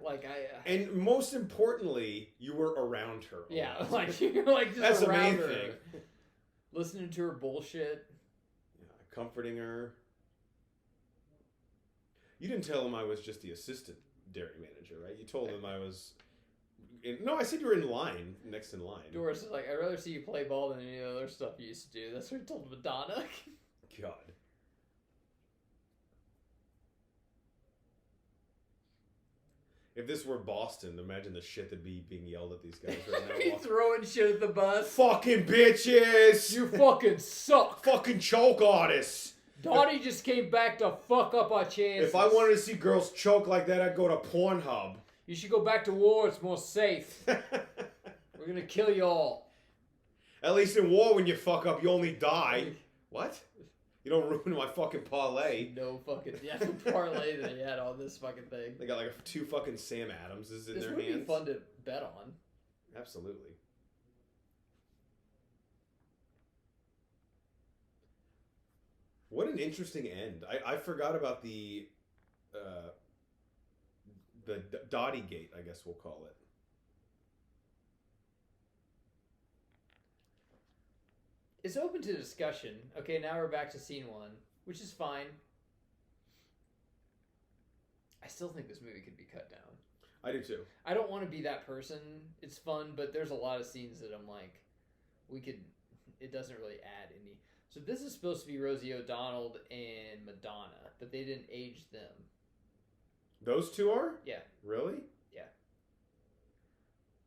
And most importantly, you were around her. Yeah, like, you're like just that's around the main her. thing. Listening to her bullshit. Yeah, comforting her. You didn't tell him I was just the assistant dairy manager, right? You told him I was... No, I said you were in line, next in line. Doris is like, I'd rather see you play ball than any other stuff you used to do. That's what I told Madonna. God. If this were Boston, imagine the shit that'd be being yelled at these guys right now. He's throwing shit at the bus. Fucking bitches! You fucking suck! Fucking choke artists! Dottie just came back to fuck up our chances. If I wanted to see girls choke like that, I'd go to Pornhub. You should go back to war. It's more safe. We're gonna kill you all. At least in war, when you fuck up, you only die. What? You don't ruin my fucking parlay. No fucking... Yeah, the parlay that he had on this fucking thing. They got like 2 fucking Sam Adamses in their hands. This would be fun to bet on. Absolutely. What an interesting end. I forgot about the Dottie Gate, I guess we'll call it. It's open to discussion. Okay, now we're back to scene 1, which is fine. I still think this movie could be cut down. I do too. I don't want to be that person. It's fun, but there's a lot of scenes that I'm like, it doesn't really add any. So this is supposed to be Rosie O'Donnell and Madonna, but they didn't age them. Those two are? Yeah. Really? Yeah.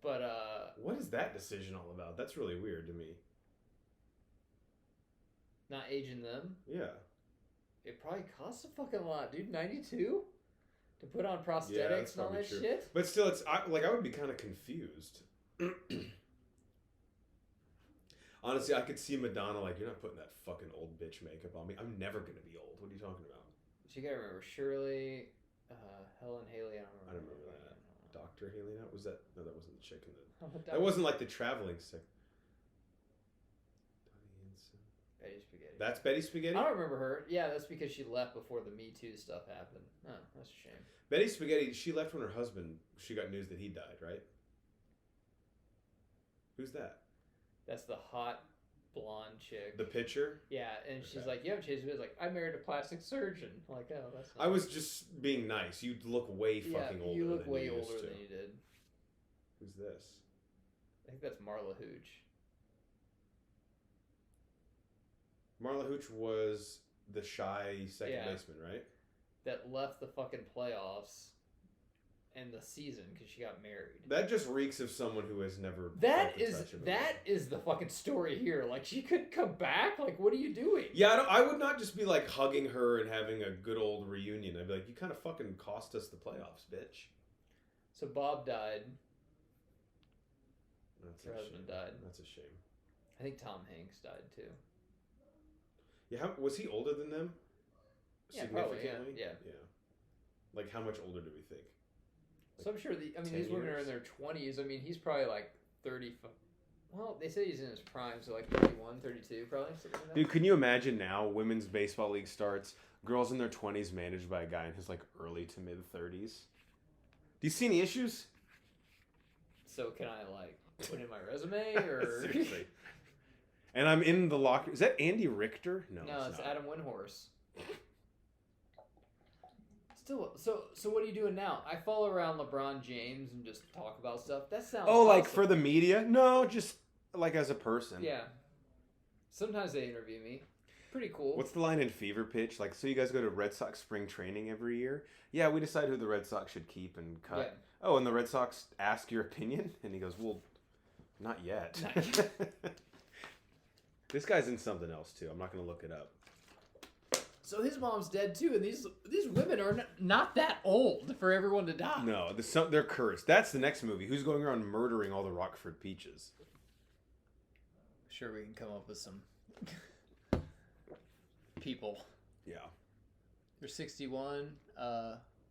But What is that decision all about? That's really weird to me. Not aging them. Yeah. It probably costs a fucking lot, dude. 92 to put on prosthetics and all that shit. But still, I would be kind of confused. Honestly, I could see Madonna like, you're not putting that fucking old bitch makeup on me. I'm never gonna be old. What are you talking about? So you gotta remember Shirley, Helen Haley. I don't remember that. Dr. Haley. No, was that? No, that wasn't the chick in the. That wasn't like the traveling sick. Dottie Hinson. Betty Spaghetti. That's Betty Spaghetti? I don't remember her. Yeah, that's because she left before the Me Too stuff happened. Oh, that's a shame. Betty Spaghetti, she left when her husband, she got news that he died, right? Who's that? That's the hot blonde chick. The pitcher? Yeah, and she's like, you haven't changed it. Like, I married a plastic surgeon. I'm like, oh, that's nice. I was just being nice. You look way fucking older. You look than way you older used to. than you did. Who's this? I think that's Marla Hooch. Marla Hooch was the shy second baseman, right? That left the fucking playoffs and the season because she got married. That just reeks of someone who has never. That is the fucking story here. Like, she could come back. Like, what are you doing? Yeah, I would not just be like hugging her and having a good old reunion. I'd be like, you kind of fucking cost us the playoffs, bitch. So Bob died. Her husband died. That's a shame. I think Tom Hanks died too. Yeah, was he older than them? Yeah, probably. Yeah. Like, how much older do we think? Like, so I'm sure these women are in their 20s. I mean, he's probably like 30. Well, they say he's in his prime, so like 31, 32 probably. Like dude, can you imagine now women's baseball league starts, girls in their 20s managed by a guy in his like early to mid 30s? Do you see any issues? So can I like put in my resume or seriously? And I'm in the locker. Is that Andy Richter? No, it's Adam Winhorse. Still, so what are you doing now? I follow around LeBron James and just talk about stuff. That sounds awesome. Like for the media? No, just like as a person. Yeah. Sometimes they interview me. Pretty cool. What's the line in Fever Pitch? Like, so you guys go to Red Sox spring training every year? Yeah, we decide who the Red Sox should keep and cut. Yeah. Oh, and the Red Sox ask your opinion? And he goes, well, not yet. This guy's in something else, too. I'm not going to look it up. So his mom's dead, too, and these women are not that old for everyone to die. No, they're cursed. That's the next movie. Who's going around murdering all the Rockford Peaches? Sure, we can come up with some people. Yeah. There's 61.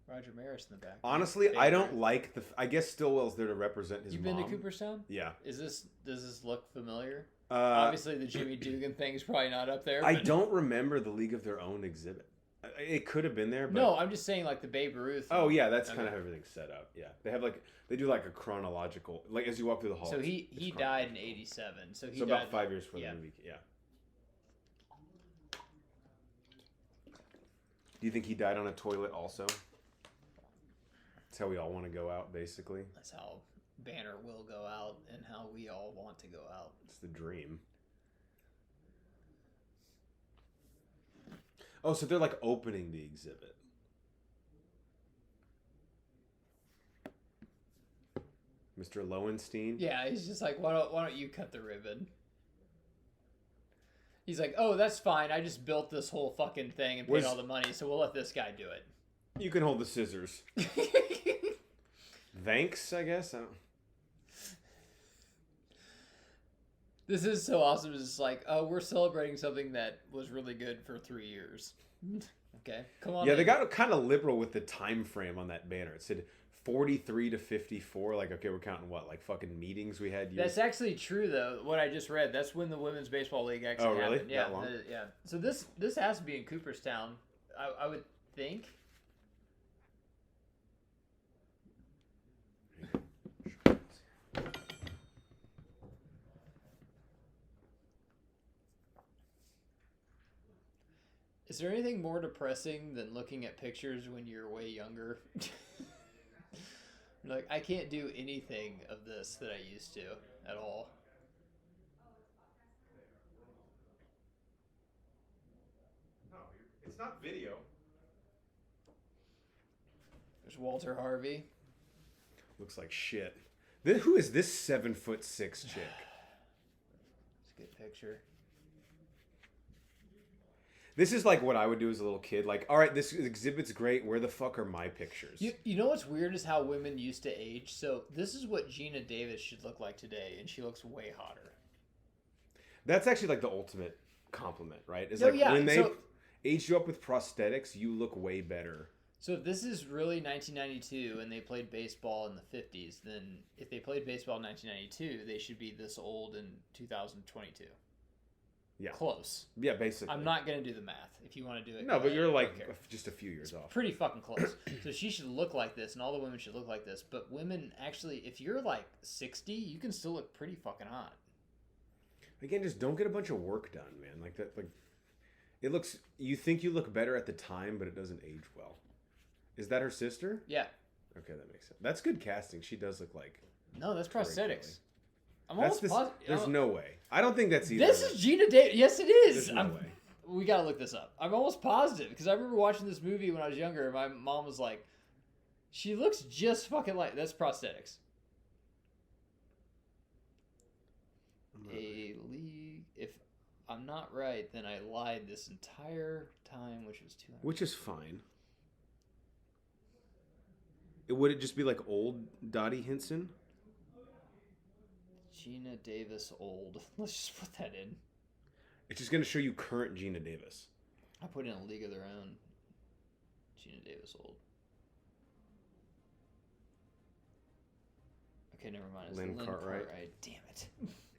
Roger Maris in the back. Honestly, I don't like I guess Stillwell's there to represent his mom. You've been to Cooperstown? Yeah. Does this look familiar? Obviously, the Jimmy Dugan thing is probably not up there. I don't remember the League of Their Own exhibit. It could have been there, but... No, I'm just saying like the Babe Ruth. Oh, yeah, that's kind of how everything's set up. Yeah. They do like a chronological... Like, as you walk through the hall. So he died in 87. So died about 5 years before the movie. Yeah. Do you think he died on a toilet also? That's how we all want to go out, basically. That's how Banner will go out and how we all want to go out. It's the dream. Oh, so they're like opening the exhibit. Mr. Lowenstein? Yeah, he's just like, why don't you cut the ribbon? He's like, oh, that's fine. I just built this whole fucking thing and paid all the money, so we'll let this guy do it. You can hold the scissors. Thanks, I guess. I don't... This is so awesome. It's just like, oh, we're celebrating something that was really good for 3 years. Okay, come on. Yeah, they got kind of liberal with the time frame on that banner. It said 43 to 54. Like, okay, we're counting what? Like fucking meetings we had. That's actually true, though. What I just read. That's when the Women's Baseball League actually happened. Oh, really? Yeah, that long? Yeah. So this has to be in Cooperstown, I would think. Is there anything more depressing than looking at pictures when you're way younger? Like, I can't do anything of this that I used to at all. No, it's not video. There's Walter Harvey. Looks like shit. Who is this 7'6" chick? It's a good picture. This is like what I would do as a little kid. Like, all right, this exhibit's great. Where the fuck are my pictures? You know what's weird is how women used to age. So this is what Gina Davis should look like today, and she looks way hotter. That's actually like the ultimate compliment, right? It's when they aged you up with prosthetics, you look way better. So if this is really 1992 and they played baseball in the 50s, then if they played baseball in 1992, they should be this old in 2022. Yeah. Close. Yeah, basically. I'm not going to do the math. If you want to do it. No, but you're like just a few years off. Pretty fucking close. So she should look like this, and all the women should look like this. But women, actually, if you're like 60, you can still look pretty fucking hot. Again, just don't get a bunch of work done, man. Like that, like it looks. You think you look better at the time, but it doesn't age well. Is that her sister? Yeah. Okay, that makes sense. That's good casting. She does look like. No, that's prosthetics. I'm almost positive. There's no way. I don't think that's either. This is Gina Davis. Yes, it is. There's no way. We gotta look this up. I'm almost positive because I remember watching this movie when I was younger. And my mom was like, "She looks just fucking like." That's prosthetics. If I'm not right, then I lied this entire time, which was 200. Which is fine. Would it just be like old Dottie Hinson? Gina Davis old. Let's just put that in. It's just going to show you current Gina Davis. I put in A League of Their Own. Gina Davis old. Okay, never mind. It's Lynn Cartwright. Damn it.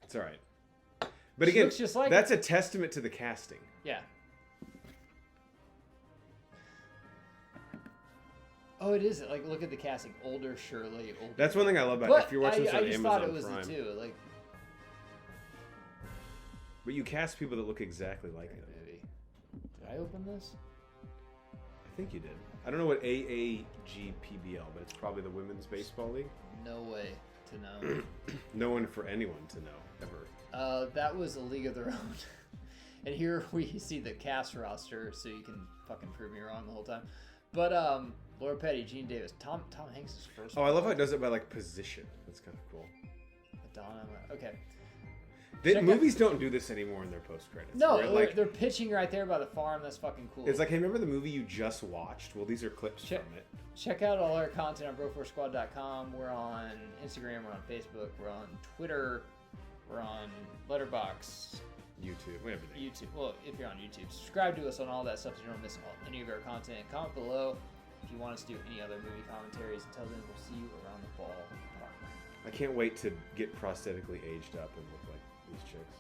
It's all right. But again, looks just like that's a testament to the casting. Yeah. Oh, it is. Like, look at the casting. Older Shirley. Older. That's one thing I love about but if you're watching this on Amazon thought it was Prime. the two. Like, but you cast people that look exactly like them. Maybe. Did I open this? I think you did. I don't know what AAGPBL, but it's probably the Women's Baseball League. No way to know. No one for anyone to know, ever. That was A League of Their Own. And here we see the cast roster, so you can fucking prove me wrong the whole time. But, Laura Petty, Gene Davis, Tom Hanks is first. Oh, I love how it does it by, like, position. That's kind of cool. Madonna. Okay. Movies don't do this anymore in their post-credits. No, they're pitching right there by the farm. That's fucking cool. It's like, hey, remember the movie you just watched? Well, these are clips from it. Check out all our content on broforsquad.com. We're on Instagram. We're on Facebook. We're on Twitter. We're on Letterboxd. YouTube. Everything. YouTube. Well, if you're on YouTube, subscribe to us on all that stuff so you don't miss any of our content. Comment below if you want us to do any other movie commentaries. Until then, we'll see you around the ball park. I can't wait to get prosthetically aged up and look like these chicks.